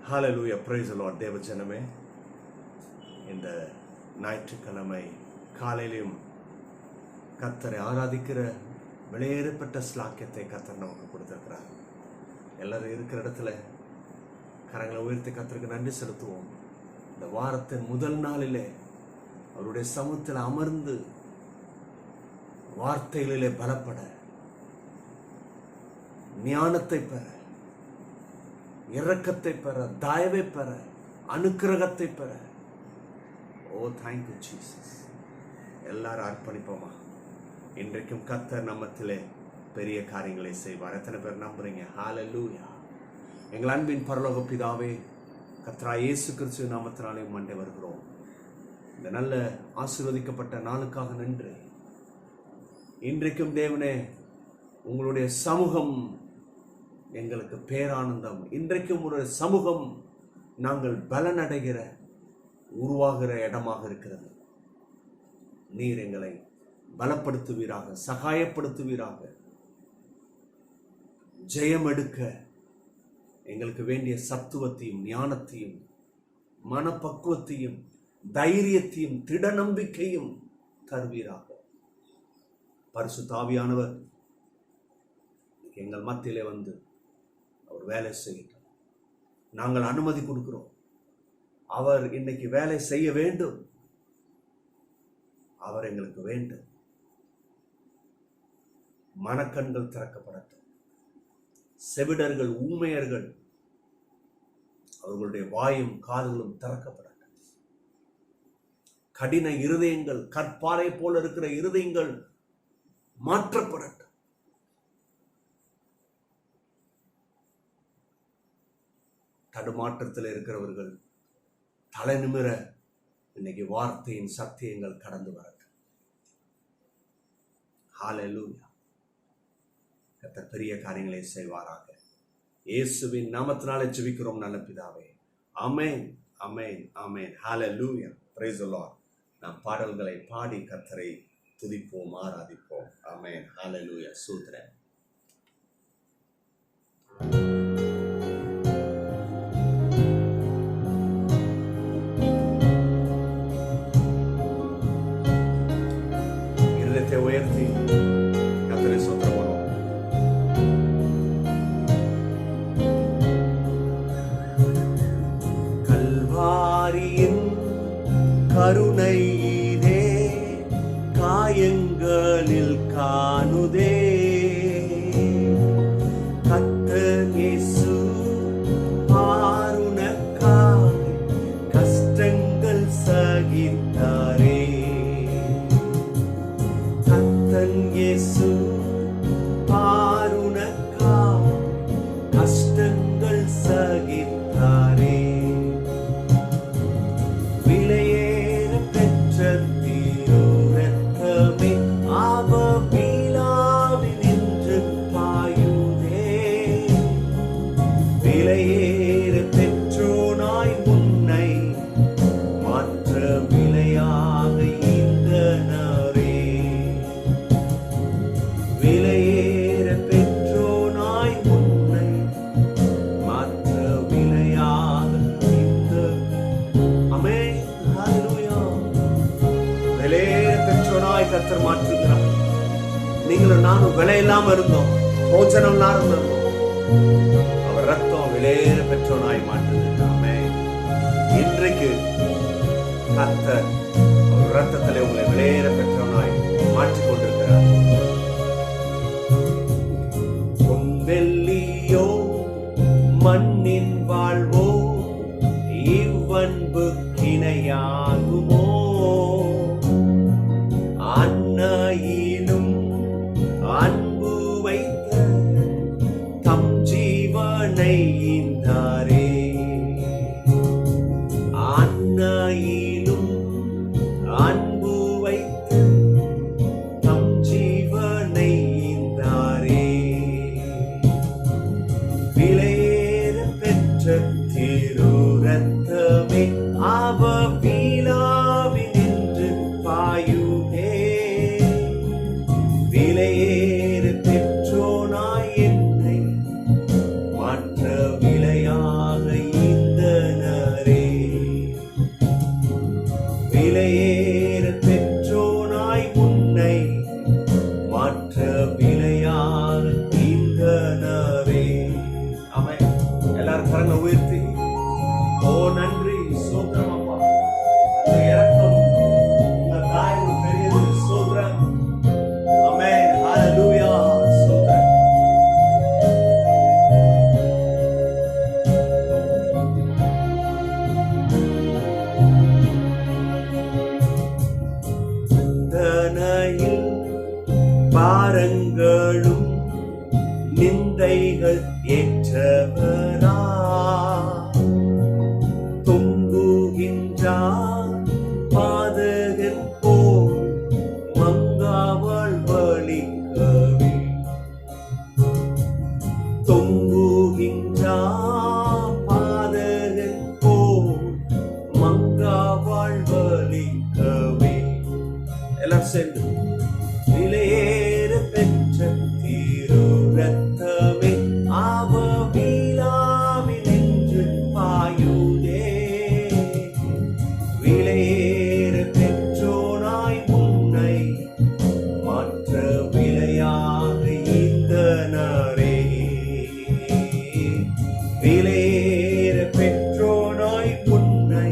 Hallelujah, praise the Lord. தேவ ஜனமே, இந்த ஞாயிற்றுக்கிழமை காலையிலும் கர்த்தரை ஆராதிக்கிற வெளியேறப்பட்ட ஸ்லாக்கியத்தை கர்த்தர் நமக்கு கொடுத்திருக்கிறார். எல்லாரும் இருக்கிற இடத்துல கரங்களை உயர்த்தி கர்த்தருக்கு நன்றி செலுத்துவோம். இந்த வாரத்தின் முதல் நாளிலே அவருடைய சமூகத்தில் அமர்ந்து வார்த்தைகளிலே பலப்பட, ஞானத்தை பெற, இரக்கத்தை பெற, தயவை பெற, அனுக்கிரகத்தை பெற. ஓ தேங்க்யூ ஜீசஸ். எல்லாரும் அர்ப்பணிப்போமா? இன்றைக்கும் கர்த்தர் நம்மத்திலே பெரிய காரியங்களை செய்வார். எத்தனை பேர் நம்புறீங்க? ஹalleluya. எங்கள் அன்பின் பரலோக பிதாவே, கர்த்தராகிய இயேசு கிறிஸ்து நாமத்தினாலே மண்டே வருகிறோம். இந்த நல்ல ஆசீர்வதிக்கப்பட்ட நாளுக்காக நன்றி. இன்றைக்கும் தேவனே, உங்களுடைய சமூகம் எங்களுக்கு பேரானந்தம். இன்றைக்கும் ஒரு சமூகம் நாங்கள் பலனடைகிற உருவாகிற இடமாக இருக்கிறது. நீர் எங்களை பலப்படுத்துவீராக, சகாயப்படுத்துவீராக. ஜெயம் எடுக்க எங்களுக்கு வேண்டிய சத்துவத்தையும் ஞானத்தையும் மனப்பக்குவத்தையும் தைரியத்தையும் திட நம்பிக்கையும் தருவீராக. பரிசுத்த ஆவியானவர் எங்கள் மத்தியிலே வந்து அவர் வேலை செய்யட்டும். நாங்கள் அனுமதி கொடுக்கிறோம். அவர் இன்னைக்கு வேலை செய்ய வேண்டும். அவர் எங்களுக்கு வேண்டும். மனக்கண்கள் திறக்கப்படட்டும். செவிடர்கள், ஊமையர்கள், அவர்களுடைய வாயும் காதுகளும் திறக்கப்படட்டும். கடின இருதயங்கள், கற்பாறை போல இருக்கிற இருதயங்கள் மாற்றப்படட்டும். தடுமாற்றத்தில் இருக்கிறவர்கள் தலை நிமிர இன்னைக்கு வார்த்தையின் சத்தியங்கள் கடந்து வரட்டும். ஹalleluya. கர்த்தர் பெரிய காரியங்களை செய்வாராக. இயேசுவின் நாமத்தினாலே ஜெபிக்கிறோம் நல்ல பிதாவே. ஆமென், ஆமென், ஆமென். ஹalleluya. praise the Lord. நாம் பாடல்களை பாடி கர்த்தரை துதிப்போம், ஆராதிப்போம். ஆமென், ஹalleluya. ஸ்தோத்திரம். உயர்த்தி கர்த்தரை ஸ்தோத்திரம் பண்ணுவோம். கல்வாரியின் கருணை இதே காயங்களில் காணுதே. கர்த்தர் இயேசு பாருணக்காய் கஷ்டங்கள் சகித்தாரே. இயேசு பாருணக்காய் கஷ்டங்கள் சகித்தாரே. விலையேற பெற்ற திருரத்தமே அவர் விழாவில் நின்று பாயுதே. விலையேற பெற்றோனாய் உன்னை மாற்ற விலையாக ஈந்தனரே. விலையேற பெற்றோனாய் உன்னை மாற்ற விலையாக இந்த ஆமென், ஹalleluya. விலையேற பெற்றோனாய் கர்த்தர் மாற்றுகிறார். நீங்களும் நானும் விலை இல்லாம இருந்தோம், போஜனம் இல்லாம இருந்தோம். அவர் ரத்தம் விலையேற பெற்றோனாய் மாற்றுகிறது. ஆமென். இன்றைக்கு கர்த்தர் அவர் ரத்தத்திலே உங்களை விலையேற பெற்றோனாய் மாற்றிக் கொண்டிருக்கிறார். வெள்ளியோ மண்ணின் வாழ்வோ இவ்வன்பு கிணையாகுமோ. அன்னையிலும் அன்பு வைத்த தம் ஜீவனை ஈந்தாரே. அன்னையிலும் அன்பு வைத்த தம் ஜீவனை ஈந்தாரே. விலையேற பெற்ற திருரத்தமே அவர் விழாவில் நின்று பாயுதே. விலையேற பெற்றோனாய் என்னை மாற்ற விலையாக நல்லவரா தொங்குகின்றார் பாதகன் போல் மங்காவள் வலிக்கவே தொங்குகின்றார் பாதகன் போல் மங்காவள் வலிக்கவே எல்லாம் சேர்ந்து விலையேற பெற்ற திருரத்தமே ஆவிலாவில் என்று பாயுதே விலையேற பெற்றோனாய் உன்னை மற்ற விலையாக ஈந்தனரே விலையேற பெற்றோனாய் உன்னை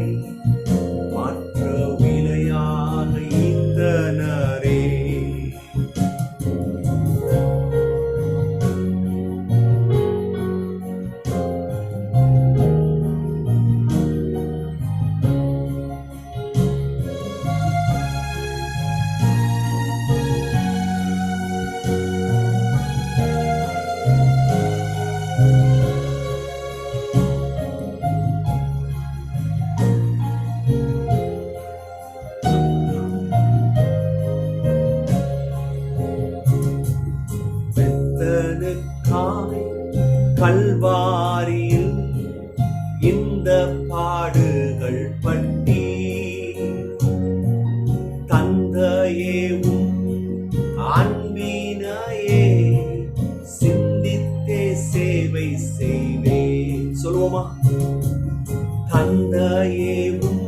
மற்ற விலையாக ஈந்தனரே பெத்தனுக்காய் கல்வாரியில் இந்த பாடுகள் பட்டி தந்தையேவும் அன்பினையே சிந்தித்தே சேவை செய்வே சொல்லுவோமா தந்தையேவும்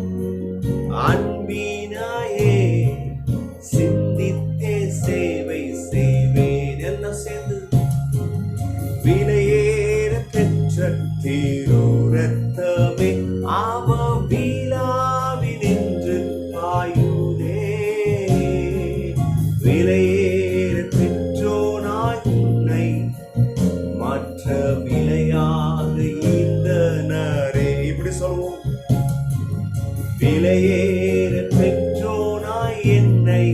அன்பினையே சிந்தித்தே சேவை செய்வேன் எல்லாம் சேர்ந்து விலையேற பெற்ற திருரத்தமே ஆவிலாவில் என்று பாயுதே விலையேற பெற்றோனாய் உன்னை மற்ற விலையாக ஈந்தனரே இப்படி சொல்லுவோம் விலையேற பெற்றோனாய் என்னை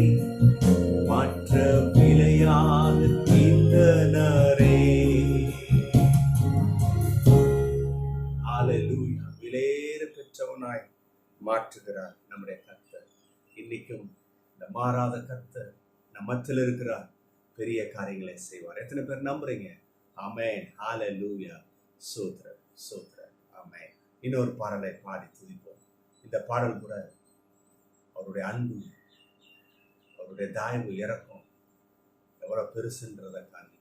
மற்ற விலையாக ஈந்தனரே ஹல்லேலூயா விலையேற பெற்றவனாய் மாற்றுகிறார் நம்முடைய கர்த்தர் இன்னைக்கும் இந்த மாறாத கர்த்தர் நம்ம மத்தியில் இருக்கிறார் பெரிய காரியங்களை செய்வார் எத்தனை பேர் நம்புறீங்க ஆமென் ஹல்லேலூயா ஸ்தோத்திரம் ஸ்தோத்திரம் ஆமென் இன்னொரு பாடலை பாடி துதிப்போம் இந்த பாடல் கூட அவருடைய அன்பு அவருடைய தயவு இறக்கம் எவ்வளவு பெருசுன்றதை காண்பி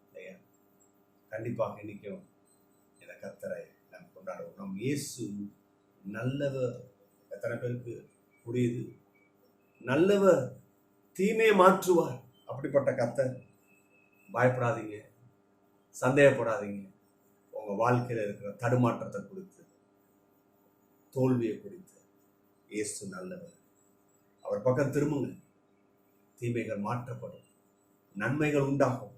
இல்லையா கண்டிப்பாக இன்னைக்கும் இந்த கர்த்தரை நாம் கொண்டாடுவோம் நம் இயேசு நல்லவர் எத்தனை பேருக்கு புரியுது நல்லவர் தீமையை மாற்றுவார் அப்படிப்பட்ட கர்த்தர் பயப்படாதீங்க சந்தேகப்படாதீங்க உங்க வாழ்க்கையில இருக்கிற தடுமாற்றத்தை குறித்து தோல்வியை குறித்து இயேசு நல்லவர் அவர் பக்கம் திரும்புங்க தீமைகள் மாற்றப்படும் நன்மைகள் உண்டாகும்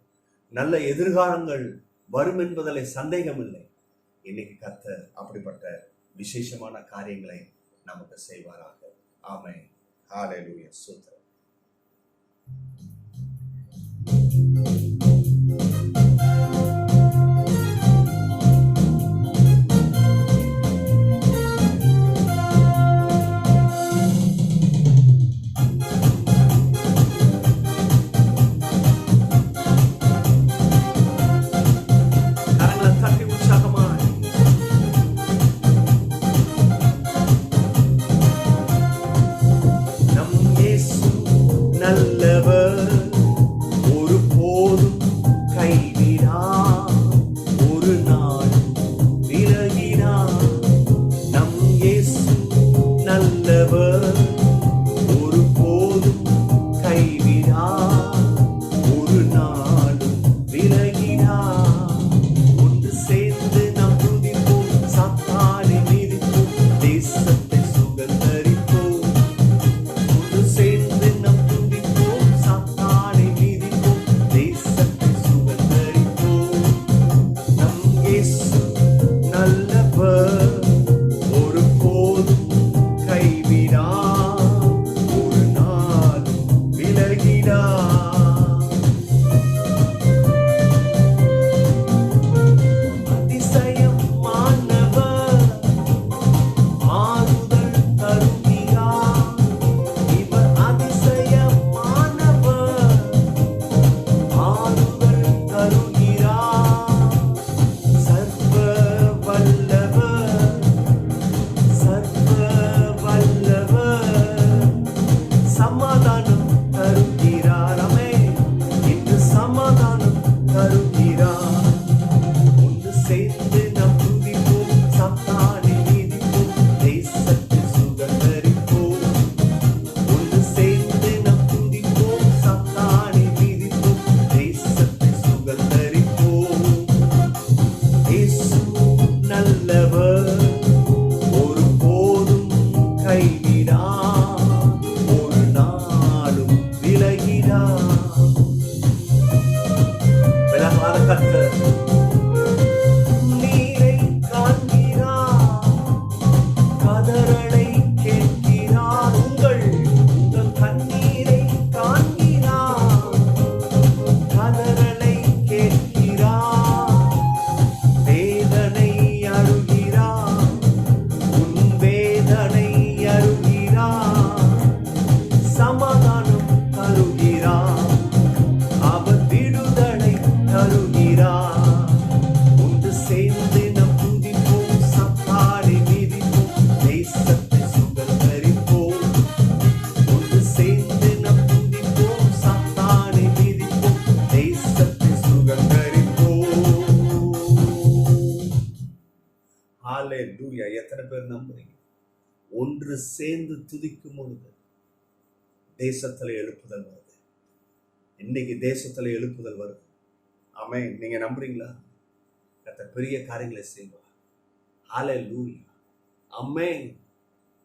நல்ல எதிர்காலங்கள் வரும் என்பதில் சந்தேகம் இல்லை இன்னைக்கு கர்த்தர் அப்படிப்பட்ட விசேஷமான காரியங்களை நமக்கு செய்வாராக ஆமென் ஹல்லேலூயா ஸ்தோத்திரம் நல்லவர் ஒருபோதும் சேர்ந்து நாம் துதிப்போம், சாத்தானை மிதிப்போம், தேசத்தை சுதந்தரிப்போம். ஒன்று சேர்ந்து நாம் துதிப்போம், சாத்தானை மிதிப்போம், தேசத்தை சுதந்தரிப்போம். இயேசு நல்லவர், ஒருபோதும் கைவிடார், ஒரு நாளும் விலகிடார். விலகாத கர்த்தர் நீரை காண்கிறார், கதறலை கேட்கிறார். உங்கள் கண்ணீரை காண்கிறார், கதறலை கேட்கிறார். வேதனை அருகிறார், உன் வேதனை அருகிறார். சமாதானம் தருகிறார், அவர் விடுதலை தருகிறார். ஒன்று சேர்ந்து நம் துதிப்போம், சாத்தானை மிதிப்போம், தேசத்தை சுதந்தரிப்போம். ஒன்று சேர்ந்து நம் துதிப்போம், சாத்தானை மிதிப்போம், தேசத்தை சுதந்தரிப்போம். ஹல்லேலூயா. எத்தனை பேர் நம்புறீங்க? ஒன்று சேர்ந்து துதிக்கும் பொழுது தேசத்துல எழுப்புதல் வருது. இன்னைக்கு தேசத்துல எழுப்புதல் வருது. ஆமென். நீங்க நம்புறீங்களா? கர்த்தர் பெரிய காரியங்களை செய்வார். ஹல்லேலூயா. ஆமென்,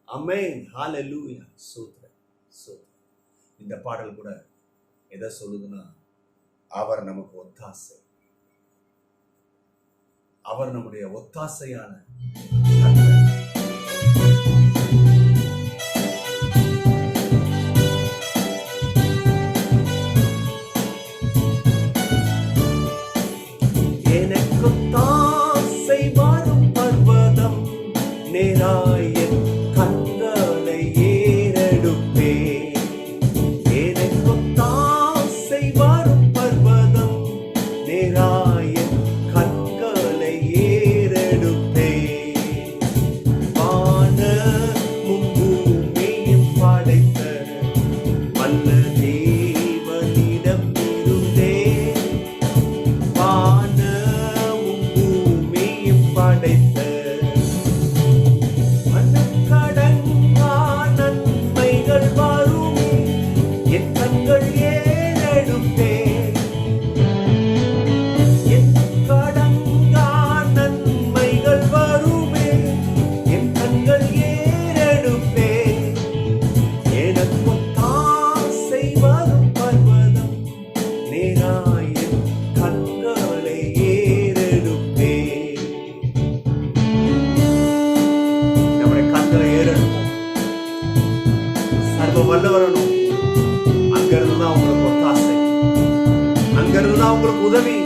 ஆமென். ஹல்லேலூயா. ஸ்தோத்திரம், ஸ்தோத்திரம். இந்த பாடல் கூட எதை சொல்லுதுன்னா, அவர் நமக்கு ஒத்தாசை, அவர் நம்முடைய ஒத்தாசையான கர்த்தர். எனக்கு தாசை வரும் பர்வதம், நேராய கண்களை ஏறெடுப்பே. எனக்கு தாசை வரும் பர்வதம், நேராய கண்களை ஏறெடுப்பே. வானமும் பூமியும் படைத்த வல்ல தேவனிடம் இருந்தே, வானமும் பூமியும் படைத்த மனக்கடங்கா நன்மைகள் வருமே, என் கண்கள் ஏறெடுப்பே. என் கடங்கா நன்மைகள் வருமே, என் கண்கள் ஏறெடுப்பே. எனக்கு தாசை வரும் பர்வதம், நேராய கண்களை ஏறெடுப்பே. நம்முடைய கண்களை ஏறெடுப்போம். சர்வ வல்லவரனும் அங்கிருந்து தான் உங்களுக்கு ஒத்தாசை, அங்கிருந்து தான் உங்களுக்கு உதவி.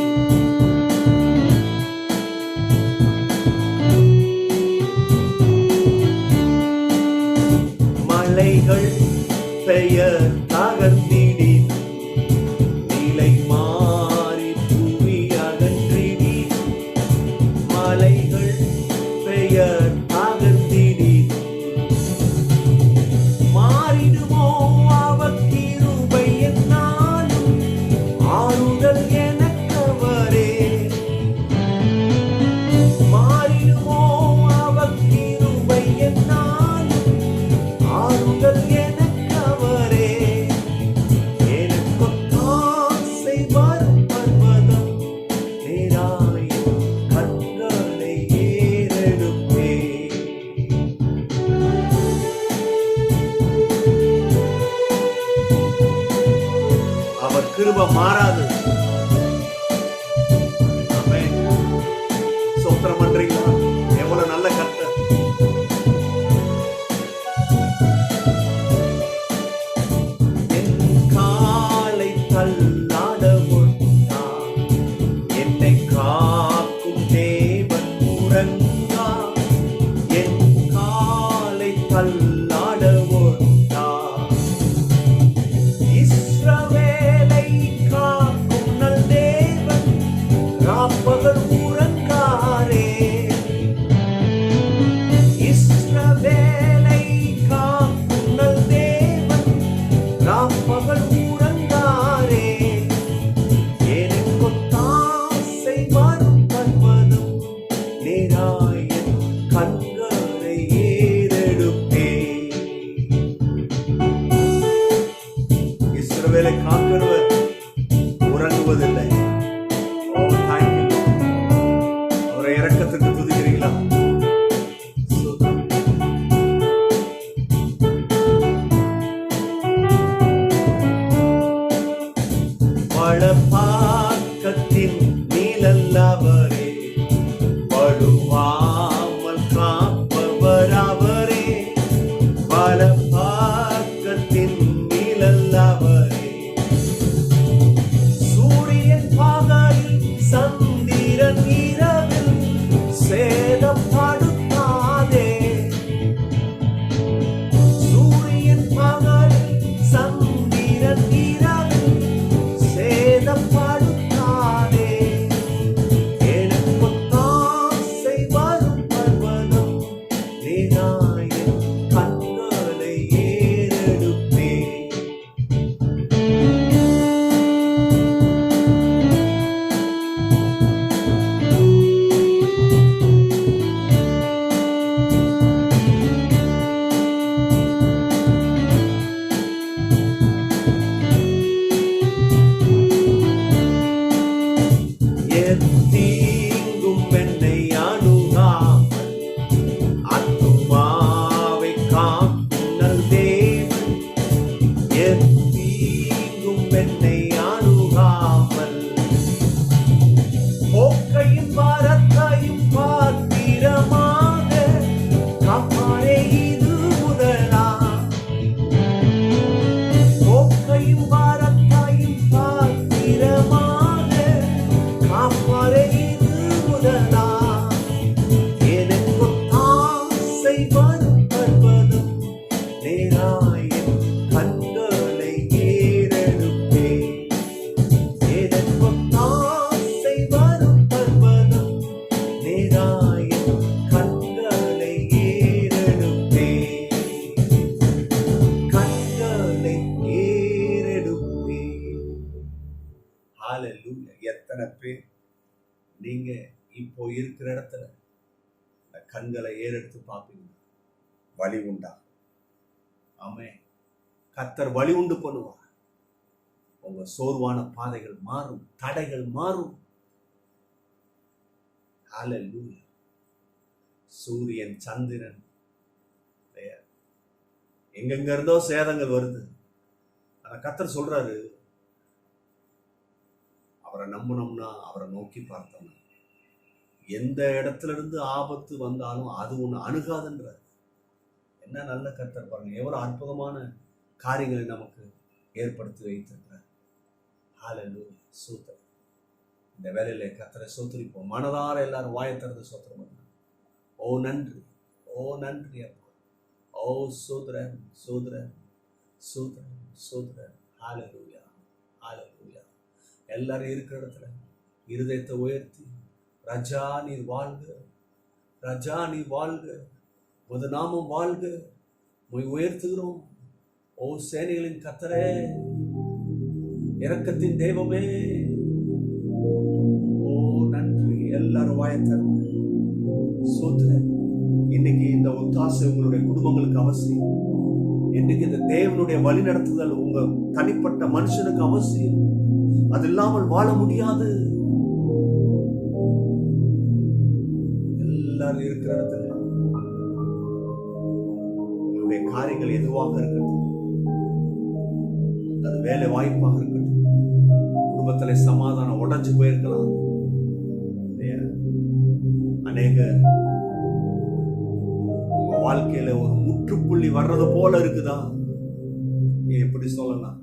மலைகள் பெயர் தகர்ந்திடி, நிலை மாறி புவி அகன்றிடி. மலைகள் பெயர் தகர்ந்திடி, மாறிடுமோ அவர் கிருபை என்னாலும், ஆறுதல் எனக்கவரே. மாறிடுமோ அவர் கிருபை என்னாலும், ஆறுதல் எனக்கவரே. எனக்கு தாசை வரும் பர்வதம், நேராய கண்களை ஏறெடுப்பே. அவர் கிருபை மாறாது. ஆமென். ஸ்தோத்திரம் பண்றீங்களா? எவ்வளவு நல்ல கர்த்தர். என் காலை தள்ளாட ஒட்டார், என்னை காக்கும் தேவன் உறங்கார். என் காலை தள்ளாட ஒட்டார், இஸ்ரவேலை காக்கும் நல் தேவன், ராப்பகல் உறங்காரே. இஸ்ரவேலை காக்கும் நல் தேவன், ராப்பகல் உறங்காரே. எனக்கு தாசை வரும் பர்வதம், இரக்கத்துக்கு துதிக்கிறீங்களா? பழப்பாக்கத்தின் நீலல்லவரே, படுவாமல் காப்பவர் அவரே. பழப்பாக்கத்தின் நீலல்லவரே, சூரியன் பகலில் சந்திரன் இரவில் சேதப்படுத்தாதே. சூரியன் பகலில் சந்திரன் இரவில் சேதப்படுத்தாதே. எனக்கு தாசை வரும் பர்வதம் நீதாயின் கண்களை ஏறெடுப்பே. தீங்கும் என்னை அணுகாமல் ஆத்துமாவை காக்கும் நல் தேவன். தீங்கும் என்னை அணுகாமல் போக்கையும் பாரத்தையும் பாத்திரமாக காப்பாரே இது முதலா. போக்கையும் பாரத்தையும் பாத்திரமாக காப்பாரே இது முதலா. எனக்கு தாசை வரும் பர்வதம் நேராயின் கண்களை ஏறெடுப்பே. எனக்கு தாசை வரும் பர்வதம் நேராயின் கண்களை ஏறெடுப்பே. கண்களை ஏறெடுப்பே. ஹalleluya. எத்தனை பேர் நீங்க இப்போ இருக்கிற இடத்துல இந்த கண்களை ஏறெடுத்து பார்ப்பீங்க? வழி உண்டா? ஆமே. கர்த்தர் வழி உண்டு பண்ணுவார். உங்க சோர்வான பாதைகள் மாறும், தடைகள் மாறும். ஹalleluya. சூரியன் சந்திரன் எங்கெங்க இருந்தோ சேதங்கள் வருது. ஆனா கர்த்தர் சொல்றாரு, அவரை நம்பினோம்னா, அவரை நோக்கி பார்த்தோம்னா, எந்த இடத்துல இருந்து ஆபத்து வந்தாலும் அது ஒண்ணு அணுகாதுன்ற. என்ன நல்ல கர்த்தர் பாருங்க, எவ்வளவு அற்புதமான காரியங்களை நமக்கு ஏற்படுத்தி வைத்திருக்கிறார். ஹalleluya. சூத்திரம். இந்த வேலையில கர்த்தரை சோத்திரிப்போம். மனதார எல்லாரும் வாயை திறந்து சோத்திரம் பண்ணுங்க. ஓ நன்றி, ஓ நன்றி அப்பா, ஓ சோதரன் சோதரன் சோதரன் சோதரன். ஹalleluya, ஹalleluya. எல்லாரும் இருக்கிற இடத்துல இருதயத்தை உயர்த்தி, ராஜா நீர் வாழ்க, ராஜா நீ வாழ்க, உமது நாமம் வாழ்க, உம்மை உயர்த்துகிறோம். ஓ சேனைகளின் கர்த்தரே, இரக்கத்தின் தெய்வமே, ஓ நன்றி. எல்லாரும் வாயத்தரும் சோத்திரன். இன்னைக்கு இந்த ஒத்தாசை உங்களுடைய குடும்பங்களுக்கு அவசியம். இன்னைக்கு இந்த தேவனுடைய வழி நடத்துதல் உங்க தனிப்பட்ட மனுஷனுக்கு அவசியம். அது இல்லாமல் வாழ முடியாது. எல்லாரும் இருக்கிற இடத்துல உங்களுடைய காரியங்கள் எதுவாக இருக்கட்டும், அது வேலை வாய்ப்பாக இருக்கட்டும், குடும்பத்துல சமாதானம் உடைஞ்சு போயிருக்கலாம். அநேக உங்க வாழ்க்கையில ஒரு முற்றுப்புள்ளி வர்றது போல இருக்குதா? எப்படி சொல்லலாம்?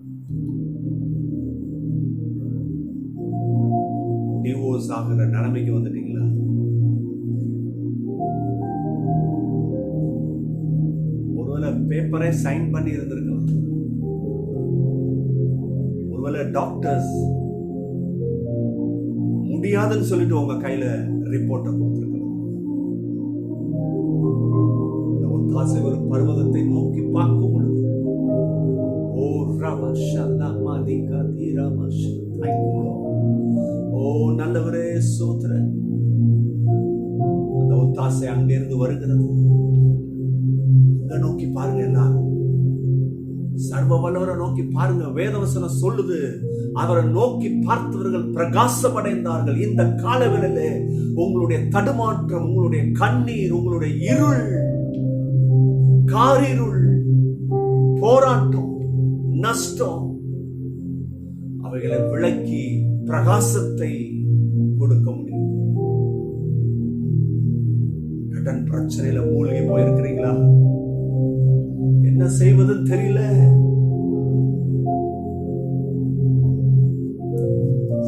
டிவோர்ஸ் ஆகிற நிலைமைக்கு வந்துட்டீங்களா? ஒருவேளை பேப்பரை சைன் பண்ணி இருந்திருக்கலாம். ஒருவேளை டாக்டர்ஸ் முடியாதுன்னு சொல்லிட்டு உங்க கையில ரிப்போர்ட்டை கொடுத்திருக்கலாம். இந்த ஒத்தாசை ஒரு பர்வதத்தை நோக்கி பார்க்கும் பொழுது, ஓ ரமஷல்லா மாதிகா தீரமஷ, thank you Lord. ஓ நல்லவரே சோத்திரன். அந்த ஒத்தாசை அங்கிருந்து வருகிறது. அங்க நோக்கி பாருங்க, எல்லாரும் சர்வ வல்லவரை நோக்கி பாருங்க. வேதவசனம் சொல்லுது, அவரை நோக்கி பார்த்தவர்கள் பிரகாசம் அடைந்தார்கள். இந்த காலவெளியிலே உங்களுடைய தடுமாற்றம், உங்களுடைய கண்ணீர், உங்களுடைய இருள், காரிருள், போராட்டம், நஷ்டம், அவைகளை விளக்கி பிரகாசத்தை கொடுக்க முடியும். கடன் பிரச்சனையில மூழ்கி போயிருக்கிறீங்களா? என்ன செய்வதுன்னு தெரியல.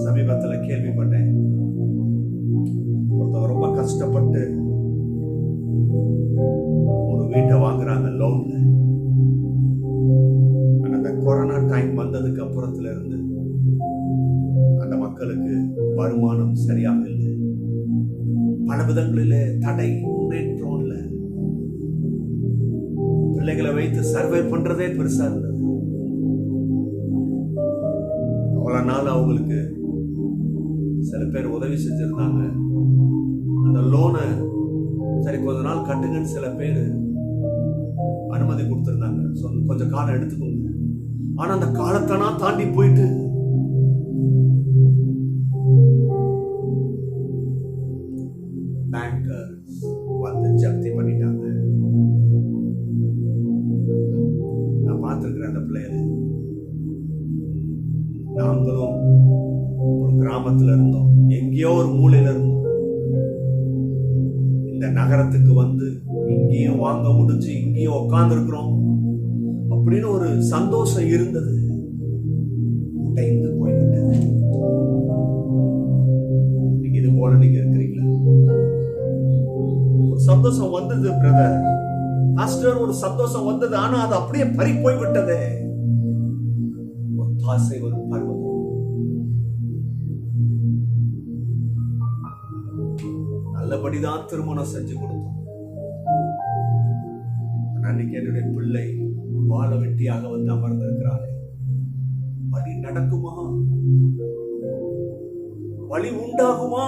சமீபத்துல கேள்விப்பட்டேன், ஒருத்தவங்க ரொம்ப கஷ்டப்பட்டு ஒரு வீட்டை வாங்குறாங்க லோன்ல. அந்த கொரோனா டைம் வந்ததுக்கு அப்புறத்துல இருந்து அந்த மக்களுக்கு வருமானம் சரியாக இல்லை. பல விதங்களிலே தடை, முன்னேற்றம் இல்லை. பிள்ளைகளை வைத்து சர்வை பண்றதே பெருசா இருந்தது. அவ்வளவு நாள் அவங்களுக்கு சில பேர் உதவி செஞ்சிருந்தாங்க. அந்த லோனை சரி கொஞ்ச நாள் கட்டுங்கன்னு சில பேர் அனுமதி கொடுத்திருந்தாங்க. கொஞ்சம் காலம் எடுத்துக்கோங்க. ஆனா அந்த காலத்தானா தாண்டி போயிட்டு பேங்கர்ஸ் வந்து ஜப்தி பண்ணிட்டாங்க. நான் பார்த்திருக்கிறேன் அந்த பிள்ளைகளை. நாங்களும் ஒரு கிராமத்துல இருந்தோம், எங்கேயோ ஒரு மூலையில இருந்தோம். இந்த நகரத்துக்கு வந்து இங்கேயும் வாங்க முடிஞ்சு இங்கேயும் உட்கார்ந்து இருக்கிறோம் அப்படின்னு ஒரு சந்தோஷம் இருந்தது. உடைந்து போய்விட்டது. நீங்க இது போல நீங்க இருக்கிறீங்களா? ஒரு சந்தோஷம் வந்தது பிரதர், பாஸ்டர், ஒரு சந்தோஷம் வந்தது. ஆனா அது அப்படியே பறி போய்விட்டது. ஒத்தாசை ஒரு பருவம். நல்லபடிதான் திருமணம் செஞ்சு கொடுத்தோம். அன்னைக்கு என்னுடைய பிள்ளை வாழ வெட்டியாக வந்து அமர்ந்திருக்கிறாரே, வழி நடக்குமா? வழி உண்டாகுமா?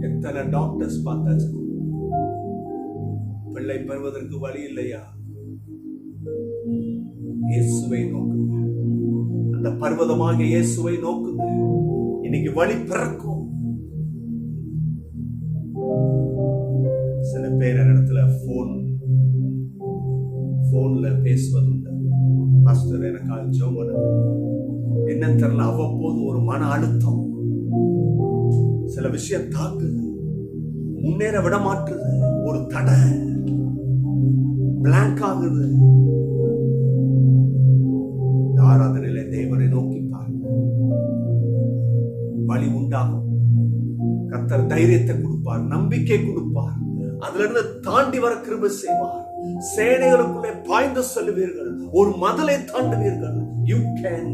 எத்தனை டாக்டர்ஸ் பார்த்தாச்சு, பிள்ளை பெறுவதற்கு வழி இல்லையா? இயேசுவை நோக்குங்க. அந்த பர்வதமாக இயேசுவை நோக்குங்க. இன்னைக்கு வழி பிறக்கும். சில பேர் இடத்துல போன்ல பேசுவதுண்டு. பாஸ்டர் எனக்காக ஜெபம் பண்ணுங்க. என்ன தெரியல, அவ்வப்போது ஒரு மன அழுத்தம், சில விஷயம் தாக்குது, முன்னேற விட மாற்றுது, ஒரு தடை, பிளாங்க் ஆகுது. ஆராதனையில தேவனை நோக்கி பாருங்க, வழி உண்டாகும். கர்த்தர் தைரியத்தை கொடுப்பார், நம்பிக்கை கொடுப்பார். அதுல இருந்து தாண்டி வர கிருபை செய்வார். சேனைகளுக்குள்ளே பாய்ந்து செல்லுவீர்கள், ஒரு மதலை தாண்டுவீர்கள். You can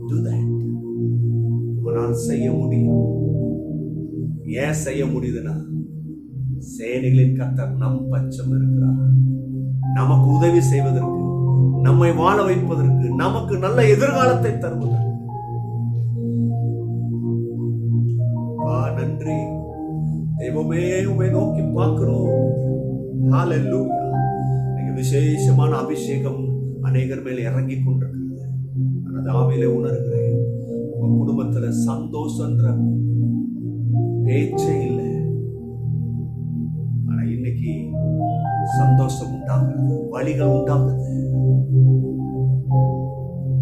do that. உங்களால் செய்ய முடியும். ஏன் செய்ய முடியுதுன்னா, சேனைகளின் கர்த்தர் நம் பட்சம் இருக்கிறார். நமக்கு உதவி செய்வதற்கு, நம்மை வாழ வைப்பதற்கு, நமக்கு நல்ல எதிர்காலத்தை தருவதற்கு. நன்றி தெய்வமே, உம்மை நோக்கி பார்க்கிறோம். ஹல்லேலூயா. நீங்க விசேஷமான அபிஷேகம் அநேகர் மேல் இறங்கி கொண்டிருக்கிறது. அந்த ஆவியிலே உணர்கிறேன். உங்க குடும்பத்துல சந்தோஷன்ற பேச்சே இல்லை. ஆனா இன்னைக்கு சந்தோஷம் உண்டாகிறது, வழிகள் உண்டாகுது.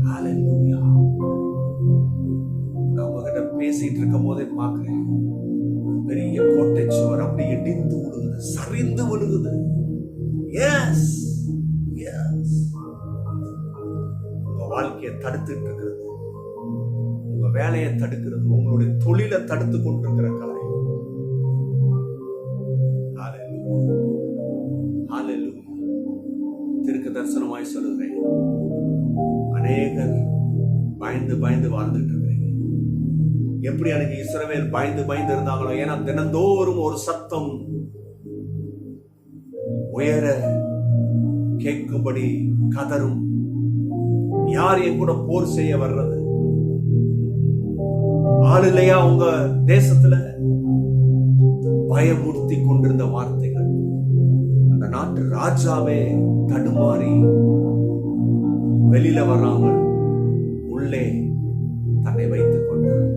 ஹல்லேலூயா. நான் உங்ககிட்ட பேசிட்டு இருக்கும் போதே பார்க்கிறேன், பெரிய கோட்டை சுவர் அப்படி இடிந்து விழுகுது, சரிந்து விழுகுது. Yes yes. உங்க வாழ்க்கையை தடுத்துட்டு இருக்கிறது, உங்க வேலையை தடுக்கிறது, உங்களுடைய தொழிலை தடுத்து கொண்டிருக்கிற காரியம். ஹல்லேலூயா ஹல்லேலூயா. தீர்க்க தரிசனமாய் சொல்லுகிறேன், அநேகர் பயந்து பயந்து வாழ்ந்துட்டு இருக்கிறீங்க. எப்படி அன்னைக்கு இஸ்ரவேல் பயந்து பயந்து இருந்தாங்களோ, ஏன்னா தினந்தோறும் ஒரு சத்தம் உயர கேட்கும்படி கதரும். யார் என் கூட போர் செய்ய வர்றது? ஆள் இல்லையா உங்க தேசத்துல? பயமுறுத்தி கொண்டிருந்த வார்த்தைகள். அந்த நாட்டு ராஜாவே தடுமாறி வெளியில வராமல் உள்ளே தன்னை வைத்துக் கொண்டார்.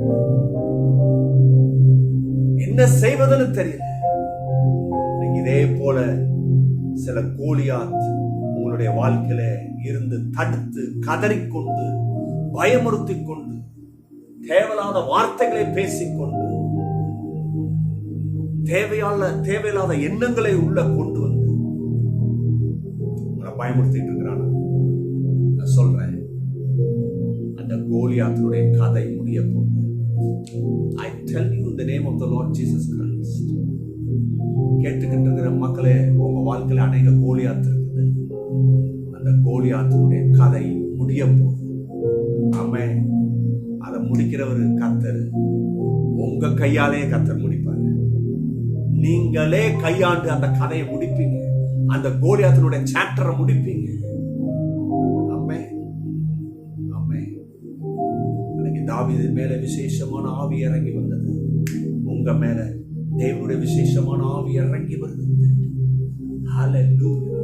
என்ன செய்வதுன்னு தெரியல. இதே போல சில கோலியாத் உங்களுடைய வாழ்க்கையில இருந்து தடுத்து கதறிக்கொண்டு பயமுறுத்திக் கொண்டு தேவையில்லாத வார்த்தைகளை பேசிக்கொண்டு தேவையில்லாத எண்ணங்களை உள்ள கொண்டு வந்து உங்களை பயமுறுத்திட்டு இருக்கிறான். நான் சொல்றேன், அந்த கோலியாத்தினுடைய கதை முடிய போகுது. I tell you in the name of the Lord Jesus Christ. கேட்டுக்கிட்டு இருக்கிற மக்களே, உங்க வாழ்க்கையில அநேக கோலியாத் இருக்குது. அந்த கோலியாத்தினுடைய கதை முடிய போகுது. ஆமென். அதை முடிக்கிறவர் கர்த்தர். உங்க கையாலே கர்த்தர் முடிப்பாங்க. நீங்களே கையாண்டு அந்த கதையை முடிப்பீங்க. அந்த கோலியாத்தினுடைய சாப்டரை முடிப்பீங்க. ஆமென். ஆமென். அன்னைக்கு தாவீது மேல விசேஷமான ஆவி இறங்கி வந்தது. உங்க மேல தேவனுடைய விசேஷமான ஆவி இறங்கி வருகிறது. ஹல்லேலூயா.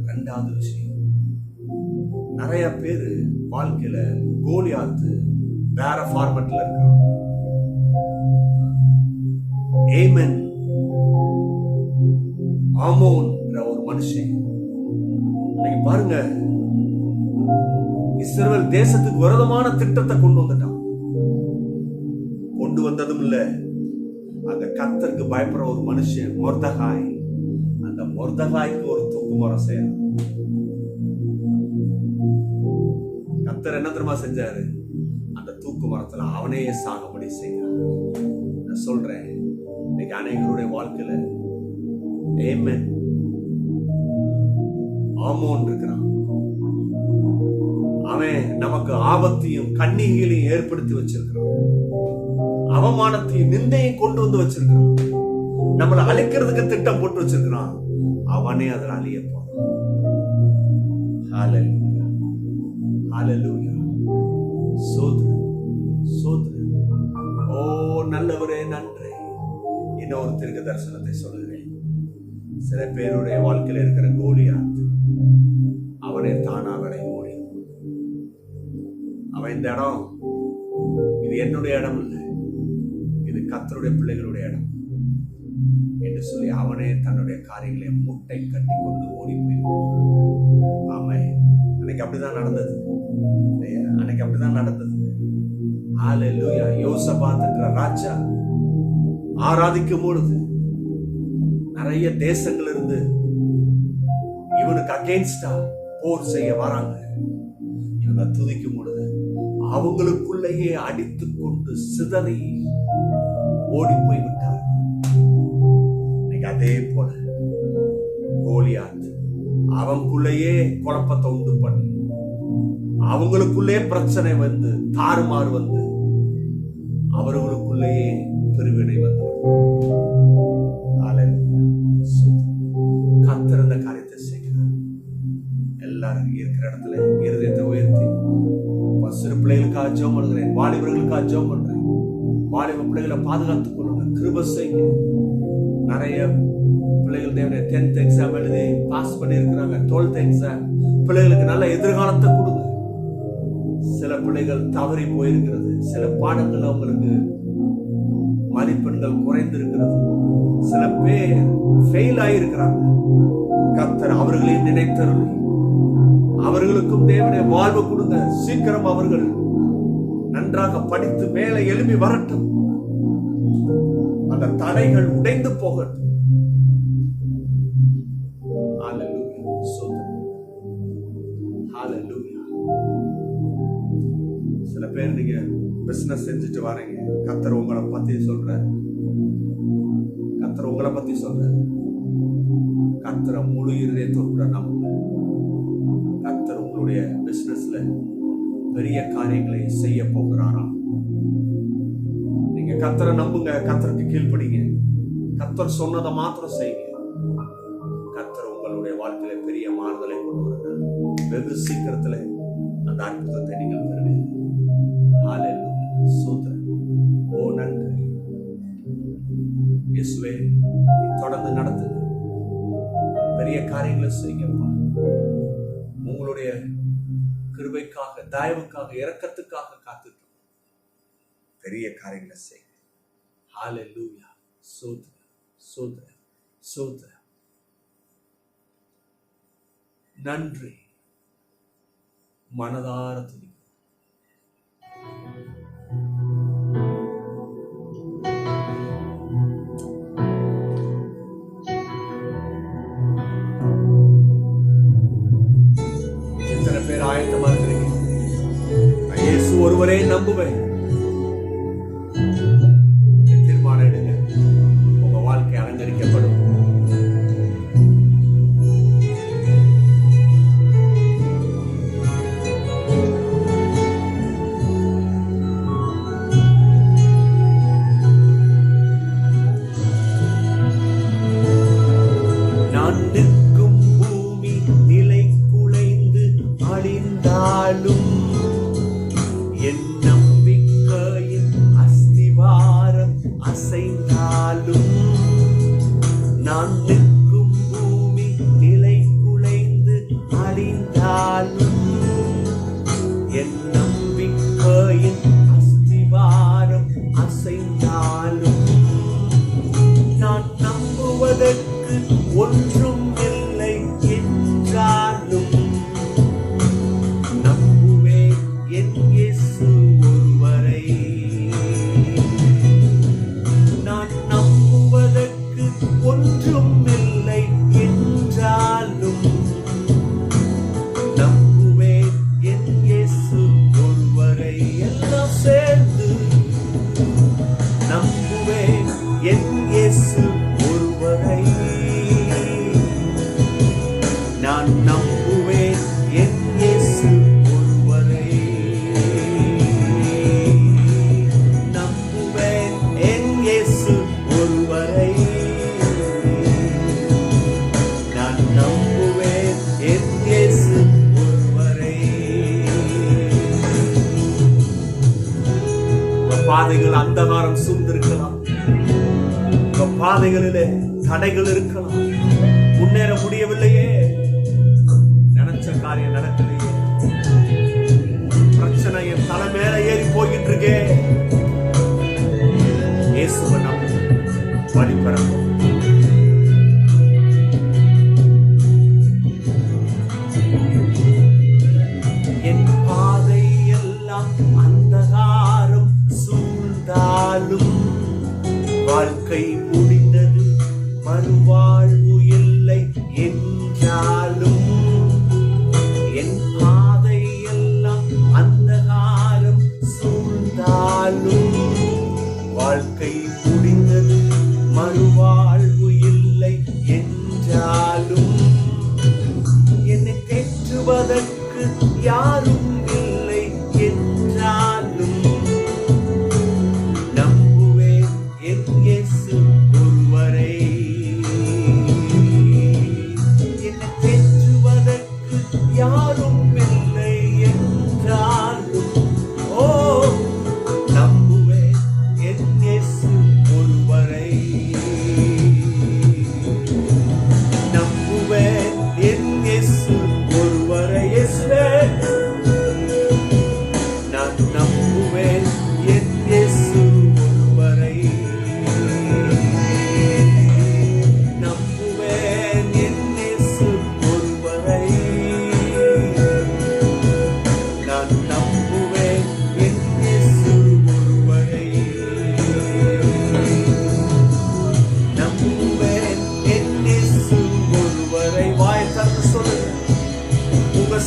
இரண்டாவது விஷயம் நிறைய பேரு வாழ்க்கையில கோலியாத்து வேற ஃபார்மட்ல இருக்கான். ஏமன் ஆமோன் ஒரு மனுஷன் இன்னைக்கு பாருங்க, இஸ்ரவேல் தேசத்துக்கு விரோதமான திட்டத்தை கொண்டு வந்துட்டான். கொண்டு வந்ததும் இல்ல, அந்த கர்த்தருக்கு பயப்படுற ஒரு மனுஷன் மொர்தகாய். அந்த மொர்தகாய்க்கு ஒரு தூக்கு மரம் செய்யணும். கர்த்தர் என்ன தெரியுமா செஞ்சாரு? அந்த தூக்கு மரத்துல அவனே சாகுபடி செய்யறான். நான் சொல்றேன், இன்னைக்கு அநேகருடைய வாழ்க்கையில ஏமன் ஆமோன் இருக்கிறான். அவன் நமக்கு ஆபத்தையும் கண்ணீரையும் ஏற்படுத்தி வச்சிருக்கிறான். அவமானத்தையும் நிந்தையும் கொண்டு வந்து வச்சிருக்கிறான். நம்மளை அழிக்கிறதுக்கு திட்டம் போட்டு வச்சிருக்கிறான். அவனே அதில் அழிய போறான். ஹல்லேலூயா. ஹல்லேலூயா. சோத்ரன். ஓ நல்லவரே நன்றி. இன்னொரு தீர்க்க தரிசனத்தை சொல்லுகிறேன். சில பேருடைய வாழ்க்கையில இருக்கிற கோலியாத் அவனே தானாக ஓடி, அவன் இந்த இடம் இது என்னுடைய இடம் இல்லை, இது கர்த்தருடைய பிள்ளைகளுடைய இடம் என்று சொல்லி அவனே தன்னுடைய காரியங்களை முட்டை கட்டி கொண்டு ஓடி போயிருக்கான். ஆமே, அன்னைக்கு அப்படிதான் நடந்தது. ஹல்லேலூயா. யோசபாத் என்ற ராஜா ஆராதிக்கும் பொழுது நிறைய தேசங்கள் இருந்து இவனுக்கு அகெயின்ஸ்டா போர் செய்ய வராங்க. இவங்க துதிக்கும் பொழுது அவங்களுக்குள்ளேயே அடித்துக் கொண்டு சிதறி ஓடி போய் விட்டார். அதே போல கோலியாத் அவங்களுக்குள்ளேயே குழப்பத்தை உண்டு பண்ணி அவங்களுக்குள்ளே பிரச்சனை வந்து தாறுமாறு வந்து அவர்களுக்குள்ளேயே பிரிவினை வந்து கர்த்தர் இந்த காரியத்தை செய்கிறார். எல்லாரும் இருக்கிற இடத்துல இருதயத்தை உயர்த்தி சிறு பிள்ளைகளுக்காக ஜெபம் பண்ணுகிறேன். வாலிபர்களுக்காக ஜெபம் பண்றேன். வாலிப பிள்ளைகளை பாதுகாத்துக் கொள்ளுங்க. கிருபை செய்யுங்க. நிறைய பிள்ளைகள் தேவனுடைய 10th எக்ஸாம் எழுதி பாஸ் பண்ணி இருக்கிறாங்க. 12th எக்ஸாம் பிள்ளைகளுக்கு நல்ல எதிர்காலத்தை கொடுங்க. சில பிள்ளைகள் தவறி போயிருக்கிறது. சில பாடங்கள் அவங்களுக்கு மதிப்பெண்கள் குறைந்திருக்கிறது. சில பேர் ஃபெயில் ஆயிருக்கிறாங்க. கர்த்தர் அவர்களையும் நினைத்தருளி அவர்களுக்கும் தேவனுடைய வாழ்வு கொடுங்க. சீக்கிரம் அவர்கள் நன்றாக படித்து மேலே எழுப்பி வரட்டும். அந்த தடைகள் உடைந்து போகட்டும். சில பேர் நீங்க பிசினஸ் செஞ்சுட்டு வரீங்க. கர்த்தர் உங்களை பத்தி சொல்ற. கர்த்தரை முழு இருதயத்தோட நம்புங்க. கர்த்தர் உங்களுடைய பிசினஸ்ல பெரிய காரியங்களை செய்ய போகிறாராம். நீங்க கர்த்தரை நம்புங்க. கர்த்தருக்கு கீழ்ப்படிங்க. கர்த்தர் சொன்னதை மாத்திரம் செய்யுங்க. கர்த்தர் உங்களுடைய வாழ்க்கையில பெரிய மாறுதலை கொண்டு வருகிறார். வெகு சீக்கிரத்துல அந்த அற்புதத்தை நீங்கள் பெறுவீர்கள். ஹல்லேலூயா. ஸ்தோத்திரம். ஓ நன்றி இயேசுவே. தொடர்ந்து நடத்துங்க. பெரிய காரியங்களை செய்யுங்கப்பா. உங்களுடைய கிருபைக்காக, தயவுக்காக, இரக்கத்துக்காக காத்துட்டு பெரிய காரியங்களை செய்யுங்க. ஹல்லேலூயா. சோத்ரம் சோத்ரம் சோத்ரம். நன்றி. மனதார துதிக்கிறோம். எத்தனை பேர் ஆயத்தமா இருக்கிறீங்க? இயேசு ஒருவரே நம்புவேன். தீர்மானம் எடுங்க. உங்க வாழ்க்கை அலங்கரிக்கப்படும். ஒன்றும் இல்லை என்றாலும் நம்புவேன் என் இயேசு ஒருவரை. நான் நம்புவதற்கு ஒன்றும் இல்லை என்றாலும் நம்புவேன் என் இயேசு ஒருவரை. எல்லாம் சேர்ந்து நம்புவேன் என் இயேசு ஒருவரை. நான் நம்புவேன் என் இயேசு ஒருவரை. நம்புவேன் என் இயேசு ஒருவரை. நான் நம்புவேன் என் இயேசு ஒருவரை. பாதைகள் அந்தகாரம் சூழ்ந்திருக்கலாம். பாதைகளிலே தடைகள் இருக்கலாம். முன்னேற முடியவில்லையே, நினைச்ச காரியம் நடக்கலையே, பிரச்சனை என் தலை மேல ஏறி போய்கிட்டு இருக்கே. இயேசுவை நம்பு, வழி பிறக்கும். என் பாதை எல்லாம் அந்தகாரம் சூழ்ந்தாலும் வாழ்க்கை முடிந்தது, மறுவாழ்வு இல்லை என்றாலும் என் பாதை எல்லாம் அந்தகாரம் சூழ்ந்தாலும் வாழ்க்கை முடிந்தது, மறுவாழ்வு இல்லை என்றாலும் என்னை தேற்றுவதற்கு யாரும் இல்லை என்றாலும்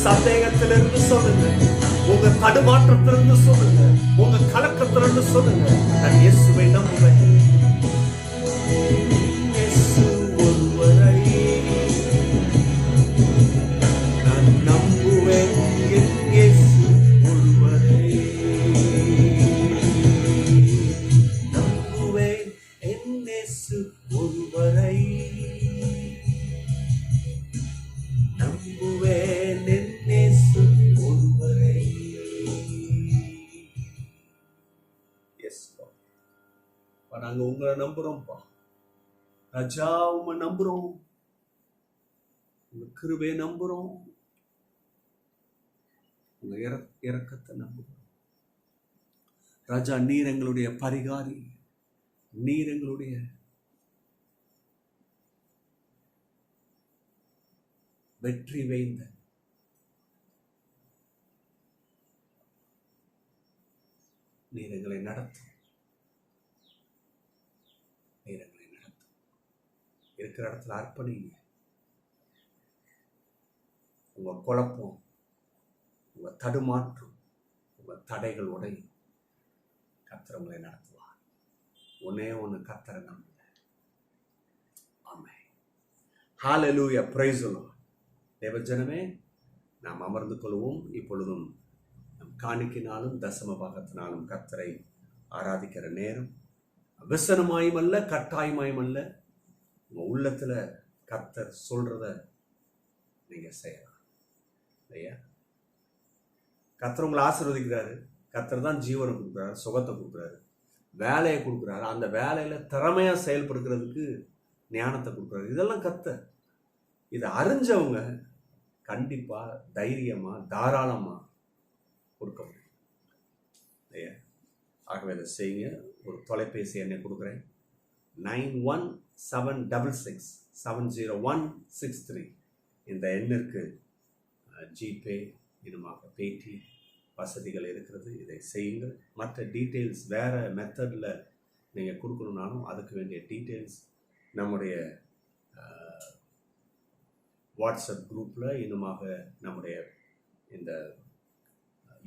சந்தேகத்திலிருந்து சொல்லுங்க, உங்க தடுமாற்றத்திலிருந்து சொல்லுங்க, உங்க கலக்கத்திலிருந்து சொல்லுங்க, நான் இயேசுவை நம்புவேன். இயேசு ஒருவரை நான் நம்புவேன். என் இயேசு ஒருவரை நம்புவேன். என் இயேசு ஒருவரை நம்புவேன். என் இயேசு ஒருவரை. எஸ் நாங்க உங்களை நம்புறோம்ப்பா ராஜா, உம்மை நம்புறோம். உங்க கிருபையை நம்புறோம், உங்க இரக்கத்தை நம்புகிறோம். ராஜா, நீர் எங்களுடைய பரிகாரி, நீர் எங்களுடைய வெற்றி வேந்த. நீர் எங்களை நடத்தும், நீர் எங்களை நடத்தும். இருக்கிற இடத்துல அர்ப்பணிங்க. உங்க குழப்பம், உங்க தடுமாற்றம், உங்க தடைகள் உடையும். கர்த்தர் உங்களை நடத்துவார். ஒன்னே ஒன்று, கர்த்தரை நம்புங்க. ஆமென். ஹல்லேலூயா, பிரைஸ் தி லார்ட். தேவஜனமே, நாம் அமர்ந்து கொள்வோம். இப்பொழுதும் நம் காணிக்கினாலும் தசம பாகத்தினாலும் கர்த்தரை ஆராதிக்கிற நேரம். விசனமாயும் அல்ல, கட்டாயமாயும் அல்ல, உங்க உள்ளத்துல கர்த்தர் சொல்றத நீங்க செய்யலாம் இல்லையா? கர்த்தர் உங்களை ஆசீர்வதிக்கிறாரு. கர்த்தர் தான் ஜீவனை கொடுக்குறாரு, சுகத்தை கொடுக்குறாரு, வேலையை கொடுக்குறாரு. அந்த வேலையில திறமையா செயல்படுக்கிறதுக்கு ஞானத்தை கொடுக்குறாரு. இதெல்லாம் கர்த்தர். இதை அறிஞ்சவங்க கண்டிப்பா தைரியமா தாராளமா கொடுக்க முடியும் இல்லையா? ஆகவே அதை செய்யுங்க. ஒரு தொலைபேசி எண்ணை கொடுக்குறேன், 9176670163. இந்த எண்ணிற்கு ஜிபே, இன்னுமாக பேடி வசதிகள் இருக்கிறது. இதை செய்யுங்கள். மற்ற டீட்டெயில்ஸ் வேற மெத்தடில் நீங்கள் கொடுக்கணுன்னாலும் அதுக்கு வேண்டிய டீட்டெயில்ஸ் நம்முடைய வாட்ஸ்அப் குரூப்பில், இன்னுமாக நம்முடைய இந்த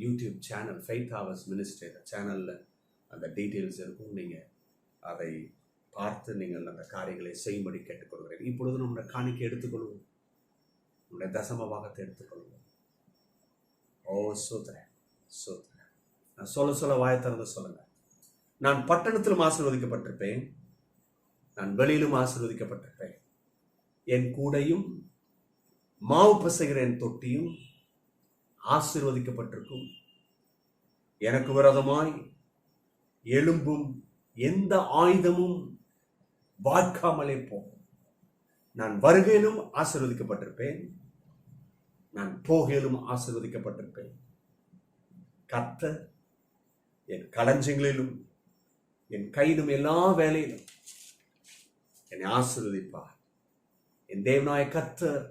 YouTube channel faith harvest ministry சேனலில் அந்த டீட்டெயில்ஸ் இருக்கும். நீங்கள் அதை பார்த்து நீங்கள் அந்த காரியங்களை செய்யும்படி கேட்டுக்கொள்கிறேன். இப்பொழுது நம்முடைய காணிக்கை எடுத்துக்கொள்வோம், நம்முடைய தசம பாகத்தை எடுத்துக்கொள்வோம். ஓ சோதரன், சோதரன். நான் சொல்ல வாயை திறந்து சொல்லுங்க. நான் பட்டணத்திலும் ஆசீர்வதிக்கப்பட்டிருப்பேன், நான் வெளியிலும் ஆசீர்வதிக்கப்பட்டிருப்பேன். என் கூடையும் மாவு பசைகிற என் தொட்டியும் ஆசீர்வதிக்கப்பட்டிருக்கும். எனக்கு விரோதமாய் எழும்பும் எந்த ஆயுதமும் வாய்க்காமலே போகும். நான் வருகையிலும் ஆசீர்வதிக்கப்பட்டிருப்பேன், நான் போகையிலும் ஆசீர்வதிக்கப்பட்டிருப்பேன். கர்த்தர் என் களஞ்சியங்களிலும் என் கையிலும் எல்லா வேலையிலும் என்னை ஆசீர்வதிப்பார். என் தேவனாய கர்த்தர்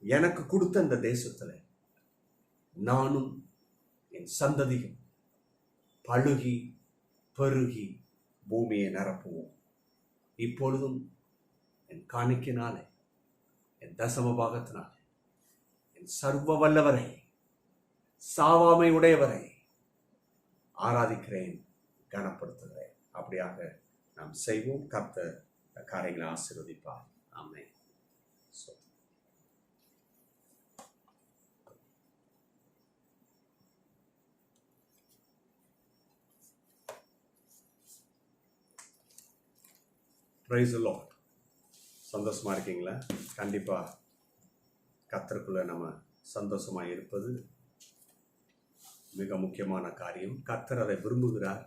எனக்கு கொடுத்த இந்த தேசத்துல நானும் என் சந்ததியும் பழுகி பெருகி பூமியை நிரப்புவோம். இப்பொழுதும் என் காணிக்கினாலே, என் தசம பாகத்தினாலே, என் சர்வ வல்லவரை, சாவாமை உடையவரை ஆராதிக்கிறேன், கனப்படுத்துகிறேன். அப்படியாக நாம் செய்வோம். கர்த்தர் காரியங்களை ஆசீர்வதிப்பார். ஆமென். Praise the Lord. சந்தோஷமா இருக்கீங்களா? கண்டிப்பா கர்த்தருக்குள்ள நம்ம சந்தோஷமா இருப்பது மிக முக்கியமான காரியம். கர்த்தர் அதை விரும்புகிறார்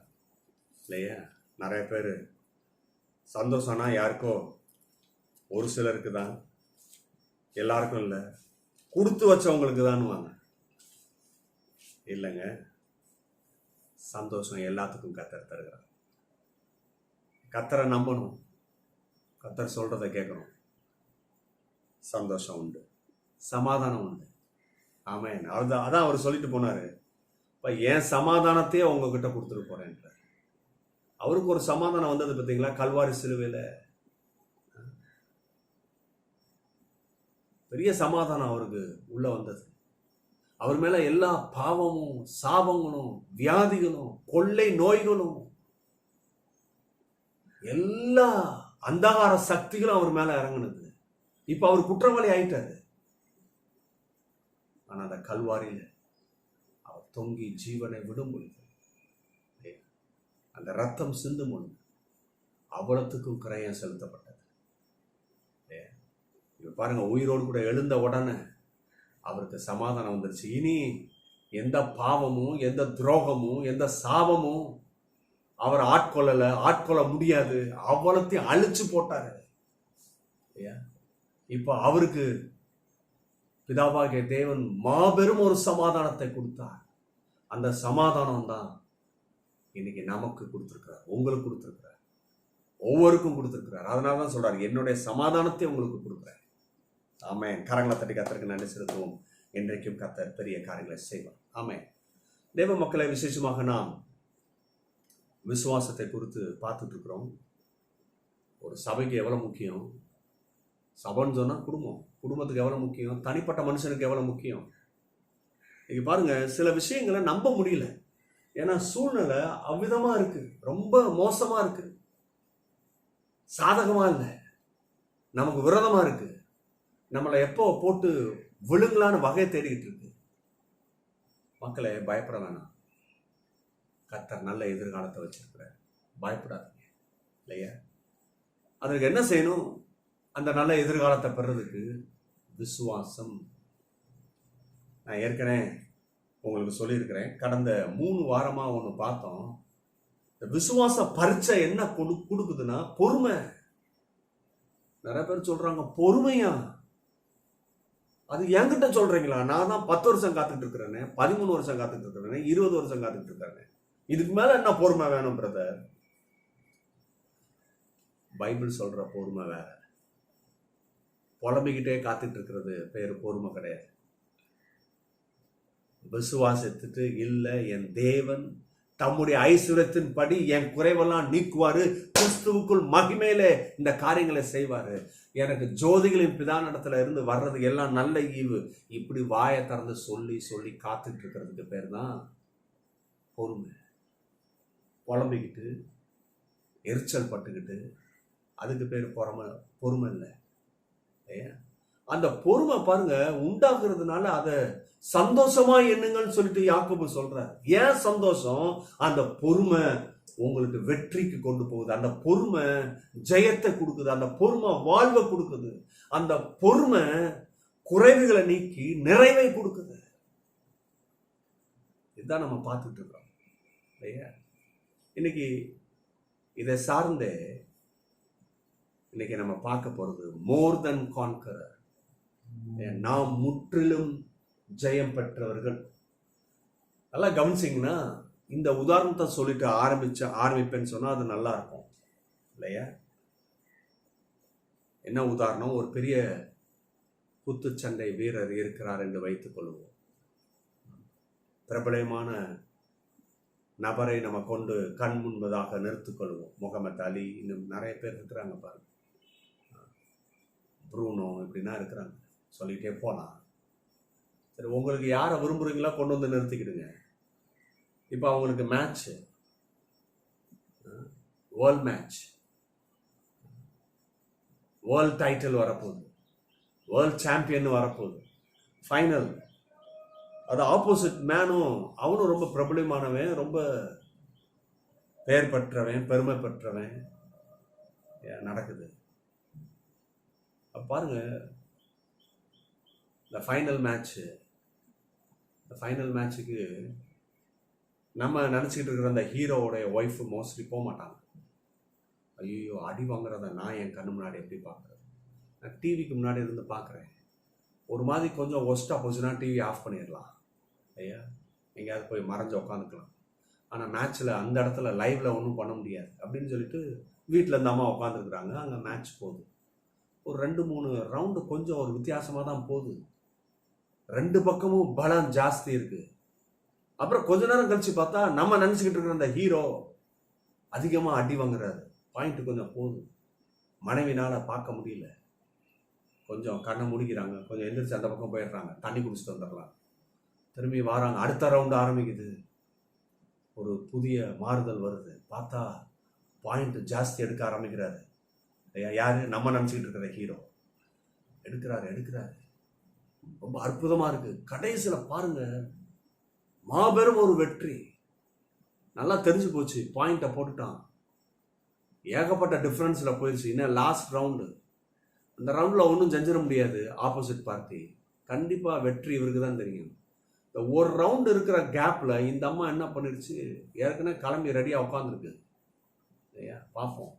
இல்லையா? நிறைய பேர் சந்தோஷம்னா யாருக்கோ ஒரு சிலருக்கு தான், எல்லாருக்கும் இல்லை, கொடுத்து வச்சவங்களுக்கு தான் வாங்க. இல்லைங்க, சந்தோஷம் எல்லாத்துக்கும் கர்த்தர் தருகிறார். கர்த்தரை நம்பணும், கர்த்தர் சொல்றதை கேட்கணும். சந்தோஷம் உண்டு, சமாதானம் உண்டு. ஆமென். அதான் அவர் சொல்லிட்டு போனாரு, இப்போ என் சமாதானத்தையே உங்ககிட்ட கொடுத்துட்டு போறேன்ற. அவருக்கு ஒரு சமாதானம் வந்தது பார்த்தீங்களா? கல்வாரி சிலுவையில பெரிய சமாதானம் அவருக்கு உள்ள வந்தது. அவர் மேல எல்லா பாவமும் சாபங்களும் வியாதிகளும் கொள்ளை நோய்களும் எல்லா அந்தகார சக்திகளும் அவர் மேல இறங்குனது. இப்ப அவர் குற்றவாளி ஆயிட்டாரு. ஆனா அந்த கல்வாரியில அவர் தொங்கி ஜீவனை விடும் பொழுது, அந்த ரத்தம் சிந்தும் பொழுது அவ்வளத்துக்கும் கிரயம் செலுத்தப்பட்டது. பாருங்க, உயிரோடு கூட எழுந்த உடனே அவருக்கு சமாதானம் வந்துருச்சு. இனி எந்த பாவமும் எந்த துரோகமும் எந்த சாபமும் அவர் ஆட்கொள்ள முடியாது. அவ்வளத்தையும் அழிச்சு போட்டாரு. இப்ப அவருக்கு பிதாவாகிய தேவன் மாபெரும் ஒரு சமாதானத்தை கொடுத்தார். அந்த சமாதானம் தான் இன்னைக்கு நமக்கு கொடுத்திருக்கிறார், உங்களுக்கு கொடுத்திருக்கிறார், ஒவ்வொருக்கும் கொடுத்திருக்கிறார். அதனால தான் சொல்றாரு, என்னுடைய சமாதானத்தை உங்களுக்கு கொடுக்குறேன். ஆமென். கரங்களை தட்டி கர்த்தருக்கு நன்றி செலுத்துவோம். என்றைக்கும் கர்த்தர் பெரிய காரியங்களை செய்வார். ஆமென். தேவ மக்களை, விசேஷமாக நாம் விசுவாசத்தை குறித்து பார்த்துட்டு இருக்கிறோம். ஒரு சபைக்கு எவ்வளவு முக்கியம், சபைன்னு சொன்னா குடும்பம், குடும்பத்துக்கு எவ்வளவு முக்கியம், தனிப்பட்ட மனுஷனுக்கு எவ்வளவு முக்கியம். நீங்க பாருங்க, சில விஷயங்களை நம்ப முடியல. ஏன்னா சூழ்நிலை அவ்விதமா இருக்கு, ரொம்ப மோசமா இருக்கு, சாதகமா இல்லை, நமக்கு விரோதமா இருக்கு, நம்மளை எப்போ போட்டு விழுங்கலான்னு வகையை தேடிக்கிட்டு இருக்கு. மக்களை, பயப்பட வேணாம். கர்த்தர் நல்ல எதிர்காலத்தை வச்சிருக்கிறார். பயப்படாதீங்க, இல்லையா? அதற்கு என்ன செய்யணும்? அந்த நல்ல எதிர்காலத்தை பெறதுக்கு விசுவாசம். நான் ஏற்கனவே உங்களுக்கு சொல்லியிருக்கிறேன். கடந்த 3 வாரமா ஒன்று பார்த்தோம். இந்த விசுவாச பரீட்சை என்ன கொடுக்குதுன்னா பொறுமை. நிறைய பேர் சொல்றாங்க, பொறுமையா? அது என்கிட்ட சொல்றீங்களா? நான் தான் 10 வருஷம் காத்துட்டு இருக்கிறேன்னு, 13 வருஷம் காத்துட்டு இருக்கிறேன்னு, 20 வருஷம் காத்துட்டு இருக்கிறேன்னு. இதுக்கு மேல என்ன பொறுமை வேணும் பிரதர்? பைபிள் சொல்ற பொறுமை வேற. புலம்பிக்கிட்டே காத்துட்டு இருக்கிறது பேரு பொறுமை கிடையாது. விசுவாசத்துட்டு இல்ல, என் தேவன் தம்முடைய ஐஸ்வர்யத்தின் படி என் குறைவெல்லாம் நீக்குவாரு, கிறிஸ்துவுக்குள் மகிமையிலே இந்த காரியங்களை செய்வாரு, எனக்கு ஜோதிகளின் பிதானிடத்துல இருந்து வர்றது எல்லாம் நல்ல ஈவு, இப்படி வாயை திறந்து சொல்லி சொல்லி காத்துட்டு இருக்கிறதுக்கு பேர் தான் பொறுமை. புலம்பிக்கிட்டு எரிச்சல் பட்டுக்கிட்டு அதுக்கு பேர் பொறுமை இல்லை. அந்த பொறுமை பாருங்க உண்டாக்குறதுனால அதை சந்தோஷமா எண்ணுங்கன்னு சொல்லிட்டு யாக்கோபு சொல்றார். ஏன் சந்தோஷம்? அந்த பொறுமை உங்களுக்கு வெற்றிக்கு கொண்டு போகுது, அந்த பொறுமை ஜெயத்தை கொடுக்குது, அந்த பொறுமை வாழ்வை கொடுக்குது, அந்த பொறுமை குறைவுகளை நீக்கி நிறைவை கொடுக்குது. இதுதான் நம்ம பார்த்துட்டு இருக்கோம், இல்லையா? இன்னைக்கு இதை சார்ந்து இன்னைக்கு நம்ம பார்க்க போறது மோர் தென் கான்கரர். நாம் முற்றிலும் ஜெயம் பெற்றவர்கள். நல்லா கவனிச்சிங்கன்னா, இந்த உதாரணத்தை சொல்லிட்டு ஆரம்பிப்பேன்னு சொன்னா அது நல்லா இருக்கும், இல்லையா? என்ன உதாரணம்? ஒரு பெரிய குத்துச்சண்டை வீரர் இருக்கிறார் என்று வைத்துக் கொள்வோம். பிரபலமான நபரை நம்ம கொண்டு கண் முன்பதாக நிறுத்திக் கொள்வோம். முகமது அலி, இன்னும் நிறைய பேர் இருக்கிறாங்க பாருங்க, ப்ரூனோ, இப்படின்னா இருக்கிறாங்க, சொல்லிட்டே போலாம். சரி, உங்களுக்கு யாரை விரும்புறீங்களா கொண்டு வந்து நிறுத்திக்கிடுங்க. இப்போ அவங்களுக்கு match, world match, world title வரப்போகுது, வேர்ல்ட் சாம்பியன் வரப்போகுது, ஃபைனல். அது ஆப்போசிட் மேனும் அவனும் ரொம்ப பிரபலமானவன், ரொம்ப பெயர் பெற்றவன், பெருமை பெற்றவன் நடக்குது. பாருங்க, இந்த ஃபைனல் மேட்சுக்கு நம்ம நினச்சிக்கிட்டு இருக்கிற அந்த ஹீரோவோடைய ஒய்ஃப் மோஸ்ட்லி போக மாட்டாங்க. ஐயோ, அடி வாங்குறத நான் என் கண்ணு முன்னாடி எப்படி பார்க்குறது? நான் டிவிக்கு முன்னாடி இருந்து பார்க்குறேன். ஒரு மாதிரி கொஞ்சம் ஒஸ்ட்டாக போச்சுன்னா டிவி ஆஃப் பண்ணிடலாம், ஐயா, எங்கேயாவது போய் மறைஞ்சு உட்காந்துக்கலாம். ஆனால் மேட்ச்சில் அந்த இடத்துல லைவில் ஒன்றும் பண்ண முடியாது அப்படின்னு சொல்லிட்டு வீட்டில் இந்த அம்மா உட்காந்துருக்குறாங்க. அங்கே மேட்ச் போகுது. ஒரு 2-3 ரவுண்டு கொஞ்சம் ஒரு வித்தியாசமாக தான் போகுது. 2 பக்கமும் பலம் ஜாஸ்தி இருக்கு. அப்புறம் கொஞ்ச நேரம் கழிச்சு பார்த்தா நம்ம நினச்சிக்கிட்டு இருக்கிற அந்த ஹீரோ அதிகமாக அடி வாங்குறாரு. பாயிண்ட் கொஞ்சம் போகுது. மனைவினால பார்க்க முடியல. கொஞ்சம் கண்ணை முடிக்கிறாங்க, கொஞ்சம் எந்திரிச்சு அந்த பக்கம் போயிடுறாங்க, தண்ணி குடிச்சிட்டு வந்துடலாம். திரும்பி வராங்க, அடுத்த ரவுண்டு ஆரம்பிக்குது. ஒரு புதிய மாறுதல் வருது. பார்த்தா பாயிண்ட் ஜாஸ்தி எடுக்க ஆரம்பிக்கிறாரு. யாரு? நம்ம நினச்சிக்கிட்டு இருக்கிற ஹீரோ எடுக்கிறாரு. ரொம்ப அற்புதமா இருக்கு. கடைசியில் பாருங்க, மாபெரும் ஒரு வெற்றி. நல்லா தெரிஞ்சு போச்சு, பாயிண்ட்டை போட்டுட்டான். ஏகப்பட்ட டிஃப்ரென்ஸ்ல போயிடுச்சு. இன்னும் லாஸ்ட் ரவுண்டு. அந்த ரவுண்டில் ஒன்றும் செஞ்சிட முடியாது ஆப்போசிட் பார்ட்டி. கண்டிப்பாக வெற்றி இவருக்கு தான் தெரியும். இந்த ஒரு ரவுண்டு இருக்கிற கேப்பில் இந்த அம்மா என்ன பண்ணிடுச்சு, ஏற்கனவே கிளம்பி ரெடியாக உட்காந்துருக்கு. ஐயா, பார்ப்போம்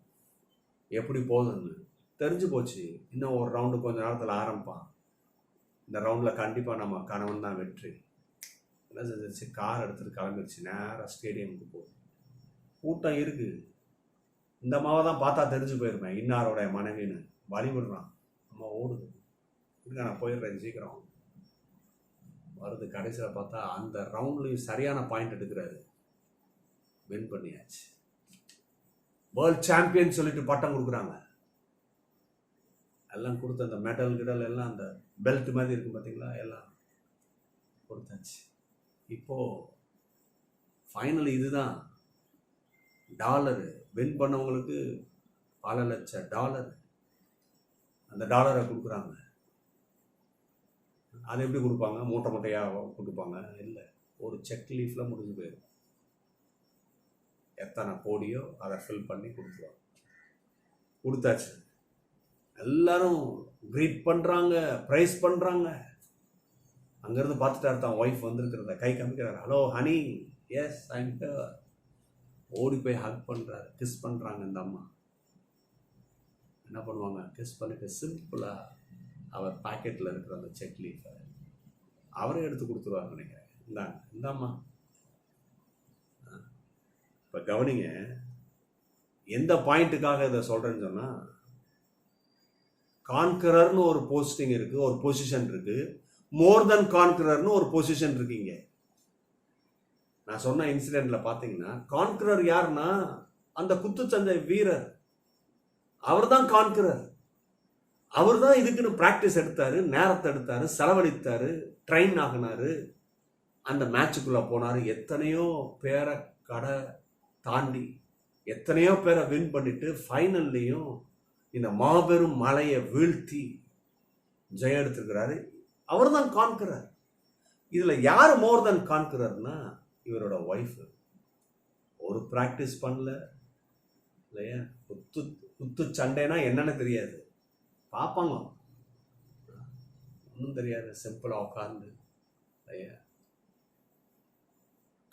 எப்படி போகுதுன்னு. தெரிஞ்சு போச்சு, இன்னும் ஒரு ரவுண்டு கொஞ்ச நேரத்தில் ஆரம்பிப்பான். இந்த ரவுண்டில் கண்டிப்பாக நம்ம கணவன் தான் வெற்றி. என்ன செஞ்சிருச்சு, கார் எடுத்துகிட்டு கிளம்பிடுச்சு, நேராக ஸ்டேடியமுக்கு போகுது. கூட்டம் இருக்குது. இந்த அம்மாவை தான் பார்த்தா தெரிஞ்சு போயிருப்பேன், இன்னாரோடைய மனைவின்னு. வழிவிடுறான், அம்மா ஓடுது, இருக்க நான் போயிடுறேன் சீக்கிரம் வருது. கடைசியில் பார்த்தா அந்த ரவுண்ட்லேயும் சரியான பாயிண்ட் எடுக்கிறாரு, வின் பண்ணியாச்சு. வேர்ல்ட் சாம்பியன் சொல்லிட்டு பட்டம் கொடுக்குறாங்க. எல்லாம் கொடுத்து அந்த மெடல் கிடல் எல்லாம் அந்த பெல்ட் மாதிரி இருக்கும் பார்த்தீங்களா, எல்லாம் கொடுத்தாச்சு. இப்போ ஃபைனல் இதுதான். டாலரு வின் பண்ணவங்களுக்கு பல லட்சம் டாலர், அந்த டாலரை கொடுக்குறாங்க. அது எப்படி கொடுப்பாங்க, மூட்டை மூட்டையாக கொடுப்பாங்க? இல்லை, ஒரு செக் லீஃபில் முடிஞ்சு போயிடும். எத்தனை கோடியோ அதை ஃபில் பண்ணி கொடுத்துருவாங்க. கொடுத்தாச்சு. எல்லாரும் க்ரீட் பண்ணுறாங்க, ப்ரைஸ் பண்ணுறாங்க. அங்கேருந்து பார்த்துட்டாரு தான் ஒய்ஃப் வந்துருக்கிறத, கை காமிக்கிறார், hello honey, yes I'm here. ஓடி போய் ஹக் பண்ணுறாரு, கிஸ் பண்ணுறாங்க. இந்த அம்மா என்ன பண்ணுவாங்க, கிஸ் பண்ணிட்டு சிம்பிளாக அவர் பாக்கெட்டில் இருக்கிற அந்த செக் லீஃபை அவரே எடுத்து கொடுத்துருவாங்க நினைக்கிறேன். இந்தாங்க, இந்த அம்மா. இப்போ கவனிங்க, எந்த பாயிண்ட்டுக்காக இதை சொல்கிறேன்னு சொன்னால், கான்கரர்னு ஒரு போஸ்டிங் இருக்குது, ஒரு பொசிஷன் இருக்குது. மோர் தென் கான்கரர்னு ஒரு பொசிஷன் இருக்குங்க. நான் சொன்ன இன்சிடென்ட்ல பார்த்தீங்கன்னா, கான்கரர் யாருன்னா அந்த குத்துச்சண்டை வீரர். அவர் தான் கான்கரர். அவர் தான் இதுக்குன்னு ப்ராக்டிஸ் எடுத்தாரு, நேரத்தை எடுத்தாரு, செலவழித்தாரு, ட்ரெயின் ஆகினாரு, அந்த மேட்சுக்குள்ளே போனார். எத்தனையோ பேரை கடை தாண்டி எத்தனையோ பேரை வின் பண்ணிட்டு ஃபைனல்லையும் இந்த மாபெரும் மலையை வீழ்த்தி ஜெயம் எடுத்திருக்கிறாரு. அவர் தான் கான்கரர். இதில் யார் மோர் தென் கான்கரர்னா இவரோட ஒய்ஃப். ஒரு ப்ராக்டிஸ் பண்ணல இல்லையா, குத்து சண்டைனா என்னன்னு தெரியாது, பார்ப்பாங்க, ஒன்றும் தெரியாது, சிம்பிளாக உட்கார்ந்து இல்லையா.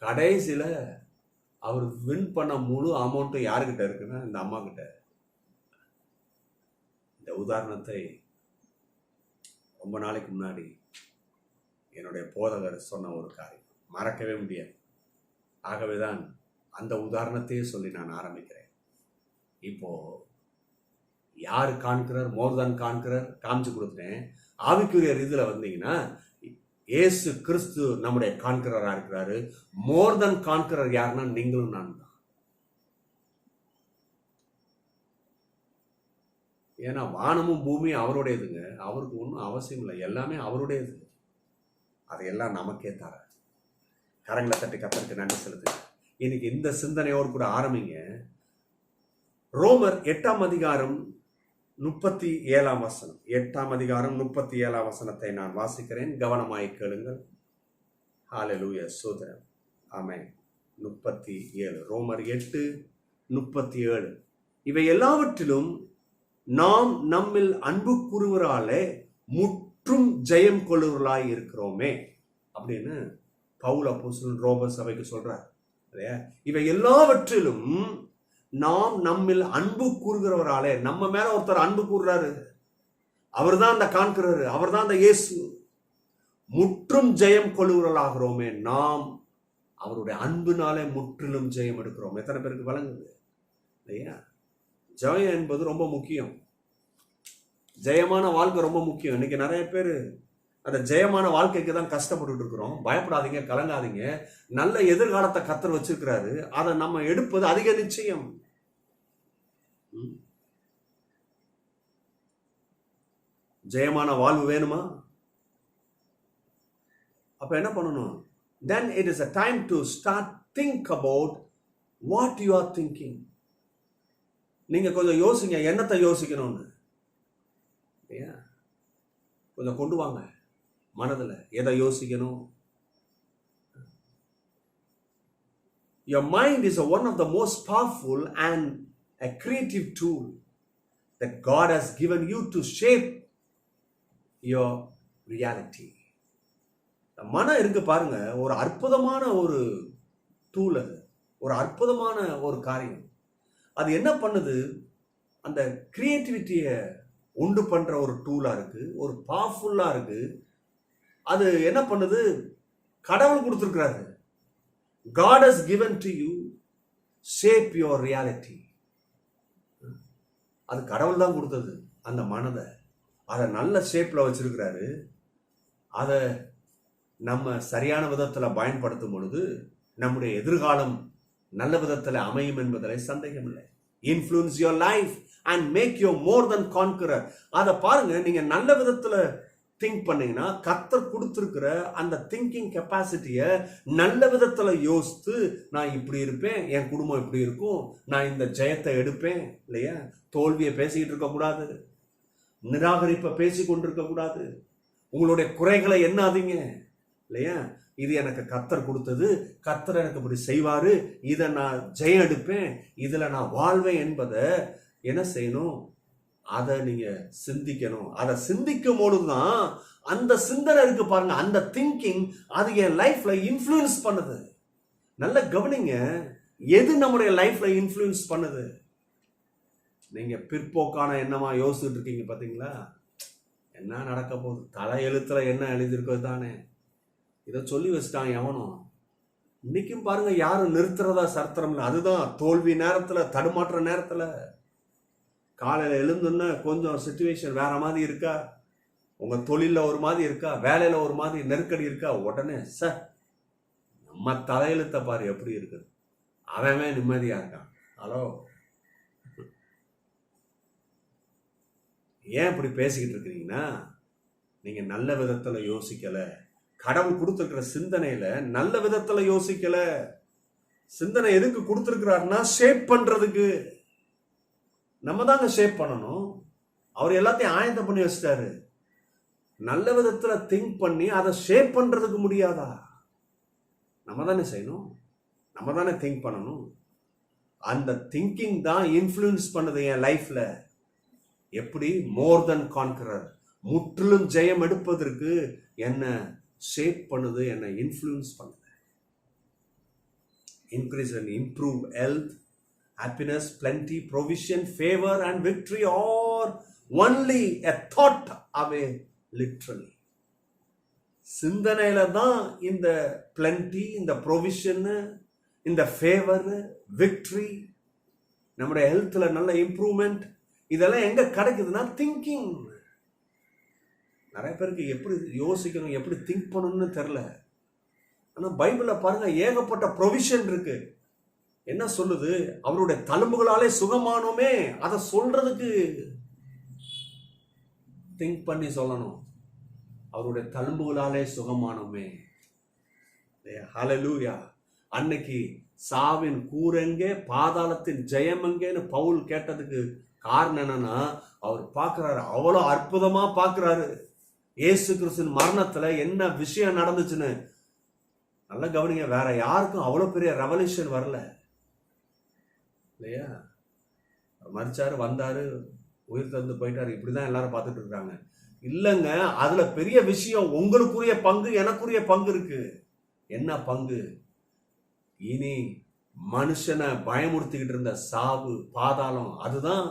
கடைசியில் அவர் வின் பண்ண முழு அமௌண்ட்டும் யாருக்கிட்ட இருக்குன்னா இந்த அம்மா கிட்ட. இந்த உதாரணத்தை ரொம்ப நாளைக்கு முன்னாடி என்னுடைய போதகர் சொன்ன ஒரு காரியம், மறக்கவே முடியாது. ஆகவேதான் அந்த உதாரணத்தையே சொல்லி நான் ஆரம்பிக்கிறேன். இப்போ யார் கான்கரர், மோர் தென் கான்கரர் காமிச்சு கொடுத்துட்டேன். ஆவிக்குரிய இதில் வந்தீங்கன்னா இயேசு கிறிஸ்து நம்முடைய கான்கரராக இருக்கிறாரு. மோர் தென் கான்கரர் யாருன்னா நீங்களும் நான் தான். ஏன்னா வானமும் பூமியும் அவருடையதுங்க. அவருக்கு ஒன்றும் அவசியம் இல்லை, எல்லாமே அவருடையது. அதையெல்லாம் நமக்கே தர. கரங்களை தட்டி கத்தருக்கு நன்றி செலுத்துங்க. இன்னைக்கு இந்த சிந்தனையோடு கூட ஆரம்பிங்க. ரோமர் 8ஆம் அதிகாரம் 37ஆம் வசனம். 8ஆம் அதிகாரம் 37ஆம் வசனத்தை நான் வாசிக்கிறேன், கவனமாய் கேளுங்கள். ஹல்லேலூயா, சோதரம், ஆமென். 37, ரோமர் 8:37. இவை எல்லாவற்றிலும் நாம் நம்மில் அன்பு கூறுவராலே முற்றும் ஜெயம் கொள்ளுவர்களாய் இருக்கிறோமே அப்படின்னு பவுல் அப்போஸ்தலன் ரோமர் சபைக்கு சொல்றார். இவை எல்லாவற்றிலும் நாம் நம்மில் அன்பு கூறுகிறவராலே, நம்ம மேல ஒருத்தர் அன்பு கூறுறாரு, அவர் தான் அந்த காண்கிறாரு, அவர் தான் அந்த இயேசு. முற்றும் ஜெயம் கொள்ளுகிறவர்களாகிறோமே, நாம் அவருடைய அன்புனாலே முற்றிலும் ஜெயம் எடுக்கிறோம். எத்தனை பேருக்கு வழங்குது இல்லையா? ஜெயம் என்பது ரொம்ப முக்கியம். ஜெயமான வாழ்க்கை ரொம்ப முக்கியம். இன்னைக்கு நிறைய பேர் அந்த ஜெயமான வாழ்க்கைக்கு தான் கஷ்டப்பட்டு இருக்கிறோம். பயப்படாதீங்க, கலங்காதீங்க. நல்ல எதிர்காலத்தை கர்த்தர் வச்சிருக்கிறாரு. அதை நம்ம எடுப்பது அதிக நிச்சயம். ஜெயமான வாழ்வு வேணுமா? அப்ப என்ன பண்ணணும்? Then it is a time to start think about what you are thinking. நீங்க கொஞ்சம் யோசிங்க, என்னத்தை யோசிக்கணும்னு. கொஞ்சம் கொண்டு வாங்க மனதில், எதை யோசிக்கணும். Your mind is one of the most powerful and a creative tool that God has given you to shape your reality. மனம் இருக்கு பாருங்க, ஒரு அற்புதமான ஒரு டூல். அது ஒரு அற்புதமான ஒரு காரியம். அது என்ன பண்ணுது? அந்த கிரியேட்டிவிட்டியை உண்டு பண்ற ஒரு டூலா இருக்கு, ஒரு பவர்ஃபுல்லா இருக்கு. அது என்ன பண்ணுது? கடவுள் கொடுத்திருக்கிறாரு. God has given to you, shape your reality. அது கடவுள் தான் கொடுத்தது. அந்த மனதை அதை நல்ல ஷேப்ல வச்சிருக்கிறாரு. அதை நம்ம சரியான விதத்துல பயன்படுத்தும் பொழுது நம்முடைய எதிர்காலம் நல்ல விதத்துல அமையும் என்பதில் சந்தேகம் இல்லை. Influence your life and make you more than conqueror. அதை பாருங்க, நீங்க நல்ல விதத்துல திங்க் பண்ணீங்கன்னா கர்த்தர் கொடுத்திருக்கிற அந்த திங்கிங் கெப்பாசிட்டியை நல்ல விதத்துல யோசித்து, நான் இப்படி இருப்பேன், என் குடும்பம் இப்படி இருக்கும், நான் இந்த ஜெயத்தை எடுப்பேன் இல்லையா, தோல்வியை பேசிக்கிட்டு இருக்க கூடாது, நிராகரிப்பை பேசி கொண்டிருக்க கூடாது, உங்களுடைய குறைகளை எண்ணாதீங்க இல்லையா. இது எனக்கு கர்த்தர் கொடுத்தது, கர்த்தர் எனக்கு இப்படி செய்வாரு, இதை நான் ஜெயம் எடுப்பேன், இதுல நான் வாழ்வேன் என்பதை என்ன செய்யணும்? அதை நீங்க சிந்திக்கணும். அதை சிந்திக்கும் போதுதான் அந்த சிந்தனை இருக்கு பாருங்க, அந்த திங்கிங் அது என் லைஃப்ல இன்ஃப்ளூயன்ஸ் பண்ணுது. நல்ல கவனிங்க, எது நம்முடைய லைஃப்ல இன்ஃப்ளூயன்ஸ் பண்ணுது? நீங்க பிற்போக்கான எண்ணமா யோசிச்சுட்டு இருக்கீங்க பாத்தீங்களா? என்ன நடக்க போகுது, தலை எழுத்துல என்ன எழுதியிருக்கிறது தானே, இதை சொல்லி வச்சுட்டான் எவனும். இன்னைக்கும் பாருங்க, யாரும் நிறுத்துறதா சரித்திரம் இல்லை. அதுதான் தோல்வி நேரத்துல, தடுமாற்ற நேரத்துல, காலையில எழுந்துன்னு கொஞ்சம் சிச்சுவேஷன் வேற மாதிரி இருக்கா, உங்க தொழில ஒரு மாதிரி இருக்கா, வேலையில ஒரு மாதிரி நெருக்கடி இருக்கா, உடனே சார் நம்ம தலையெழுத்த பாரு எப்படி இருக்குது, அவன் நிம்மதியா இருக்கான். ஹலோ, ஏன் இப்படி பேசிக்கிட்டு இருக்கிறீங்கன்னா, நீங்க நல்ல விதத்துல யோசிக்கல. கடவுள் கொடுத்திருக்கிற சிந்தனையில நல்ல விதத்துல யோசிக்கல. சிந்தனை எதுக்கு கொடுத்திருக்கிறாருன்னா ஷேப் பண்றதுக்கு. நம்ம தாங்க ஷேப் பண்ணணும். அவர் எல்லாத்தையும் ஆயத்தம் பண்ணி வச்சிட்டாரு. நல்ல விதத்துல திங்க் பண்ணி அதை ஷேப் பண்றதுக்கு முடியாதா? நம்ம தானே செய்யணும், நம்ம தானே திங்க் பண்ணணும். அந்த திங்கிங் தான் இன்ஃப்ளூயன்ஸ் பண்ணுது என் லைஃப்ல. எப்படி? மோர் தென் கான்கரர், முற்றிலும் ஜெயம் எடுப்பதற்கு என்ன ஷேப் பண்ணுது, என்ன இன்ஃப்ளூயன்ஸ் பண்ணுது. Increase and improve health, happiness, plenty, provision, favor and victory are only a thought away, literally. சிந்தனையில தான் இந்த plenty, இந்த provision, இந்த favor, victory, நம்முடைய ஹெல்த்ல நல்ல இம்ப்ரூவ்மெண்ட், இதெல்லாம் எங்க கிடைக்குதுன்னா திங்கிங். நிறைய பேருக்கு எப்படி யோசிக்கணும், எப்படி திங்க் பண்ணணும்னு தெரியல. ஆனா பைபிள்ல பாருங்க, ஏகப்பட்ட ப்ரொவிஷன் இருக்கு. என்ன சொல்லுது? அவருடைய தழும்புகளாலே சுகமானோமே, அதை சொல்றதுக்கு திங்க் பண்ணி சொல்லணும். அவருடைய தழும்புகளாலே சுகமானோமே. ஹல்லேலூயா. அன்னைக்கு சாவின் கூரெங்கே, பாதாளத்தின் ஜெயம் எங்கேன்னு பவுல் கேட்டதுக்கு காரணம் என்னன்னா, அவர் பார்க்கிறாரு, அவ்வளவு அற்புதமா பார்க்கிறாரு இயேசு கிறிஸ்துவின் மரணத்துல என்ன விஷயம் நடந்துச்சுன்னு. நல்ல கவனிங்க, வேற யாருக்கும் அவ்வளவு பெரிய ரெவல்யூஷன் வரல இல்லையா. மரிச்சாரு, வந்தாரு, உயிர் தந்து போயிட்டாரு, இப்படிதான் எல்லாரும் பார்த்துட்டு இருக்காங்க. இல்லைங்க, அதுல பெரிய விஷயம், உங்களுக்குரிய பங்கு, எனக்குரிய பங்கு இருக்கு. என்ன பங்கு? இனி மனுஷனை பயமுறுத்திக்கிட்டு இருந்த சாவு, பாதாளம், அதுதான்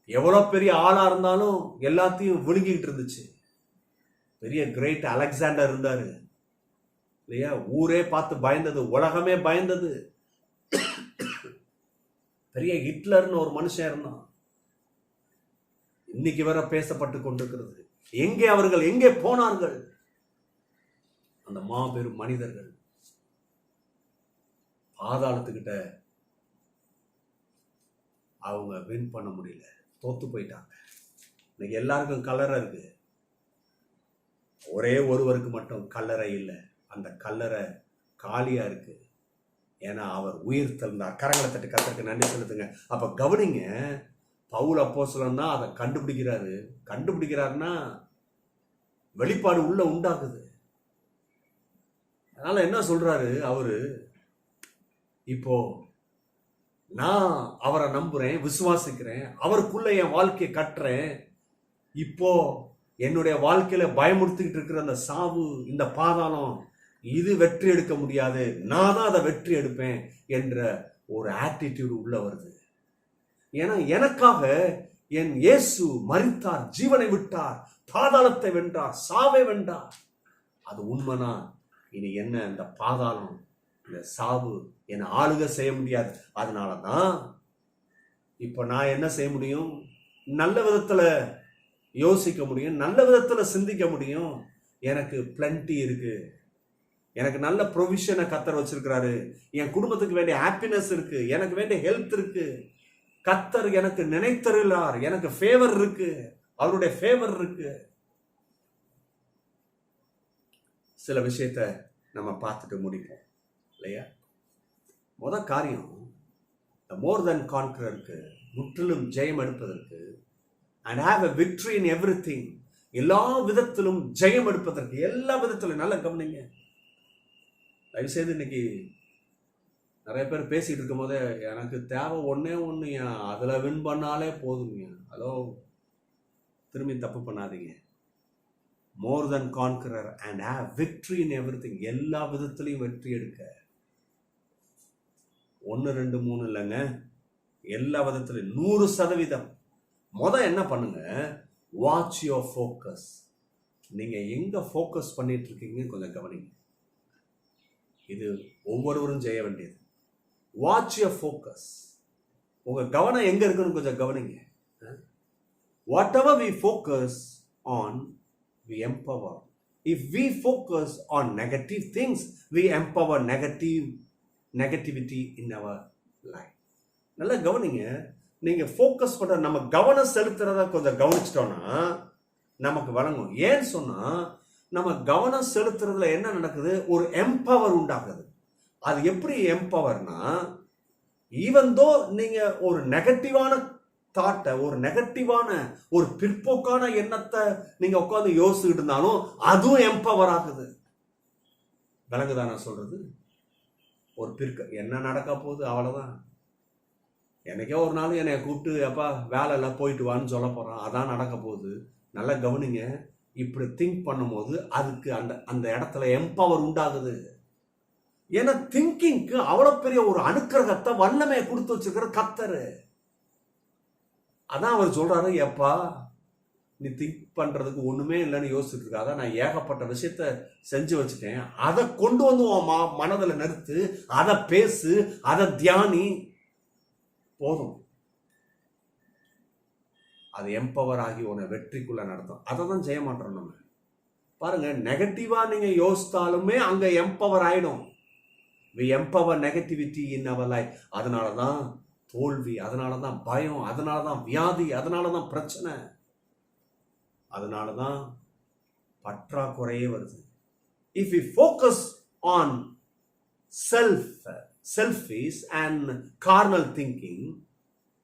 எவ்வளவு பெரிய ஆளா இருந்தாலும் எல்லாத்தையும் விழுங்கிக்கிட்டு இருந்துச்சு. பெரிய கிரேட் அலெக்சாண்டர் இருந்தாரு இல்லையா, ஊரே பார்த்து பயந்தது, உலகமே பயந்தது. பெரிய ஹிட்லர்னு ஒரு மனுஷன் இருந்தான், இன்னைக்கு வர பேசப்பட்டு கொண்டிருக்கிறது. எங்கே அவர்கள், எங்கே போனார்கள்? அந்த மாபெரும் மனிதர்கள் பாதாளத்துக்கிட்ட அவங்க வின் பண்ண முடியல, தோத்து போயிட்டாங்க. இன்னைக்கு எல்லாருக்கும் கல்லறை இருக்கு, ஒரே ஒருவருக்கு மட்டும் கல்லறை இல்லை. அந்த கல்லறை காலியா இருக்கு. ஏன்னா அவர் உயிர் தெழுந்தார். கரங்களை தட்டி கர்த்தருக்கு நன்றி செலுத்துங்க. அப்ப கவனிங்க, பவுல் அப்போஸ்தலன் தான் அதை கண்டுபிடிக்கிறாருன்னா வெளிப்பாடு உள்ள உண்டாகுது. அதனால என்ன சொல்றாரு அவரு? இப்போ நான் அவரை நம்புறேன், விசுவாசிக்கிறேன், அவருக்குள்ள என் வாழ்க்கையை கட்டுறேன். இப்போ என்னுடைய வாழ்க்கையில பயமுறுத்திக்கிட்டு இருக்கிற அந்த சாவு, இந்த பாதாளம், இது வெற்றி எடுக்க முடியாது, நான் தான் அதை வெற்றி எடுப்பேன் என்ற ஒரு ஆட்டிடியூடு உள்ள வருது. ஏன்னா எனக்காக என் இயேசு மரித்தார், ஜீவனை விட்டார், பாதாளத்தை வென்றார், சாவை வென்றார். அது உண்மைனா இனி என்ன இந்த பாதாளம், இந்த சாவு என்னை ஆளுகை செய்ய முடியாது. அதனாலதான் இப்ப நான் என்ன செய்ய முடியும்? நல்ல விதத்துல யோசிக்க முடியும், நல்ல விதத்துல சிந்திக்க முடியும். எனக்கு பிளண்டி இருக்கு, எனக்கு நல்ல ப்ரொவிஷனை கத்தர் வச்சிருக்கிறாரு, என் குடும்பத்துக்கு வேண்டிய ஹாப்பினஸ் இருக்கு, எனக்கு வேண்டிய ஹெல்த் இருக்கு, கத்தர் எனக்கு நினைத்தருளார், எனக்கு ஃபேவர் இருக்கு, அவருடைய ஃபேவர் இருக்கு. சில விஷயத்த நம்ம பார்த்துட்டு முடிப்போம் இல்லையா? முதல் காரியம், மோர் தென் கான்கரருக்கு, முற்றிலும் ஜெயம் எடுப்பதற்கு, and have a victory in everything, எல்லா விதத்திலும் ஜெயம் எடுப்பதற்கு, எல்லா விதத்திலும். நல்லா கவனிங்க, தயவுசெய்து இன்னைக்கு நிறைய பேர் பேசிட்டு இருக்கும் போதே எனக்கு தேவை ஒன்னே ஒண்ணுயா, அதுல வின் பண்ணாலே போதுங்க. ஹலோ, திரும்பி தப்பு பண்ணாதீங்க. More than conqueror and have victory in everything, எல்லா விதத்திலையும் வெற்றி எடுக்க. 1 2 3 இல்லைங்க, எல்லா விதத்திலையும் 100%. என்ன பண்ணுங்க? Watch your focus. நீங்க எங்க ஃபோக்கஸ் பண்ணிட்டு இருக்கீங்க கொஞ்சம் கவனிங்க. இது ஒவ்வொருவரும் செய்ய வேண்டியது. Watch your focus. உங்க கவனம் எங்க இருக்குன்னு கொஞ்சம் கவனிங்க. Whatever we focus on, we empower. If we focus on negative things, we empower negativity in our life. நல்லா கவனிங்க. நீங்க ஃபோக்கஸ் பண்ற, நம்ம கவனம் செலுத்துறத கொஞ்சம் கவனிச்சிட்டோம்னா நமக்கு வழங்கும். ஏன்னு சொன்னா, நம்ம கவனம் செலுத்துறதுல என்ன நடக்குது? ஒரு எம்பவர் உண்டாகுது. அது எப்படி எம்பவர்னா, ஈவன் தோ நீங்க ஒரு நெகட்டிவான தாட்டை, ஒரு நெகட்டிவான ஒரு பிற்போக்கான எண்ணத்தை நீங்க உட்காந்து யோசிச்சுட்டு இருந்தாலும் அதுவும் எம்பவர் ஆகுது. விளங்குதா நான் சொல்றது? ஒரு என்ன நடக்க போகுது அவ்வளவுதான். எனக்கே ஒரு நாள் என்னை கூப்பிட்டு, அப்பா வேலை எல்லாம் போயிட்டு வான்னு சொல்ல போறான், அதான் நடக்க போகுது. நல்லா கவனிங்க. இப்படி திங்க் பண்ணும்போது அதுக்கு அந்த இடத்துல எம்பவர் உண்டாகுது. ஏன்னா திங்கிங்க்கு அவ்வளவு பெரிய ஒரு அனுக்கிரகத்தை, வல்லமையை கொடுத்து வச்சிருக்கிற கத்தரு. அதான் அவர் சொல்றாரு, எப்பா நீ திங்க் பண்றதுக்கு ஒண்ணுமே இல்லைன்னு யோசிச்சுட்டு இருக்காத, நான் ஏகப்பட்ட விஷயத்த செஞ்சு வச்சுட்டேன், அதை கொண்டு வந்து உன் மனதில் நிறுத்து, அதை பேசு, அதை தியானி, போதும். அது எம்பவர் ஆகி உன்னை வெற்றிக்குள்ள நடத்தும். அதை தான் செய்ய மாட்டோம் நம்ம. பாருங்க, நெகட்டிவா நீங்க யோசித்தாலுமே அங்க எம்பவர் ஆயிடும். we empower negativity in our life. அதனாலதான் தோல்வி, அதனாலதான் பயம், அதனாலதான் வியாதி, அதனாலதான் பிரச்சனை, அதனாலதான் பற்றாக்குறையே வருது. if we focus on selfish and carnal thinking,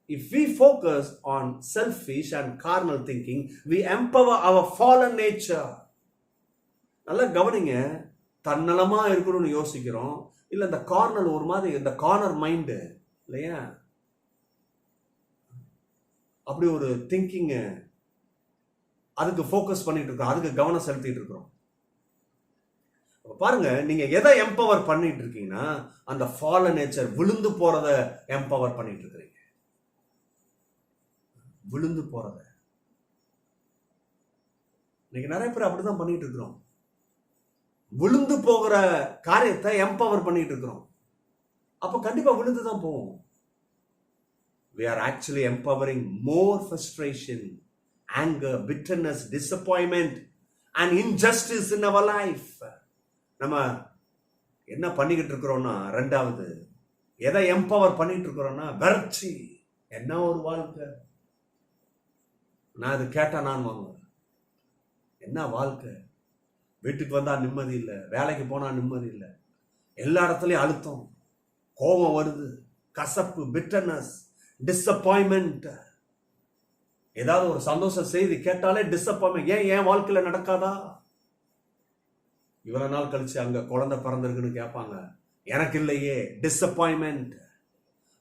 if we focus on selfish and carnal thinking, we empower our fallen nature. நல்லா கவனிங்க. தன்னலமா இருக்கணும்னு யோசிக்கிறோம், இல்ல இந்த கார்னர், ஒரு மாதிரி இந்த கார்னர் மைண்டு இல்லையா, அப்படி ஒரு திங்கிங், அதுக்கு ஃபோக்கஸ் பண்ணிட்டு இருக்கோம், அதுக்கு கவனம் செலுத்திட்டு இருக்கிறோம். பாருங்க, நீங்க எதை எம்பவர் பண்ணிட்டு இருக்கீங்கன்னா அந்த ஃபாலன் நேச்சர், விழுந்து போறத எம்பவர் பண்ணிட்டு இருக்கிறீங்க. விழுந்து போறத இன்னைக்கு நிறைய பேர் அப்படிதான் பண்ணிட்டு இருக்கிறோம். விழுந்து போகிற காரியத்தை எம்பவர் பண்ணிட்டு இருக்கிறோம். அப்ப கண்டிப்பா விழுந்து தான் போவோம். we are actually empowering more frustration, anger, bitterness, disappointment and injustice in our life. நம்ம என்ன பண்ணிக்கிட்டு இருக்கிறோம்னா, ரெண்டாவது எதை எம்பவர் பண்ணிட்டு இருக்கிறோம்னா வறட்சி. என்ன ஒரு வாழ்க்கை, நான் அது கேட்டா நான் வாங்குவேன். என்ன வாழ்க்கை, வீட்டுக்கு வந்தா நிம்மதி இல்லை, வேலைக்கு போனா நிம்மதி இல்லை, எல்லா இடத்துலயும் அழுத்தம், கோபம் வருது, கசப்பு, பிட்டர்னஸ், டிசப்பாயின்மெண்ட். ஏதாவது ஒரு சந்தோஷ செய்தி கேட்டாலே டிசப்பாயின்மெண்ட். ஏன் வாழ்க்கையில நடக்காதா? இவ்வளவு நாள் கழிச்சு அங்க குழந்தை பிறந்திருக்குன்னு கேட்பாங்க, எனக்கு இல்லையே, டிசப்பாயின்மெண்ட்.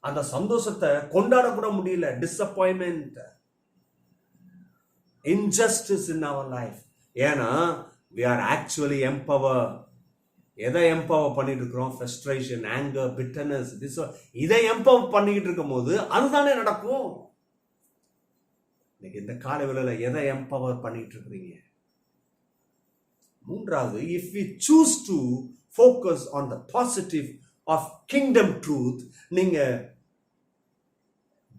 அந்த சந்தோஷத்தை கொண்டாட கூட முடியல, disappointment. injustice in our life. ஏன்னா we are actually empower. எதை எம்பவர் பண்ணிட்டு இருக்கிறோம்? frustration, anger, bitterness, இதை எம்பவர் பண்ணிக்கிட்டு இருக்கும் போது அதுதானே நடக்கும். இன்னைக்கு இந்த காலை வேளையில எதை எம்பவர் பண்ணிட்டு இருக்கிறீங்க? மூன்றாவது, if we choose to focus on the positive of kingdom truth, நீங்க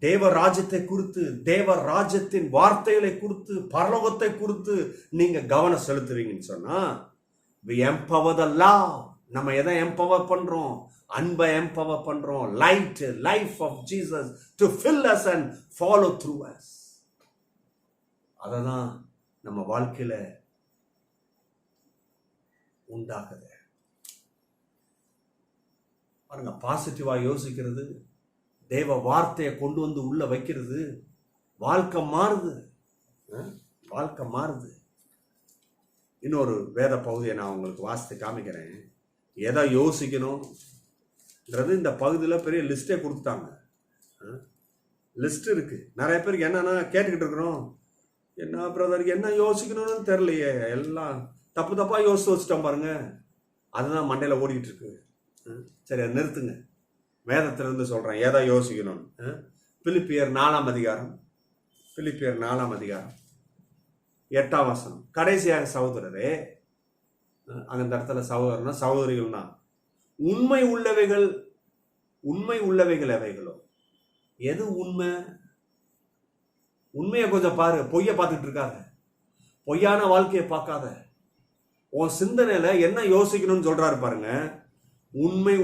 தேவ ராஜ்யத்தை குறித்து, தேவ ராஜ்யத்தின் வார்த்தைகளை குறித்து, பரலோகத்தை குறித்து நீங்க கவனம் செலுத்துவீங்கன்னு சொன்னா, we empower the love. நம்ம எதை எம்பவர் பண்றோம்? அன்பை எம்பவர் பண்றோம். Life of Jesus to fill us and follow through us. அததான் நம்ம வாழ்க்கையில உண்டாகுது. பாருங்க, பாசிட்டிவா யோசிக்கிறது, தேவ வார்த்தையை கொண்டு வந்து உள்ள வைக்கிறது, வாழ்க்கை மாறுது. வாழ்க்கை மாறுது. இன்னொரு வேத பகுதியை நான் உங்களுக்கு வாசித்து காமிக்கிறேன். எதை யோசிக்கணும்ன்றது இந்த பகுதியில் பெரிய லிஸ்டே கொடுத்துட்டாங்க. லிஸ்ட் இருக்கு. நிறைய பேருக்கு என்னன்னா கேட்டுக்கிட்டு இருக்கிறோம், என்ன பிரதர் என்ன யோசிக்கணும்னு தெரியலையே, எல்லாம் தப்பா யோசிச்சு வச்சுட்டோம் பாருங்க. அதுதான் மண்டையில் ஓடிக்கிட்டு இருக்கு. சரி, அதை நிறுத்துங்க. வேதத்திலிருந்து சொல்றேன் எதை யோசிக்கணும். பிலிப்பியர் 4ஆம் அதிகாரம் 8ஆம் வசனம். கடைசியாக சகோதரரே, அந்த இடத்துல சகோதரனா சகோதரிகள் தான், உண்மை உள்ளவைகள் எவைகளோ. எது உண்மை? உண்மையை கொஞ்சம் பாரு. பொய்ய பார்த்துட்டு இருக்காத, பொய்யான வாழ்க்கையை பார்க்காத. உன் சிந்தனையில என்ன யோசிக்கணும்னு சொல்றாரு பாருங்க. உண்மை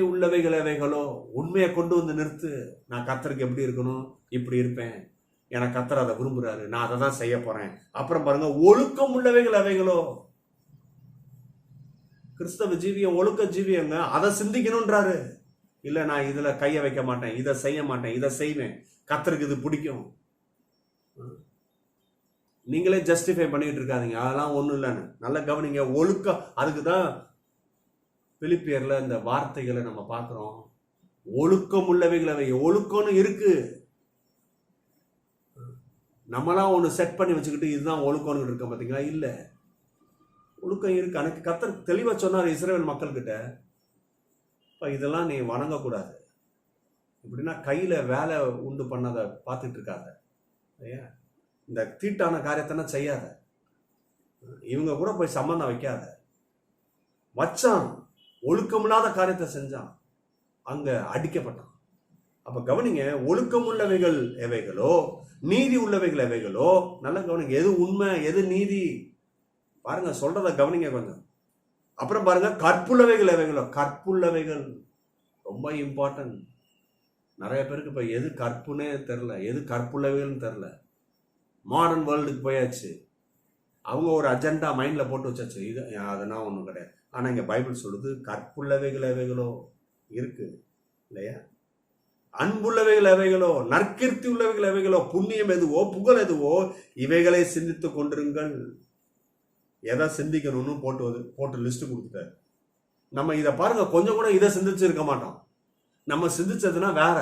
உள்ளவைகள் எவைகளோ. உண்மையை கொண்டு வந்து நிறுத்து. நான் கர்த்தருக்கு எப்படி இருக்கணும், இப்படி இருப்பேன், எனக்கு கர்த்தர் அதை விரும்புறாரு, நான் அதை தான் செய்ய போறேன். அப்புறம் பாருங்க, ஒழுக்கம் உள்ளவைகள் எவைகளோ. கிறிஸ்தவ ஜீவியம் ஒழுக்க ஜீவியங்க, அதை சிந்திக்கணும்ன்றாரு. இல்ல நான் இதுல கைய வைக்க மாட்டேன், இதை செய்ய மாட்டேன், இதை செய்வேன், கர்த்தருக்கு இது பிடிக்கும். நீங்களே ஜஸ்டிஃபை பண்ணிட்டு இருக்காதீங்க, அதெல்லாம் ஒண்ணும் இல்லைன்னு. நல்ல கவனிங்க. ஒழுக்கம், அதுக்குதான் பிலிப்பியர்ல இந்த வார்த்தைகளை நம்ம பார்க்கிறோம். ஒழுக்கம் உள்ளவைகளை, ஒழுக்கம்னு இருக்கு. நம்மளாம் ஒன்று செட் பண்ணி வச்சுக்கிட்டு இதுதான் ஒழுக்கம்னு இருக்க பார்த்தீங்களா? இல்ல, ஒழுக்கம் இருக்கு. எனக்கு கர்த்தர் தெளிவா சொன்னார் இஸ்ரவேல் மக்கள் கிட்ட, இதெல்லாம் நீ வணங்கக்கூடாது. இப்படின்னா கையில வேலை உண்டு பண்ணதை பார்த்துட்டு இருக்காத, இந்த தீட்டான காரியத்தை செய்யாத, இவங்க கூட போய் சம்பந்தம் வைக்காத. வச்சான், ஒழுக்கமில்லாத காரியத்தை செஞ்சான், அங்க அடிக்கப்பட்டான். அப்ப கவனிங்க, ஒழுக்கம் உள்ளவைகள் எவைகளோ, நீதி உள்ளவைகள் எவைகளோ. நல்லா கவனிங்க, எது உண்மை எது நீதி பாருங்க, சொல்றத கவனிங்க கொஞ்சம். அப்புறம் பாருங்க, கற்புள்ளவைகள் எவைகளோ. கற்புள்ளவைகள் ரொம்ப இம்பார்ட்டன்ட். நிறைய பேருக்கு இப்ப எது கற்புனே தெரில, எது கற்புள்ளவைகள்னு தெரில. மாடர்ன் வேர்ல்டுக்கு போயாச்சு. அவங்க ஒரு அஜெண்டா மைண்ட்ல போட்டு வச்சாச்சு, இது அதெல்லாம் ஒன்றும் கிடையாது. ஆனா இங்க பைபிள் சொல்லுது கற்புள்ளவைகள் எவைகளோ இருக்கு இல்லையா? அன்புள்ளவைகள் எவைகளோ, நற்கீர்த்தி உள்ளவைகள் எவைகளோ, புண்ணியம் எதுவோ, புகழ் எதுவோ, இவைகளை சிந்தித்து கொண்டிருங்கள். எதை சிந்திக்கணும்னு போட்டு லிஸ்ட் கொடுத்துட்டாரு. நம்ம இதை பாருங்க, கொஞ்சம் கூட இதை சிந்திச்சு இருக்க மாட்டோம். நம்ம சிந்திச்சதுன்னா வேற.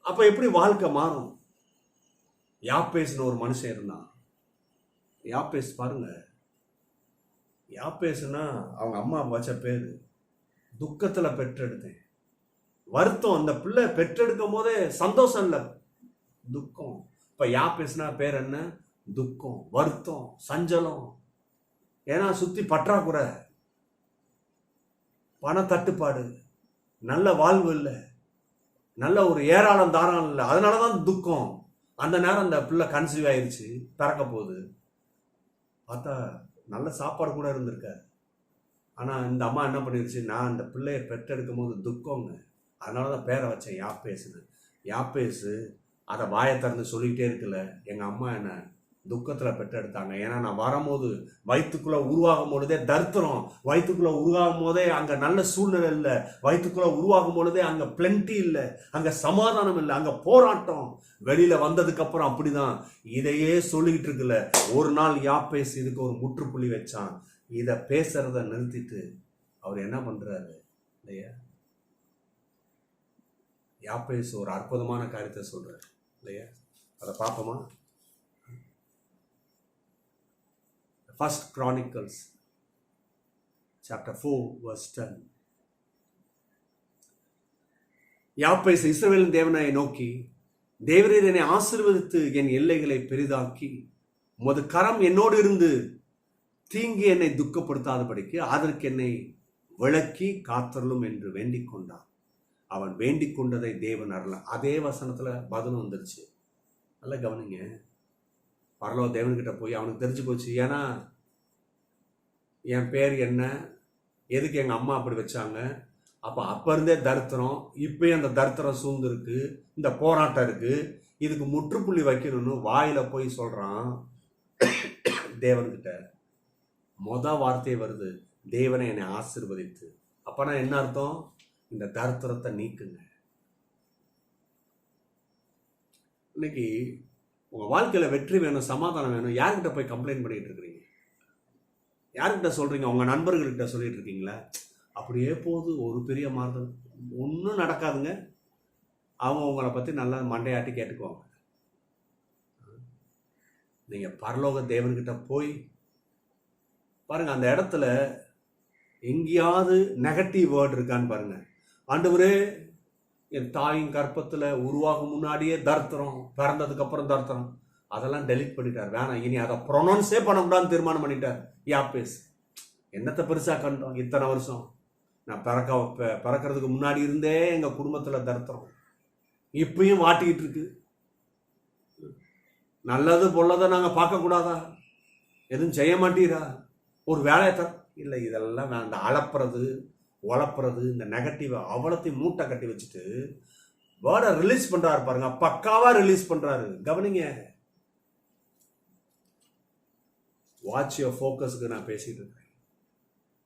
அப்ப எப்படி வாழ்க்கை மாறும்? யாப்பேஸ்னு ஒரு மனுஷன் இருந்தான். யாப்பேஸ் பாருங்க, யாப்பேஸ்னா அவங்க அம்மா வச்ச பேரு. துக்கத்துல பெற்றெடுத்தேன். வருத்தம், அந்த பிள்ளை பெற்றெடுக்கும் போதே சந்தோஷம் இல்லை, துக்கம். இப்ப யாப்பேஸ்னா பேர் என்ன? துக்கம், வருத்தம், சஞ்சலம். ஏன்னா சுத்தி பற்றாக்குறை, பண தட்டுப்பாடு, நல்ல வாழ்வு இல்லை, நல்ல ஒரு ஏராளம் தாராளம் இல்லை. அதனாலதான் துக்கம். அந்த நேரம் அந்த பிள்ளை கன்சீவ் ஆயிடுச்சு, பிறக்க போகுது. பார்த்தா நல்ல சாப்பாடு கூட இருந்திருக்காரு. ஆனா இந்த அம்மா என்ன பண்ணிருச்சு, நான் அந்த பிள்ளைய பெற்றெடுக்கும் போது துக்கங்க, அதனாலதான் பேரை வச்சேன் யாப்பேஸ்னு. யாப்பேசு அதை வாயை திறந்து சொல்லிக்கிட்டே இருக்குல்ல, எங்க அம்மா என்ன துக்கத்துல பெற்றெடுத்தாங்க. ஏன்னா நான் வரும்போது வயிற்றுக்குள்ள உருவாகும் பொழுதே தரித்திரம், வயிற்றுக்குள்ள உருவாகும் போதே அங்க நல்ல சூழ்நிலை இல்லை, வயிற்றுக்குள்ள உருவாகும் பொழுதே அங்க பிளென்டி இல்லை, அங்க சமாதானம் இல்லை, அங்க போராட்டம். வெளியில வந்ததுக்கு அப்புறம் அப்படிதான் இதையே சொல்லிக்கிட்டு இருக்குல்ல. ஒரு நாள் யாப்பேஸ் இதுக்கு ஒரு முற்றுப்புள்ளி வச்சான். இத பேசுறத நிறுத்திட்டு அவர் என்ன பண்றாரு இல்லையா? யாப்பேஸ் ஒரு அற்புதமான காரியத்தை சொல்றாரு இல்லையா? அதை பார்ப்போமா? First Chronicles chapter 4 verse 10. யாப்பேஸ் இஸ்ரவேலின் தேவனை நோக்கி, தேவரீர் என்னை ஆசீர்வதித்து என் எல்லைகளை பெரிதாக்கி உமது கரம் என்னோடு இருந்து தீங்கு என்னை துக்கப்படுத்தாதபடிக்கு அதற்கு என்னை விளக்கி காத்தரலும் என்று வேண்டிக் கொண்டான். அவன் வேண்டிக் கொண்டதை தேவன் அருள. அதே வசனத்துல பதிலும் வந்துருச்சு. நல்லா கவனிங்க. பரலோக தேவன்கிட்ட போய் அவனுக்கு தெரிஞ்சு போச்சு. ஏன்னா என் பேர் என்ன, எதுக்கு எங்க அம்மா அப்படி வச்சாங்க, அப்ப இருந்தே தரித்திரம், இப்பயும் அந்த தரித்திரம் சூழ்ந்துருக்கு, இந்த போராட்டம் இருக்கு, இதுக்கு முற்றுப்புள்ளி வைக்கணும்னு வாயில போய் சொல்றான் தேவன்கிட்ட. வார்த்தை வருது, தேவனை என்னை ஆசீர்வதித்து. அப்பனா என்ன அர்த்தம்? இந்த தரித்திரத்தை நீக்குங்க. இன்னைக்கு உங்க வாழ்க்கையில வெற்றி வேணும், சமாதானம் வேணும், யார்கிட்ட போய் கம்ப்ளைண்ட் பண்ணிட்டு இருக்கிறீங்க? யார்கிட்ட சொல்றீங்க? உங்க நண்பர்கள்கிட்ட சொல்லிட்டு இருக்கீங்களா? அப்படியே போகுது, ஒரு பெரிய மாறுதல் ஒன்றும் நடக்காதுங்க. அவங்க உங்களை பத்தி நல்லா மண்டையாட்டி கேட்டுக்குவாங்க. நீங்க பரலோக தேவன்கிட்ட போய் பாருங்க, அந்த இடத்துல எங்கேயாவது நெகட்டிவ் வேர்டு இருக்கான்னு பாருங்க. ஆண்டவரே, என் தாயின் கற்பத்துல உருவாகும் முன்னாடியே தரித்திரம், பிறந்ததுக்கு அப்புறம் தரித்திரம், அதெல்லாம் டெலிட் பண்ணிட்டார். வேணாம், இனி அதை ப்ரொனவுன்ஸே பண்ணக்கூடாதுன்னு தீர்மானம் பண்ணிட்டார். யாப்பேஸ் என்னத்தை பெருசா கண்டோம் இத்தனை வருஷம். நான் பிறக்கிறதுக்கு முன்னாடி இருந்தே எங்க குடும்பத்துல தரித்திரம் இப்பயும் வாட்டிக்கிட்டு இருக்கு. நல்லது பொல்லதை நாங்க பார்க்க கூடாதா? எதுவும் செய்ய மாட்டீரா? ஒரு வேலையை இல்லை, இதெல்லாம் இந்த அளப்புறது உழப்புறது, இந்த நெகட்டிவ் அவ்வளோத்தையும் மூட்டை கட்டி வச்சுட்டு வேர்டை ரிலீஸ் பண்றாரு பாருங்க. பக்காவா ரிலீஸ் பண்றாரு. கவனிங்க. வாட்ச் யுவர் ஃபோக்கஸ்க்கு நான் பேசிட்டு இருக்கேன்.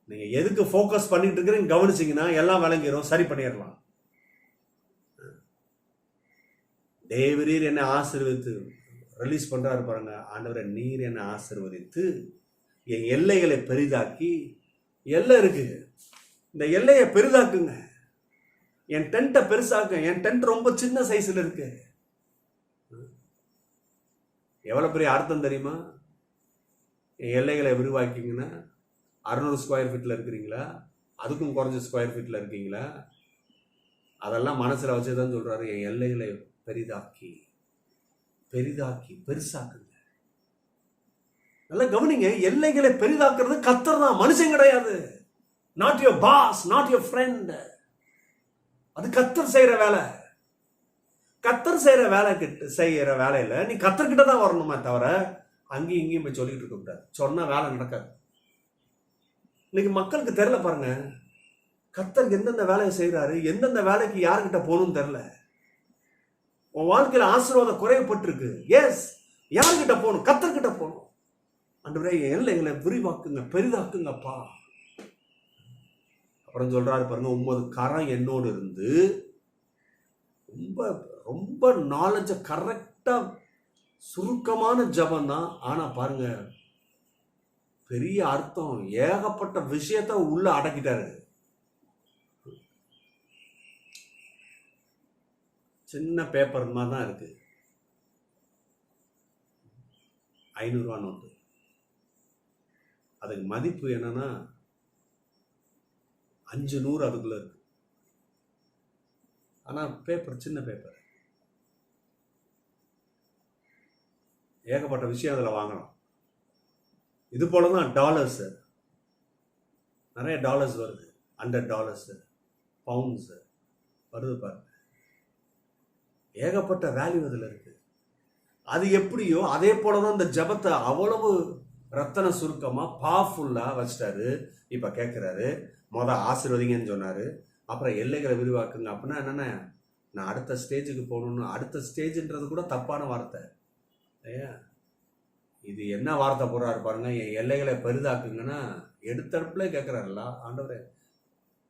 நீங்க எதுக்கு ஃபோக்கஸ் பண்ணிட்டு இருக்கிறீங்க கவனிச்சீங்கன்னா எல்லாம் விளங்கிடும், சரி பண்ணிடலாம். தேவரீர் என்னை ஆசீர்வதித்து ரிலீஸ் பண்றாரு பாருங்க. ஆண்டவரை, நீர் என்னை ஆசீர்வதித்து என் எல்லைகளை பெரிதாக்கி. எல்லை இருக்கு, இந்த எல்லையை பெரிதாக்குங்க. என் டென்ட்டை பெருசாக்க. என் டென்ட் ரொம்ப சின்ன சைஸ்ல இருக்கு. எவ்வளவு பெரிய அர்த்தம் தெரியுமா? என் எல்லைகளை விரிவாக்கிங்கன்னா 600 ஸ்கொயர் ஃபீட்ல இருக்கிறீங்களா? அதுக்கும் குறைஞ்ச ஸ்கொயர் ஃபீட்ல இருக்கீங்களா? அதெல்லாம் மனசுல வச்சுதான் சொல்றாரு. என் எல்லைகளை பெரிதாக்கி பெருசாக்குங்க. நல்லா கவனிங்க. எல்லைகளை பெரிதாக்குறது கர்த்தர் தான், மனுஷன் கிடையாது. Not your boss, not your friend. அது கர்த்தர் செய்யற வேலை. கர்த்தர் செய்யற வேலையில நீ கர்த்தர்கிட்ட தான் வரணுமே தவிர அங்கேயும் இங்கேயும் போய் சொல்லிட்டு இருக்க கூடாது. சொன்ன வேலை நடக்காது. இன்னைக்கு மக்களுக்கு தெரியல பாருங்க, கர்த்தர் எந்தெந்த வேலையை செய்யறாரு, எந்தெந்த வேலைக்கு யாருக்கிட்ட போகணும்னு தெரியல. உன் வாழ்க்கையில ஆசீர்வாதம் குறையப்பட்டிருக்கு. எஸ், யாருக்கிட்ட போகணும்? கர்த்தர்கிட்ட போகணும். ஆண்டவரே, என் எல்லைகளை விரிவாக்குங்க, பெரிதாக்குங்கப்பா. அப்புறம் சொல்றாரு பாருங்க, உமது கரம் என்னோடு இருந்து. ரொம்ப ரொம்ப நாலேஜ கரெக்டா சுருக்கமான ஜபம் தான். ஆனா பாருங்க, பெரிய அர்த்தம், ஏகப்பட்ட விஷயத்த உள்ள அடக்கிட்டாரு. சின்ன பேப்பர் மாதிரி தான் இருக்கு. 500 ரூபா நோட்டு. அதுக்கு மதிப்பு என்னன்னா 500 அதுக்குள்ள இருக்கு. ஆனா பேப்பர் சின்ன பேப்பர். ஏகப்பட்ட விஷயம் அதில் வாங்கலாம். இது போலதான் டாலர்ஸ், நிறைய டாலர்ஸ் வருது. $100, பவுண்ட்ஸ் வருது பாருங்க. ஏகப்பட்ட வேல்யூ அதில் இருக்கு. அது எப்படியோ அதே போலதான் இந்த ஜபத்தை அவ்வளவு ரத்தன சுருக்கமா பவர்ஃபுல்லா வச்சிட்டாரு. இப்ப கேட்கிறாரு, ஆசீர்வதிங்கன்னு சொன்னாரு, அப்புறம் எல்லைகளை விரிவாக்குங்க. அப்படின்னா என்னன்னா, நான் அடுத்த ஸ்டேஜுக்கு போகணும்னு. அடுத்த ஸ்டேஜ்ன்றது கூட தப்பான வார்த்தை. இது என்ன வார்த்தை போடுறாரு பாருங்க, என் எல்லைகளை பெரிதாக்குங்கன்னா எடுத்தடுப்புல கேட்கிறாருல்ல, ஆண்டவரே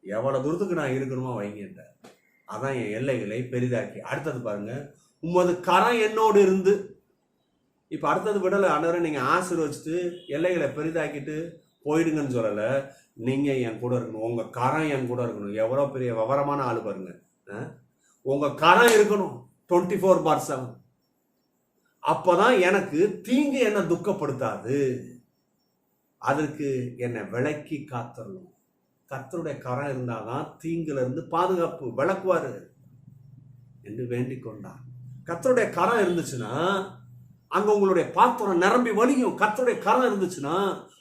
எவ்வளவு தூரத்துக்கு நான் இருக்கணுமோ வைங்கிட்ட. அதான் என் எல்லைகளை பெரிதாக்கி. அடுத்தது பாருங்க, உமது கரம் என்னோடு இருந்து. இப்ப அடுத்தது விடலை. ஆண்டவரே, நீங்க ஆசீர்வதிச்சுட்டு எல்லைகளை பெரிதாக்கிட்டு போயிடுங்கன்னு சொல்லல, நீங்க என் கூட இருக்கணும், உங்க கரம் என் கூட இருக்கணும். எவ்வளவு பெரிய விவரமான ஆளு பாருங்க. உங்க கரம் இருக்கணும் 24/7. அப்பதான் எனக்கு தீங்கு என்ன துக்கப்படுத்தாது. அதற்கு என்னை விலக்கி காத்தரணும். கர்த்தருடைய கரம் இருந்தாதான் தீங்குல இருந்து பாதுகாப்பு, விளக்குவாரு என்று வேண்டிக் கொண்டார். கர்த்தருடைய கரம் இருந்துச்சுன்னா அங்க உங்களுடைய பாத்திரம் நிரம்பி வலியும். கர்த்தருடைய கரம் இருந்துச்சுன்னா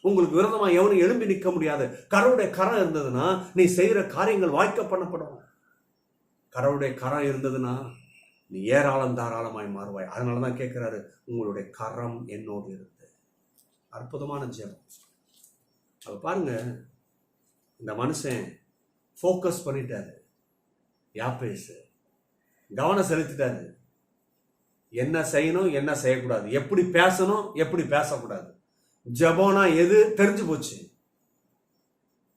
உங்களுக்கு விரோதமா எவனும் எழும்பி நிற்க முடியாது. கடவுளுடைய கரம் இருந்ததுன்னா நீ செய்யற காரியங்கள் வாய்க்க பண்ணப்படும். கடவுளுடைய கரம் இருந்ததுன்னா நீ ஏராளம் தாராளமாய் மாறுவாய். அதனாலதான் கேட்கிறாரு, உங்களுடைய கரம் என்னோடு இருந்து. அற்புதமான ஜெபம். அப்ப பாருங்க, இந்த மனுஷன் ஃபோக்கஸ் பண்ணிட்டாரு. யாப்பேசு கவனம் செலுத்திட்டாரு. என்ன செய்யணும், என்ன செய்யக்கூடாது, எப்படி பேசணும், எப்படி பேசக்கூடாது, ஜெபம்னா எது தெரிஞ்சு போச்சு.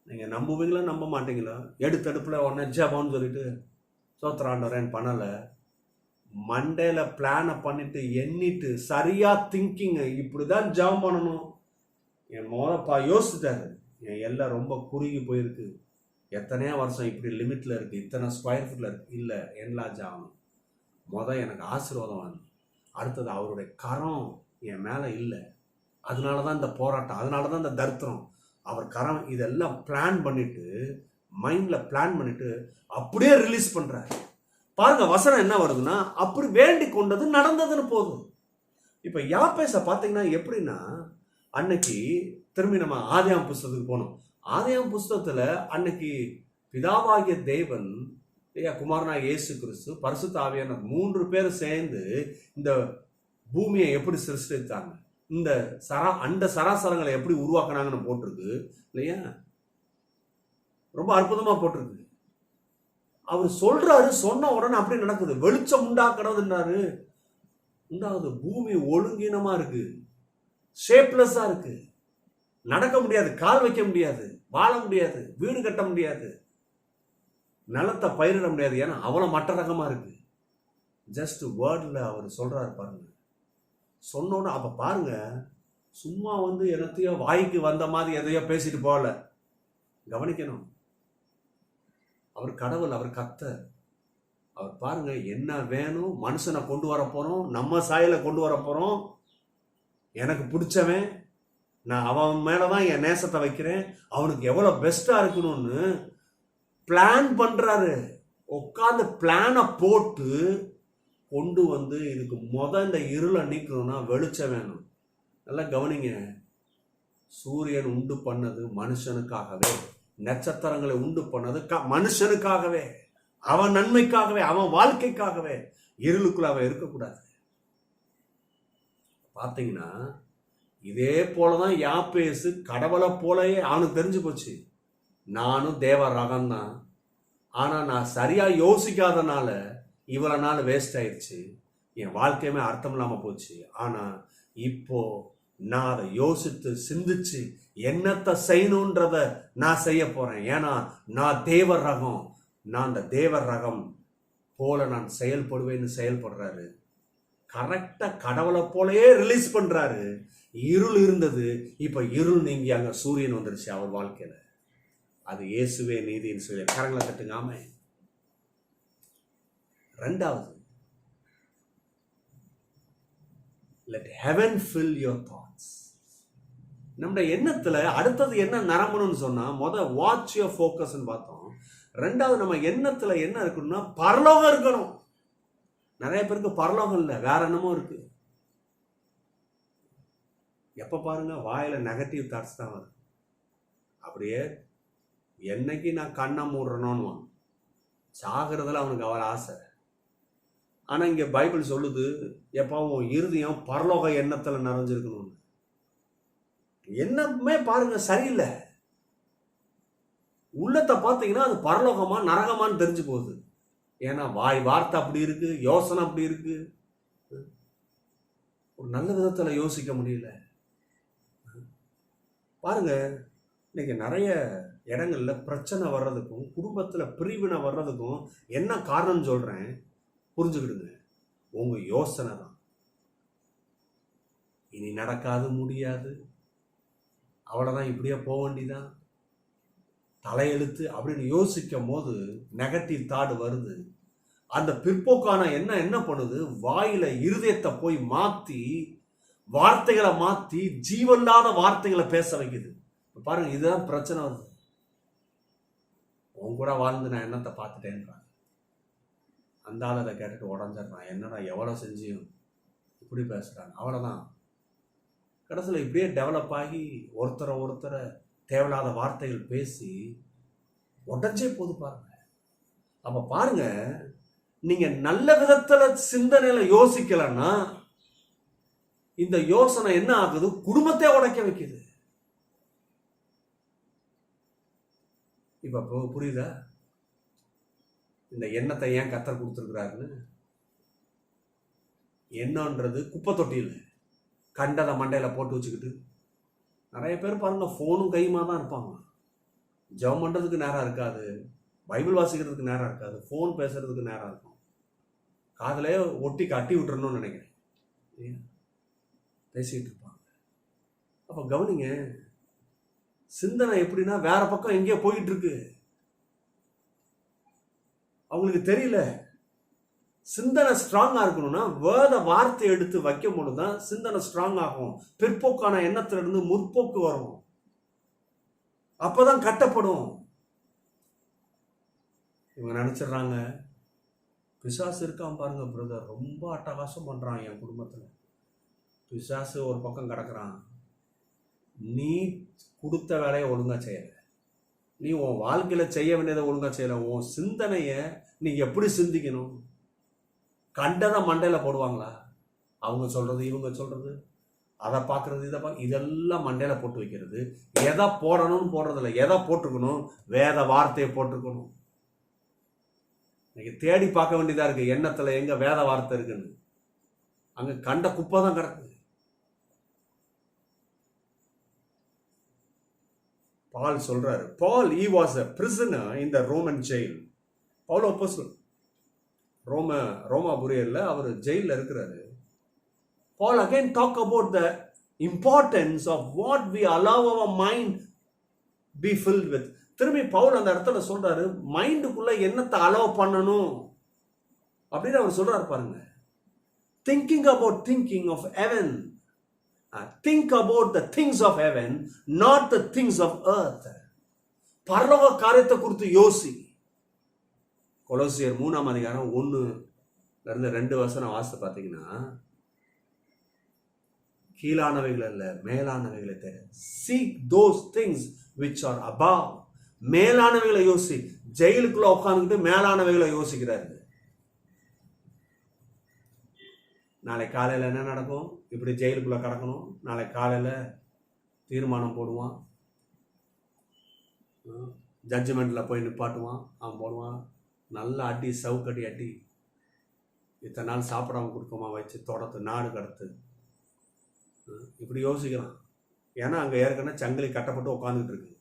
நீங்க நம்புவீங்களா நம்ப மாட்டீங்களா? எடுத்தடுப்புல உடனே ஜெபம்னு சொல்லிட்டு சோத்திராண்டவரேன் பண்ணல. மண்டேல பிளானை பண்ணிட்டு எண்ணிட்டு சரியா திங்கிங், இப்படிதான் ஜெபம் பண்ணணும். என் மோதப்பா யோசிச்சுட்டாரு. என் எல்லாம் ரொம்ப குறுகி போயிருக்கு. எத்தனையோ வருஷம் இப்படி லிமிட்ல இருக்கு, இத்தனை ஸ்கொயர் ஃபீட்ல இருக்கு. இல்லை, என்லாஜ் ஆகணும். எனக்கு ஆசீர்வாதம் வேணும். அடுத்தது அவருடைய கரம் என் மேல இல்லை. அதனாலதான் இந்த போராட்டம், அதனாலதான் இந்த தரித்திரம். அவர் கரம் இதெல்லாம் பிளான் பண்ணிட்டு, மைண்ட்ல பிளான் பண்ணிட்டு அப்படியே ரிலீஸ் பண்றாரு. பாருங்க வசனம் என்ன வருதுன்னா, அப்படி வேண்டி கொண்டது நடந்ததுன்னு போதும். இப்ப யாப்பேச பாத்தீங்கன்னா எப்படின்னா, அன்னைக்கு திரும்பி நம்ம ஆதியாம் புஸ்தகத்துக்கு போனோம். ஆதியாம் புஸ்தகத்துல அன்னைக்கு பிதாவாகிய தேவன், குமாரனா இயேசு கிறிஸ்து, பரிசுத்த ஆவியான 3 பேர் சேர்ந்து இந்த பூமியை எப்படி சிருஷ்டித்தாங்க, இந்த அண்ட சராசரங்களை எப்படி உருவாக்குனாங்கன்னு போட்டிருக்கு இல்லையா? ரொம்ப அற்புதமா போட்டிருக்கு. அவர் சொல்றாரு, சொன்ன உடனே அப்படி நடக்குது. வெளிச்சம் உண்டாக்குறதுன்றாரு, உண்டாகுது. பூமி ஒழுங்கீனமா இருக்கு, ஷேப்லெஸ்ஸா இருக்கு. நடக்க முடியாது, கால் வைக்க முடியாது, வாழ முடியாது, வீடு கட்ட முடியாது, நிலத்தை பயிரிட முடியாது. ஏன்னா அவ்வளவு மட்ட ரகமா இருக்கு. ஜஸ்ட் வேர்ட்ல அவர் சொல்றாரு பாருங்க. சொன்னோன்னு அப்ப பாருங்க, சும்மா என்னத்தையோ வாய்க்கு வந்த மாதிரி எதையோ பேசிட்டு போகல. கவனிக்கணும், அவர் கடவுள், அவர் கர்த்தர். அவர் பாருங்க என்ன வேணும், மனுஷனை கொண்டு வர போறோம், நம்ம சாயல கொண்டு வர போறோம். எனக்கு பிடிச்சவன், நான் அவன் மேலதான் என் நேசத்தை வைக்கிறேன், அவனுக்கு எவ்வளவு பெஸ்டா இருக்கணும்னு பிளான் பண்றாரு. உட்காந்து பிளான போட்டு கொண்டு இதுக்கு இந்த இருளை நீக்கணும்னா வெளிச்சம் வேணும். நல்லா கவனிங்க, சூரியன் உண்டு பண்ணது மனுஷனுக்காகவே, நட்சத்திரங்களை உண்டு பண்ணது மனுஷனுக்காகவே, அவன் நன்மைக்காகவே, அவன் வாழ்க்கைக்காகவே. இருளுக்குள்ள அவன் இருக்கக்கூடாது. பாத்தீங்கன்னா இதே போலதான் யாப்பேசு கடவுளை போலயே அவனுக்கு தெரிஞ்சு போச்சு, நானும் தேவ ரகம் தான். ஆனா நான் சரியா யோசிக்காதனால இவ்வளவு நாள் வேஸ்ட் ஆயிடுச்சு, என் வாழ்க்கையுமே அர்த்தம் இல்லாம போச்சு. ஆனா இப்போ நான் அதை யோசித்து சிந்திச்சு என்னத்தை செய்யணுன்றத நான் செய்ய போறேன். ஏன்னா நான் தேவர் ரகம், நான் அந்த தேவர் ரகம் போல நான் செயல்படுவேன்னு செயல்படுறாரு. கரெக்டா கடவுளை போலயே ரிலீஸ் பண்றாரு. இருள் இருந்தது, இப்ப இருள் நீங்கி அங்க சூரியன் வந்துருச்சு அவர் வாழ்க்கையில. அது இயேசுவே நீதின்னு சொல்லி கரங்களை தட்டுங்க. ஆமென். ரெண்டாவது, let heaven fill your thoughts. நம்முடைய எண்ணத்துல அடுத்தது என்ன நிரம்பணும்னு சொன்னா, வாட்ச் யுவர் ஃபோக்கஸ் பார்த்தோம். ரெண்டாவது, நம்ம எண்ணத்துல என்ன இருக்கணும்னா பரலோகம் இருக்கணும். நிறைய பேருக்கு பரலோகம் இல்லை, வேற என்னமோ இருக்கு. எப்ப பாருங்க வாயில நெகட்டிவ் தாட்ஸ் தான் வரும். அப்படியே என்னைக்கு நான் கண்ணை மூடுறேனோன்னு சாகிறதுல அவனுக்கு அவள் ஆசை. ஆனா இங்க பைபிள் சொல்லுது, எப்பவும் இருதயம் பரலோக எண்ணத்துல நிறைஞ்சிருக்கணும். என்னமே பாருங்க சரியில்லை. உள்ளத்தை பார்த்தீங்கன்னா அது பரலோகமா நரகமான்னு தெரிஞ்சு போகுது. ஏன்னா வார்த்தை அப்படி இருக்கு, யோசனை அப்படி இருக்கு, ஒரு நல்ல விதத்துல யோசிக்க முடியல. பாருங்க, இன்னைக்கு நிறைய இடங்கள்ல பிரச்சனை வர்றதுக்கும் குடும்பத்துல பிரிவினை வர்றதுக்கும் என்ன காரணம் சொல்றேன் புரிஞ்சுக்கிடுங்க. உங்க யோசனை தான். இனி நடக்காது, முடியாது, அவ்வளவுதான், இப்படியே போக வேண்டிதான், தலையெழுத்து அப்படின்னு யோசிக்கும் போது நெகட்டிவ் தாட் வருது. அந்த பிற்போக்கான என்ன பண்ணுது, வாயில இருதயத்தை போய் மாத்தி வார்த்தைகளை மாத்தி ஜீவல்லாத வார்த்தைகளை பேச வைக்குது. பாருங்க, இதுதான் பிரச்சனை வருது. உன் கூட வாழ்ந்து நான் என்னத்தை பார்த்துட்டேன்றான். அந்த ஆள் அதை கேட்டுட்டு உடஞ்சிடறான். என்னடா எவ்வளவு செஞ்சியும் இப்படி பேசுகிறாங்க, அவ்வளோதான். கடைசியில் இப்படியே டெவலப் ஆகி ஒருத்தரை தேவையில்லாத வார்த்தைகள் பேசி உடஞ்சே போது பாருங்க. அப்போ பாருங்க, நீங்கள் நல்ல விதத்தில் சிந்தனையில் யோசிக்கலன்னா இந்த யோசனை என்ன ஆகுது? குடும்பத்தை உடைக்க வைக்குது. இப்ப புரியுதா இந்த எண்ணத்தை ஏன் கர்த்தர் கொடுத்துருக்கிறாருன்னு? எண்ணம்ன்றது குப்பை தொட்டியில் கண்டதை மண்டையில போட்டு வச்சுக்கிட்டு நிறைய பேர் பாருங்க, ஃபோனும் கையுமா தான் இருப்பாங்க. ஜெபம் பண்றதுக்கு நேரம் இருக்காது, பைபிள் வாசிக்கிறதுக்கு நேரம் இருக்காது, ஃபோன் பேசுறதுக்கு நேரம் இருக்கும். காதலே ஒட்டி கட்டி விட்டுறணும்னு நினைக்கிறேன், பேசிட்டு இருப்பாங்க. அப்ப கவனிங்க, சிந்தனை எப்படின்னா வேற பக்கம் எங்கேயோ போயிட்டு இருக்கு, அவங்களுக்கு தெரியல. சிந்தனை ஸ்ட்ராங்கா இருக்கணும்னா வேத வார்த்தை எடுத்து வைக்கும் பொழுதுதான் சிந்தனை ஸ்ட்ராங் ஆகும். பிற்போக்கான எண்ணத்துல இருந்து முற்போக்கு வரும், அப்பதான் கட்டப்படும். இவங்க நினைச்சிடுறாங்க பிசாசு இருக்கான் பாருங்க பிரதர், ரொம்ப அட்டகாசம் பண்றான் என் குடும்பத்துல. பிசாசு ஒரு பக்கம் கிடக்குறான், நீ கொடுத்த வேலையை ஒழுங்கா செய்யல, நீ உன் வாழ்க்கையில செய்ய வேண்டியதை ஒழுங்கா செய்யல. உன் சிந்தனைய நீ எப்படி சிந்திக்கணும்? கண்டதை மண்டையில போடுவாங்களா? அவங்க சொல்றது இவங்க சொல்றது, அதை பார்க்கறது இதை இதெல்லாம் மண்டையில போட்டு வைக்கிறது. எதை போடணும்னு போடுறதில்ல, எதை போட்டிருக்கணும்? வேத வார்த்தையை போட்டிருக்கணும். இன்னைக்கு தேடி பார்க்க வேண்டியதா இருக்கு எண்ணத்துல எங்க வேத வார்த்தை இருக்குன்னு. அங்க கண்ட குப்பை தான் கிடக்கு. Paul சொல்றாரு, Paul he was a prisoner in the Roman jail. Pavul அப்போஸ்தலன் ரோமாபுரியர்ல அவர் ஜெயில இருக்கிறாரு. Paul again talk about the importance of what we allow our mind be filled with. திரும்பி பவுல் அந்த இடத்துல சொல்றாரு, மைண்டுக்குள்ள என்னத்தை அலோவ் பண்ணணும் அப்படின்னு அவர் சொல்றாரு பாருங்க. thinking of heaven. Think about the things of heaven, not the things of earth. பரலோக காரியத்தை குறித்து யோசி. கொலோசியர் 3ஆம் அதிகாரம் 1-2 வாசித்து பார்த்தீங்கன்னா, கீழானவைகள் அல்ல மேலானவைகளை தேட. Seek those things which are above. மேலானவைகளை யோசி. ஜெயிலுக்குள்ள உட்கார்ந்துட்டு மேலானவைகளை யோசிக்கிறாரு. நாளை காலையில் என்ன நடக்கும்? இப்படி ஜெயிலுக்குள்ள கிடக்கணும். நாளை காலையில் தீர்மானம் போடுவான், ஜட்ஜ்மெண்ட்ல போய் நிப்பாட்டுவான், அவன் போடுவான். நல்லா அடி, சவுக்கடி அடி, இத்தனை நாள் சாப்பிடாம கொடுக்கமா வச்சு தொடத்து, நாடு கடத்து, இப்படி யோசிக்கிறான். ஏன்னா அங்கே ஏற்கனவே சங்கிலி கட்டப்பட்டு உட்காந்துக்கிட்டு இருக்கு.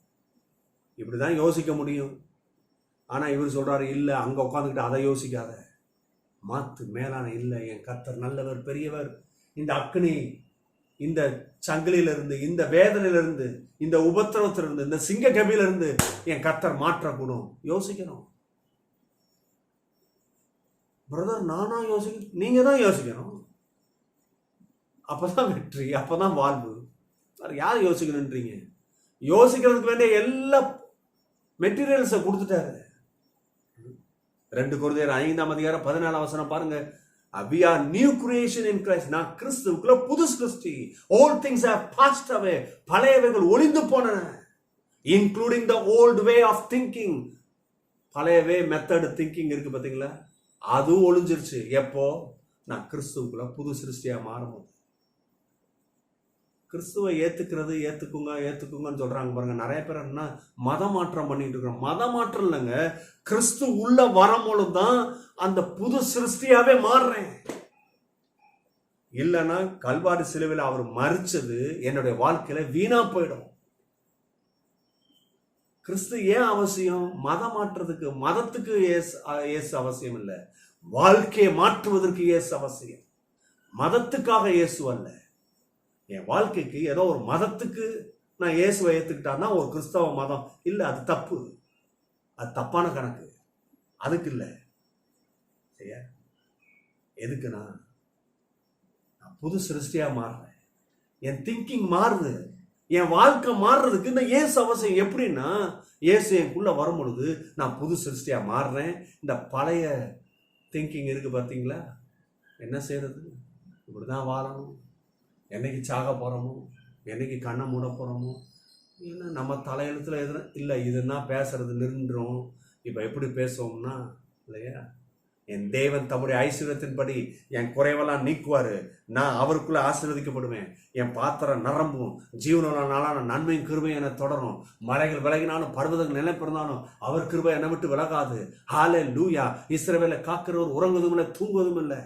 இப்படிதான் யோசிக்க முடியும். ஆனால் இவர் சொல்றாரு, இல்லை அங்கே உட்காந்துக்கிட்டு அதை யோசிக்காத, மாத்து மேலான. இல்லை, என் கர்த்தர் நல்லவர், பெரியவர். இந்த அக்னி, இந்த சங்கிலியிலிருந்து, இந்த வேதனையிலிருந்து, இந்த உபத்திரவத்திலிருந்து, இந்த சிங்க கபிலிருந்து என் கர்த்தர் மாற்றக்கூடும். யோசிக்கணும் பிரதர். நானா யோசிக்க? நீங்க தான் யோசிக்கணும். அப்பதான் வெற்றி, அப்பதான் வாழ்வு. யார் யோசிக்கணும்ன்றீங்க? யோசிக்கிறதுக்கு வேண்டிய எல்லா மெட்டீரியல்ஸை கொடுத்துட்டாரு. 2 கொரிந்தியர் 5ஆம் அதிகாரம் 14ஆம் வசனம் பாருங்க. We are new creation in Christ. நான் கிறிஸ்துவுக்குள்ள புது சிருஷ்டி. All things have passed away. பழையவைகள் ஒளிந்து போனன. Including the old way of thinking. பழைய வே மெத்தட் திங்கிங் இருக்கு பாத்தீங்களா, அது ஒளிஞ்சிருச்சு. எப்போ? நான் கிறிஸ்துவுக்குள்ள புது சிருஷ்டியா மாறும்போது. கிறிஸ்துவை ஏத்துக்குங்கன்னு சொல்றாங்க பாருங்க. நிறைய பேர் என்ன மத மாற்றம் பண்ணிட்டு இருக்கிறோம். மத மாற்றம் இல்லைங்க, கிறிஸ்து உள்ள வரும்பொழுதுதான் அந்த புது சிருஷ்டியாவே மாறுறேன். இல்லைன்னா கல்வாரி சிலுவையில் அவர் மரிச்சது என்னுடைய வாழ்க்கையில வீணா போயிடும். கிறிஸ்து ஏன் அவசியம்? மதம் மாற்றுறதுக்கு, மதத்துக்கு இயேசு அவசியம் இல்லை, வாழ்க்கையை மாற்றுவதற்கு இயேசு அவசியம். மதத்துக்காக இயேசு அல்ல. என் வாழ்க்கைக்கு ஏதோ ஒரு மதத்துக்கு நான் இயேசுவை ஏத்துக்கிட்டான்னா ஒரு கிறிஸ்தவ மதம் இல்லை, அது தப்பு, அது தப்பான கணக்கு. அதுக்கு இல்லை. சரியா? எதுக்குன்னா நான் புது சிருஷ்டியா மாறுறேன், என் திங்கிங் மாறுது, என் வாழ்க்கை மாறுறதுக்கு இந்த இயேசு அவசியம். எப்படின்னா இயேசு எனக்குள்ள வரும் பொழுது நான் புது சிருஷ்டியா மாறுறேன். இந்த பழைய திங்கிங் இருக்கு பார்த்தீங்களா, என்ன செய்யறது? இப்படிதான் வாழணும், என்னைக்கு சாக போகிறோமோ, என்னைக்கு கண்ணை மூட போகிறோமோ, ஏன்னா நம்ம தலையெழுத்தில் எதுனா இல்லை, இதுன்னா பேசுறது நின்றும். இப்போ எப்படி பேசுவோம்னா இல்லையா, என் தேவன் தம்முடைய ஐஸ்வர்யத்தின்படி என் குறைவெல்லாம் நீக்குவார், நான் அவருக்குள்ளே ஆசீர்வதிக்கப்படுவேன், என் பாத்திரம் நிரம்பும், ஜீவனால நன்மையும் கிருபையும் என்னை தொடரும், மலைகள் விலகினாலும் பர்வதங்கள் நிலைப்பிருந்தாலும் அவர் கிருபை என்னை விட்டு விலகாது. ஹல்லேலூயா. இஸ்ரவேலை காக்கிறவர் உறங்குவதும் இல்லை, தூங்குவதும் இல்லை.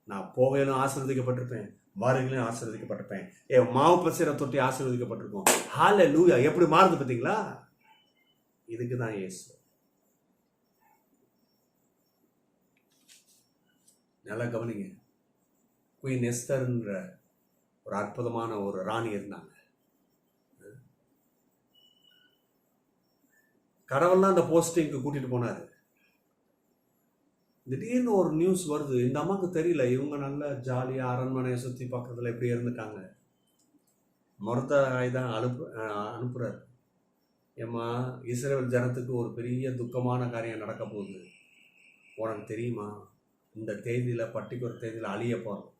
நான் போகையிலும் ஆசீர்வதிக்கப்பட்டிருப்பேன், வருகையிலும் ஆசீர்வதிக்கப்பட்டிருப்பேன், என் மாவு பசிற தொட்டி ஆசீர்வதிக்கப்பட்டிருக்கோம். ஹல்லேலூயா. எப்படி மாறுது பார்த்தீங்களா? இதுக்கு தான் இயேசு. நல்லா கவனிங்க. குயின் எஸ்தர்ன்ற ஒரு அற்புதமான ஒரு ராணி இருந்தாங்க. கடவுள்லாம் அந்த போஸ்டிங்க்கு கூட்டிட்டு போனாரு. திடீர்னு ஒரு நியூஸ் வருது, இந்த அம்மாவுக்கு தெரியல, இவங்க நல்ல ஜாலியா அரண்மனையை சுத்தி பார்க்கறதுல எப்படி இருந்துட்டாங்க. மொர்தெகாய் தான் அனுப்புறாரு, ஏம்மா இஸ்ரவேல் ஜனத்துக்கு ஒரு பெரிய துக்கமான காரியம் நடக்க போகுது, உனக்கு தெரியுமா, இந்த தேதியில் பர்டிகுலர் தேதியில் அழிய போகிறோம்,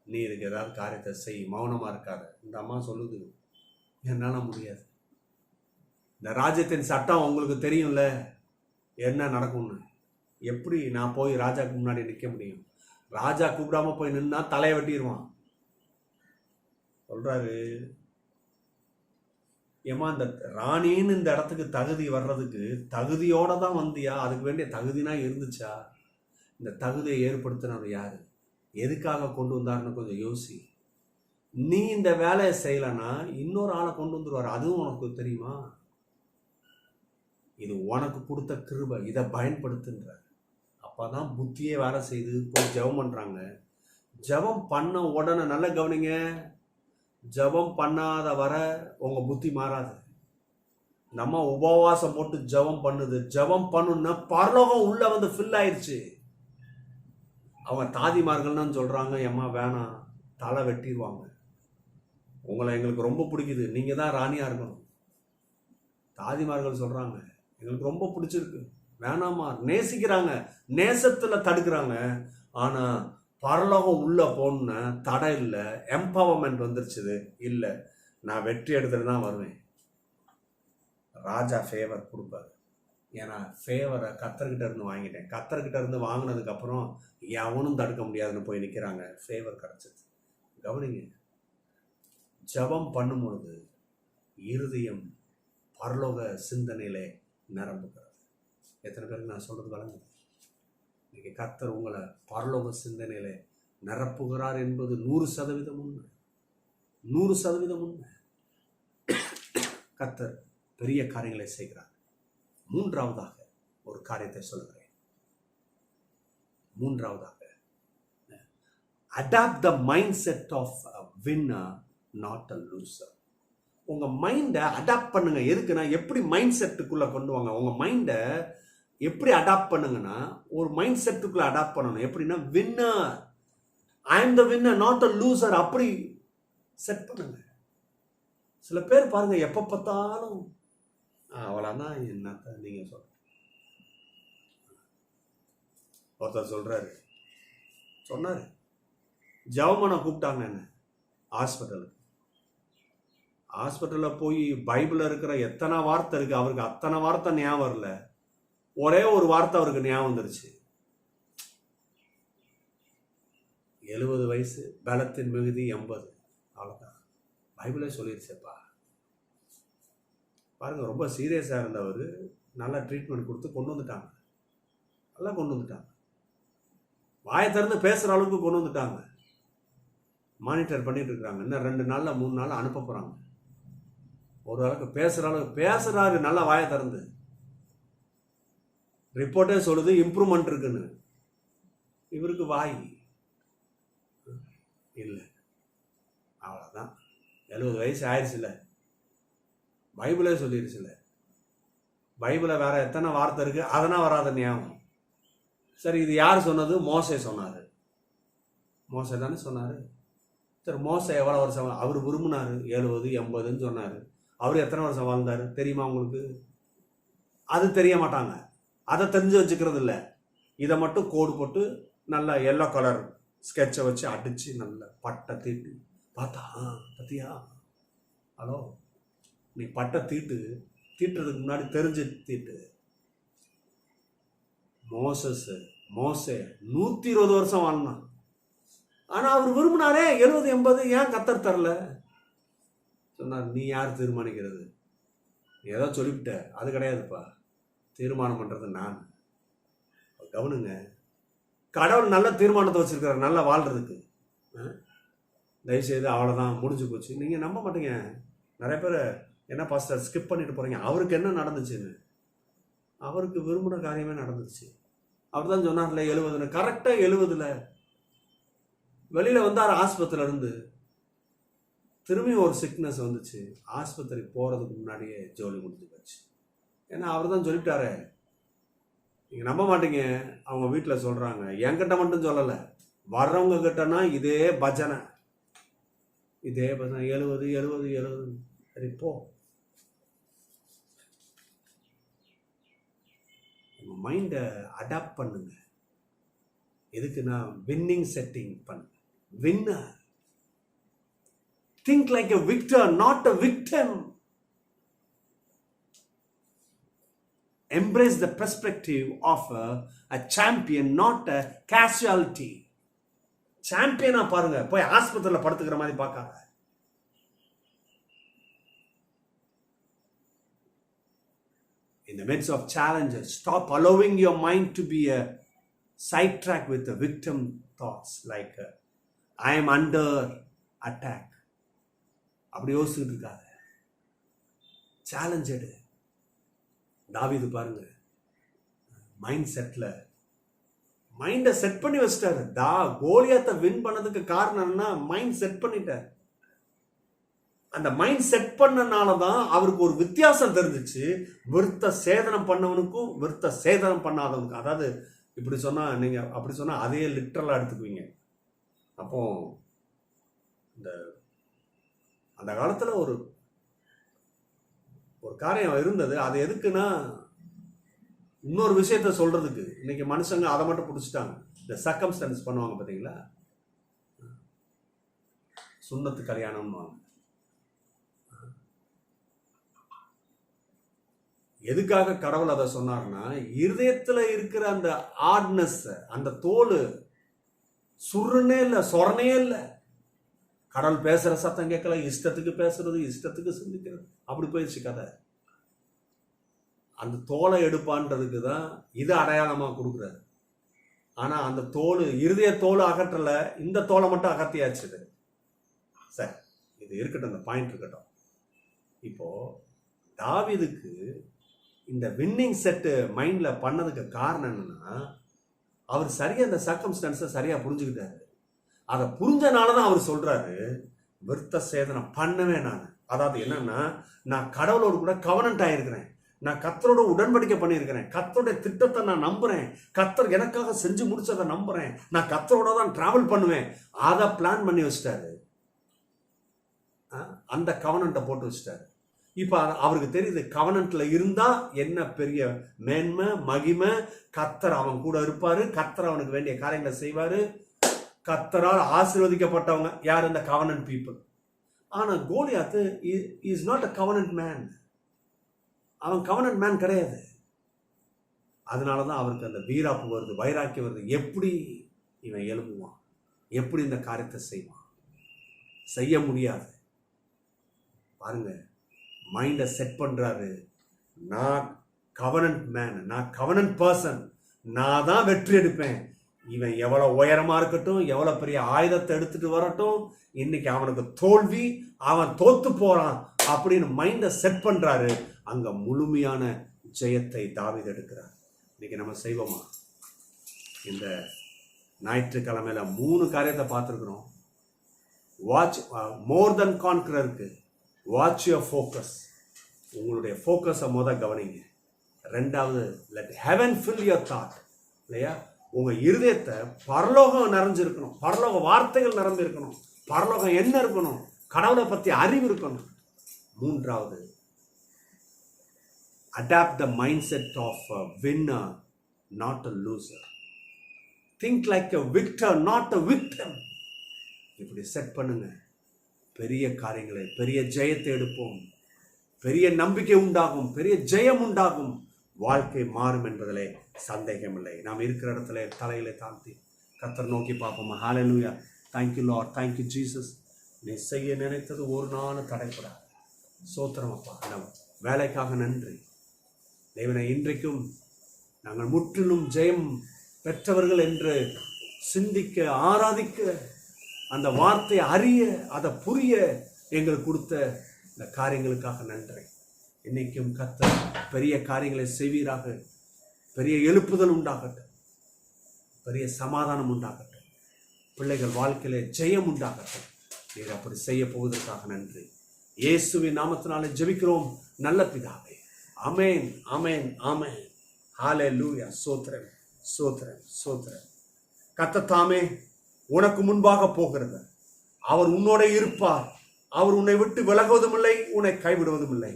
நீ இதுக்கு ஏதாவது காரியத்தை செய், மௌனமாக இருக்காது. இந்த அம்மா சொல்லுது, என்னால் முடியாது, இந்த ராஜ்யத்தின் சட்டம் உங்களுக்கு தெரியும்ல என்ன நடக்கும்னு, எப்படி நான் போய் ராஜாக்கு முன்னாடி நிற்க முடியும், ராஜா கூப்பிடாம போய் நின்னா தலையை வெட்டிடுவான். சொல்றாரு, ஏமா இந்த ராணின்னு இந்த இடத்துக்கு தகுதி வர்றதுக்கு தகுதியோட தான் வந்தியா, அதுக்கு வேண்டிய தகுதினா இருந்துச்சா, இந்த தகுதியை ஏற்படுத்தினது யாரு, எதுக்காக கொண்டு வந்தாருன்னு கொஞ்சம் யோசி. நீ இந்த வேலையை செய்யலன்னா இன்னொரு ஆளை கொண்டு வந்துருவார், அதுவும் உனக்கு தெரியுமா, இது உனக்கு கொடுத்த கிருபை, இதை பயன்படுத்துன்றார். அப்பதான் புத்தியே வேலை செய்து போய் ஜெபம் பண்றாங்க. ஜெபம் பண்ண உடனே நல்லா கவனிங்க, ஜெபம் பண்ணாத வர உங்க புத்தி மாறாது. நம்ம உபவாசம் போட்டு ஜெபம் பண்ணுது, ஜெபம் பண்ணுன்னா பரலோகம் உள்ள வந்து ஃபில் ஆயிடுச்சு. அவங்க தாதிமார்கள்னு சொல்றாங்க, ஏம்மா வேணாம், தலை வெட்டிடுவாங்க, உங்களை எங்களுக்கு ரொம்ப பிடிக்குது, நீங்க தான் ராணியா இருக்கணும். தாதிமார்கள் சொல்றாங்க, எங்களுக்கு ரொம்ப பிடிச்சிருக்கு, வேணாமா, நேசிக்கிறாங்க, நேசத்துல தடுக்கிறாங்க. ஆனா பரலோகம் உள்ள போன தடை இல்லை, எம்பவர்மெண்ட் வந்துருச்சு, இல்லை நான் வெற்றி எடுத்துட்டு தான் வருவேன். ராஜா ஃபேவர் கொடுப்பாரு, ஏன்னா ஃபேவரை கத்தர்கிட்ட இருந்து வாங்கிட்டேன், கத்தர்கிட்ட இருந்து வாங்கினதுக்கு அப்புறம் எவனும் தடுக்க முடியாதுன்னு போய் நிற்கிறாங்க, ஃபேவர் கிடைச்சது. கவனிங்க, ஜபம் பண்ணும்பொழுது இருதயம் பரலோக சிந்தனையிலே நிரம்புகிறது. எத்தனை பேருக்கு நான் சொல்றது வழங்குது? இன்னைக்கு கர்த்தர் உங்களை பரலோக சிந்தனையிலே நிரப்புகிறார் என்பது 100% உண்மை, 100% உண்மை. கர்த்தர் பெரிய காரியங்களை செய்கிறார். மூன்றாவதாக ஒரு காரியத்தை சொல்கிறேன். மூன்றாவதாக, adopt the mindset of a winner, not a loser. உங்க மைண்டை அடாப்ட் பண்ணுங்க. எதுக்குன்னா, எப்படி மைண்ட் செட்டுக்குள்ள கொண்டு வாங்க. உங்க மைண்டை எப்படி அடாப்ட் பண்ணுங்கன்னா, ஒரு மைண்ட் செட்டுக்குள்ள அடாப்ட் பண்ணணும். எப்படின்னா, winner, I am the winner, not a loser, அப்படி செட் பண்ணுங்க. சில பேர் பாருங்க, எப்ப பார்த்தாலும் அவ்வளோதான், என்னத்த நீங்க சொல்ற. ஒருத்தர் சொல்றாரு, சொன்னாரு, ஜவமனை கூப்பிட்டாங்க என்ன ஹாஸ்பிட்டலுக்கு. ஹாஸ்பிட்டலில் போய் பைபிளில் இருக்கிற எத்தனை வார்த்தை இருக்கு, அவருக்கு அத்தனை வார்த்தை ஞாபகம் வரல, ஒரே ஒரு வார்த்தை அவருக்கு ஞாபகம் வந்துருச்சு. 70 வயசு, பலத்தின் மிகுதி 80, அவ்வளோதான். பைபிளே சொல்லிருச்சேப்பா. பாருங்க, ரொம்ப சீரியஸாக இருந்தவர் நல்லா ட்ரீட்மெண்ட் கொடுத்து கொண்டு வந்துட்டாங்க, நல்லா கொண்டு வந்துட்டாங்க, வாயை திறந்து பேசுகிற அளவுக்கு கொண்டு வந்துட்டாங்க. மானிட்டர் பண்ணிட்டு இருக்கிறாங்க. இன்னும் 2 நாள்ல 3 நாள் அனுப்ப போறாங்க. ஒரு அளவுக்கு பேசுற அளவுக்கு பேசுறாரு, நல்லா வாயை திறந்து. ரிப்போர்ட்டே சொல்லுது இம்ப்ரூவ்மெண்ட் இருக்குன்னு. இவருக்கு வாய் இல்லை, அவ்வளோதான். 70 வயசு ஆயிடுச்சுல, பைபிளே சொல்லிருச்சுல. பைபிளை வேற எத்தனை வார்த்தை இருக்கு, அதெல்லாம் வராத ஞாபகம். சரி, இது யார் சொன்னது? மோசே சொன்னாரு. மோசே தானே சொன்னாரு. சரி, மோசே எவ்வளோ வருஷம் அவர் விரும்பினாரு? 70 80ன்னு சொன்னாரு. அவர் எத்தனை வருஷம் வாழ்ந்தாரு தெரியுமா உங்களுக்கு? அது தெரிய மாட்டாங்க, அதை தெரிஞ்சு வச்சுக்கிறது இல்லை. இதை மட்டும் கோடு போட்டு நல்லா எல்லோ கலர் ஸ்கெட்சை வச்சு அடித்து நல்ல பட்டை தீட்டு பார்த்தா பத்தியா ஹலோ நீ பட்டை தீட்டுறதுக்கு முன்னாடி தெரிஞ்சு தீட்டு. மோசே 120 வருஷம் வாழ்ந்தான். ஆனால் அவர் விரும்பினாரே 70-80. ஏன் கத்தர் தரல? சொன்னார், நீ யார் தீர்மானிக்கிறது? நீ ஏதோ சொல்லிவிட்ட, அது கிடையாதுப்பா, தீர்மானம் பண்ணுறது நான். கவனிங்க, கடவுள் நல்ல தீர்மானத்தை வச்சிருக்கிறார் நல்லா வாழ்றதுக்கு. தயவுசெய்து அவ்வளோதான் முடிஞ்சு போச்சு. நீங்கள் நம்ப மாட்டீங்க. நிறைய பேர் என்ன பாஸ்டர் ஸ்கிப் பண்ணிட்டு போகிறீங்க, அவருக்கு என்ன நடந்துச்சுன்னு. அவருக்கு விரும்பின காரியமே நடந்துச்சு. அவர் தான் சொன்னார்ல 70, கரெக்டாக 70 வெளியில் வந்தார் ஆஸ்பத்திரியில இருந்து. திரும்பி ஒரு சிக்னஸ் வந்துச்சு. ஆஸ்பத்திரி போகிறதுக்கு முன்னாடியே ஜோலி முடிஞ்சு போச்சு. ஏன்னா அவர் தான் சொல்லிட்டாரே. நீங்கள் நம்ப மாட்டீங்க. அவங்க வீட்டில் சொல்கிறாங்க, என்கிட்ட மட்டும் சொல்லலை, வர்றவங்க கிட்டனா இதே பஜனை 70. சரி போ. மைண்டை அடாப்ட் பண்ணுங்க. எதுக்குன்னா வின்னிங் செட்டிங் பண்ணு. Winner. Think like a victor, not a victim. Embrace the perspective of a champion, not a casualty. சாம்பியனா பாருங்க, போய் ஆஸ்பத்திரியில் படுத்துக்கிற மாதிரி பார்க்காத. In the midst of challenges, stop allowing your mind to be a sidetrack with the victim thoughts like I am under attack. அப்படி யோசிச்சுட்டு இருக்காத. Challenge எடு. தாவீது பாருங்க, மைண்டை செட் பண்ணி வச்சிட்டாரு. கோலியாத்தை வின் பண்ணதுக்கு காரணம் என்ன? மைண்ட் செட் பண்ணிட்டார். அந்த மைண்ட் செட் பண்ணனால தான் அவருக்கு ஒரு வித்தியாசம் தெரிஞ்சிச்சு, விருத்த சேதனம் பண்ணவனுக்கும் விருத்த சேதனம் பண்ணாதவனுக்கும். அதாவது இப்படி சொன்னா, நீங்க அப்படி சொன்னா அதே லிட்டரலா எடுத்துக்குவீங்க. அப்போ அந்த காலத்துல ஒரு காரியம் இருந்தது. அது எதுக்குன்னா இன்னொரு விஷயத்த சொல்றதுக்கு. இன்னைக்கு மனுஷங்க அதை மட்டும் பிடிச்சிட்டாங்க. இந்த சர்க்கம்ஸ்டன்ஸ் பண்ணுவாங்க பார்த்தீங்களா, சுன்னத்து கல்யாணம்னு. எதுக்காக கடவுள் அதை சொன்னார்னா, இருதயத்துல இருக்கிற அந்த ஆட்னஸ், அந்த தோல் சுருனே இல்லை, சொரணே இல்லை. கடவுள் பேசுற சத்தம் கேட்கல, இஷ்டத்துக்கு பேசுறது, இஷ்டத்துக்கு சிந்திக்கிறது, அப்படி போயிடுச்சு கதை. அந்த தோலை எடுப்பான்றதுக்கு தான் இது அடையாளமா கொடுக்குறாரு. ஆனா அந்த தோல், இருதய தோல் அகற்றல, இந்த தோலை மட்டும் அகத்தியாச்சு. சரி, இது இருக்கட்டும், இந்த பாயிண்ட் இருக்கட்டும். இப்போ தாவீதுக்கு இந்த வின்னிங் செட்டு மைண்ட்ல பண்ணதுக்கு காரணம் என்னன்னா, அவர் சரியா அந்த சர்க்கம்ஸ்டன்ஸை சரியா புரிஞ்சுக்கிட்டாரு. அதை புரிஞ்சனால தான் அவர் சொல்றாரு, விருத்த சேதனம் பண்ணவே நான். அதாவது என்னன்னா, நான் கடவுளோடு கூட கவனன்ட் ஆயிருக்கிறேன், நான் கர்த்தரோட உடன்படிக்கை பண்ணியிருக்கிறேன், கர்த்தருடைய திட்டத்தை நான் நம்புறேன், கர்த்தர் எனக்காக செஞ்சு முடிச்சதை நம்புறேன், நான் கர்த்தரோட தான் டிராவல் பண்ணுவேன். அதை பிளான் பண்ணி வச்சிட்டாரு. அந்த கவனன்ட்டை போட்டு வச்சிட்டாரு. இப்ப அவருக்கு தெரியுது, கவனன்ட்ல இருந்தா என்ன பெரிய மேன்மை, மகிமை. கர்த்தர் அவன் கூட இருப்பாரு, கர்த்தர் அவனுக்கு வேண்டிய காரியங்களை செய்வாரு. கர்த்தரால் ஆசீர்வதிக்கப்பட்டவங்க யார்? இந்த கவனன்ட் பீப்புள். ஆனா Goliath is not a covenant man. அவன் கவனன்ட் மேன் கிடையாது. அதனாலதான் அவருக்கு அந்த வீராப்பு வருது, வைராக்கியம் வருது. எப்படி இவன் எழுப்புவான், எப்படி இந்த காரியத்தை செய்வான்? செய்ய முடியாது. பாருங்க, மைண்டை செட் பண்றாரு. நான் கவனன்ட் மேன், நான் கவனன்ட் பர்சன், நான் தான் வெற்றி எடுப்பேன். இவன் எவ்வளவு உயரமா இருக்கட்டும், எவ்வளவு பெரிய ஆயுதத்தை எடுத்துட்டு வரட்டும், இன்னைக்கு அவனுக்கு தோல்வி, அவன் தோத்து போறான் அப்படின்னு மைண்டை செட் பண்றாரு. அங்க முழுமையான ஜெயத்தை தாவீது எடுக்கிறார். இன்னைக்கு நம்ம செய்வோமா? இந்த ஞாயிற்றுக்கிழமையில 3 காரியத்தை பார்த்துருக்கிறோம். வாட்ச் மோர் தென் கான்கரருக்கு. Watch your focus. உங்களுடைய ஃபோக்கஸை கவனிங்க. 2வது, let heaven fill your thought. இல்லையா? உங்க இருதயத்தை பரலோகம் நிறைஞ்சிருக்கணும், பரலோக வார்த்தைகள் நிரம்பியிருக்கணும், பரலோகம் என்ன இருக்கணும், கடவுளை பத்தி அறிவு இருக்கணும். 3வது, adopt the mindset of a winner, not a loser. Think like a victor, not a victim. இப்படி செட் பண்ணுங்க. பெரிய காரியங்களை, பெரிய ஜெயத்தை எடுப்போம். பெரிய நம்பிக்கை உண்டாகும், பெரிய ஜெயம் உண்டாகும், வாழ்க்கை மாறும் என்பதிலே சந்தேகமில்லை. நாம் இருக்கிற இடத்துல தலையில தாழ்த்தி கர்த்தர் நோக்கி பார்ப்போம். ஹalleluya. Thank you Lord, thank you Jesus. நீ செய்ய நினைத்தது ஒரு நாளும் தடைப்படாது. சோத்திரம் அப்பா. வேலைக்காக நன்றி தேவனே. இன்றைக்கும் நாங்கள் முற்றிலும் ஜெயம் பெற்றவர்கள் என்று சிந்திக்க, ஆராதிக்க, அந்த வார்த்தையை அறிய, அதை புரிய எங்களுக்கு கொடுத்த இந்த காரியங்களுக்காக நன்றி. இன்னைக்கும் கர்த்தர் பெரிய காரியங்களை செய்வீராக. பெரிய எழுப்புதல் உண்டாகட்டும், பெரிய சமாதானம் உண்டாகட்டும், பிள்ளைகள் வாழ்க்கையில ஜெயம் உண்டாகட்டும். நீர் அப்படி செய்ய போவதற்காக நன்றி. இயேசுவின் நாமத்தினாலே ஜெபிக்கிறோம் நல்ல பிதாவே. ஆமென், ஆமென், ஆமென். ஹalleluya. சோத்திரம், சோத்திரம், சோத்திரம். கர்த்தர் தாமே உனக்கு முன்பாக போகிறது. அவர் உன்னோட இருப்பார். அவர் உன்னை விட்டு விலகுவதும் இல்லை, உன்னை கைவிடுவதும் இல்லை.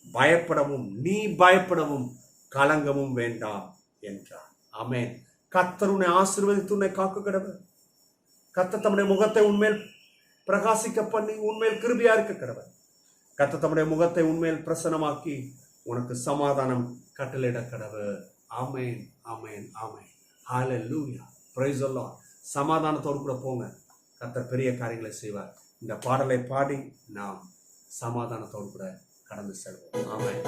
பயப்படவும் நீ பயப்படவும் கலங்கமும் வேண்டாம் என்றார். ஆமென். கர்த்தர் உன்னை ஆசீர்வதித்து உன்னை காக்க கடவுள். கர்த்தர் தம்முடைய முகத்தை உன்மேல் பிரகாசிக்க பண்ணி உன்மேல் கிருபையா இருக்க கடவுள். கர்த்தர் தம்முடைய முகத்தை உன்மேல் பிரசன்னமாக்கி உனக்கு சமாதானம் கட்டளையிட கடவுள். ஆமென், ஆமென், ஆமென். ஹalleluya. praise the Lord. சமாதானத்தோடு கூட போங்க. கர்த்தர் பெரிய காரியங்களை செய்வார். இந்த பாடலை பாடி நாம் சமாதானத்தோடு கூட கடந்து செல்வோம். ஆமென்.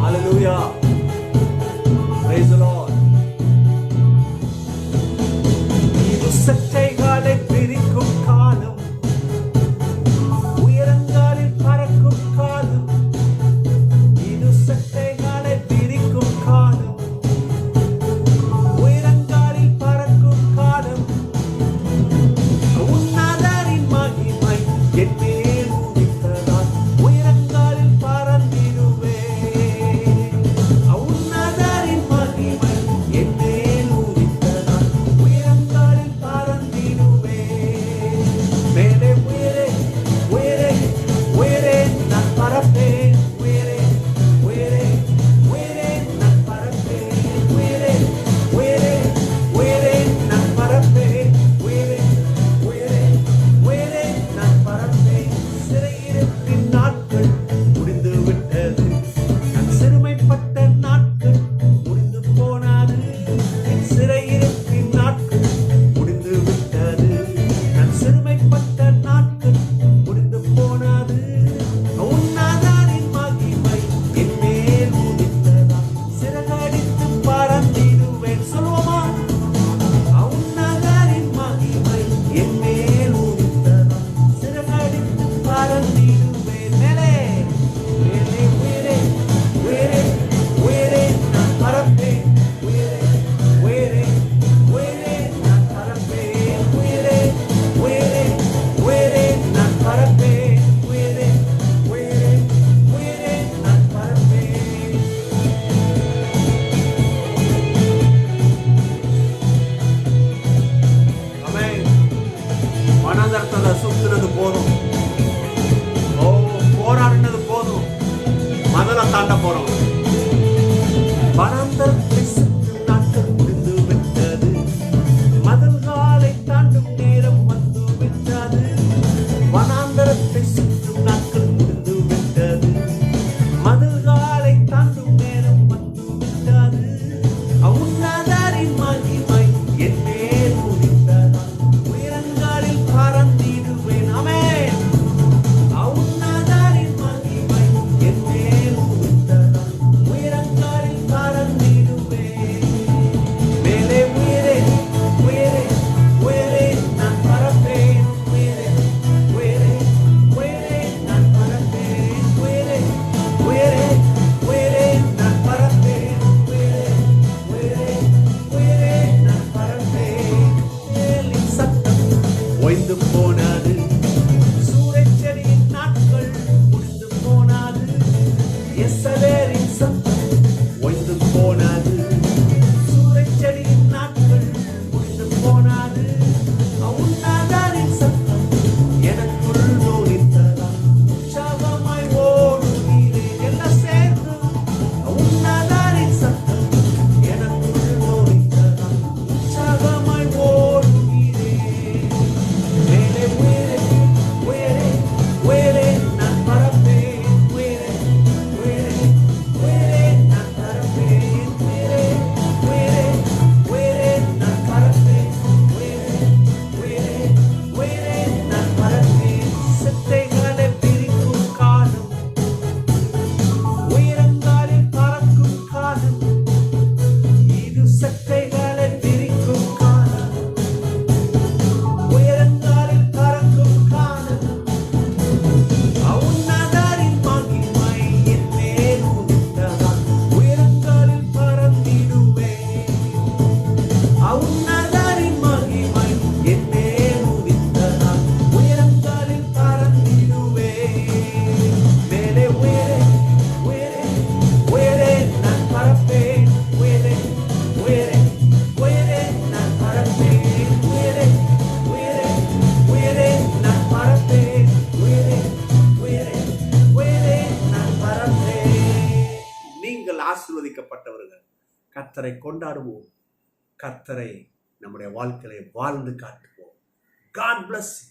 ஹalleluya. praise the Lord. இது சட்டைகளை பிரிக்கும் காலம், உயரங்களில் பறக்கும் காலம். இது சட்டைகளை பிரிக்கும் காலம், உயரங்களில் பறக்கும் காலம். ஆசீர்வதிக்கப்பட்டவர்கள். கர்த்தரை கொண்டாடுவோம். கர்த்தரை நம்முடைய வாழ்க்கையை வாழ்ந்து காட்டுவோம். God bless you.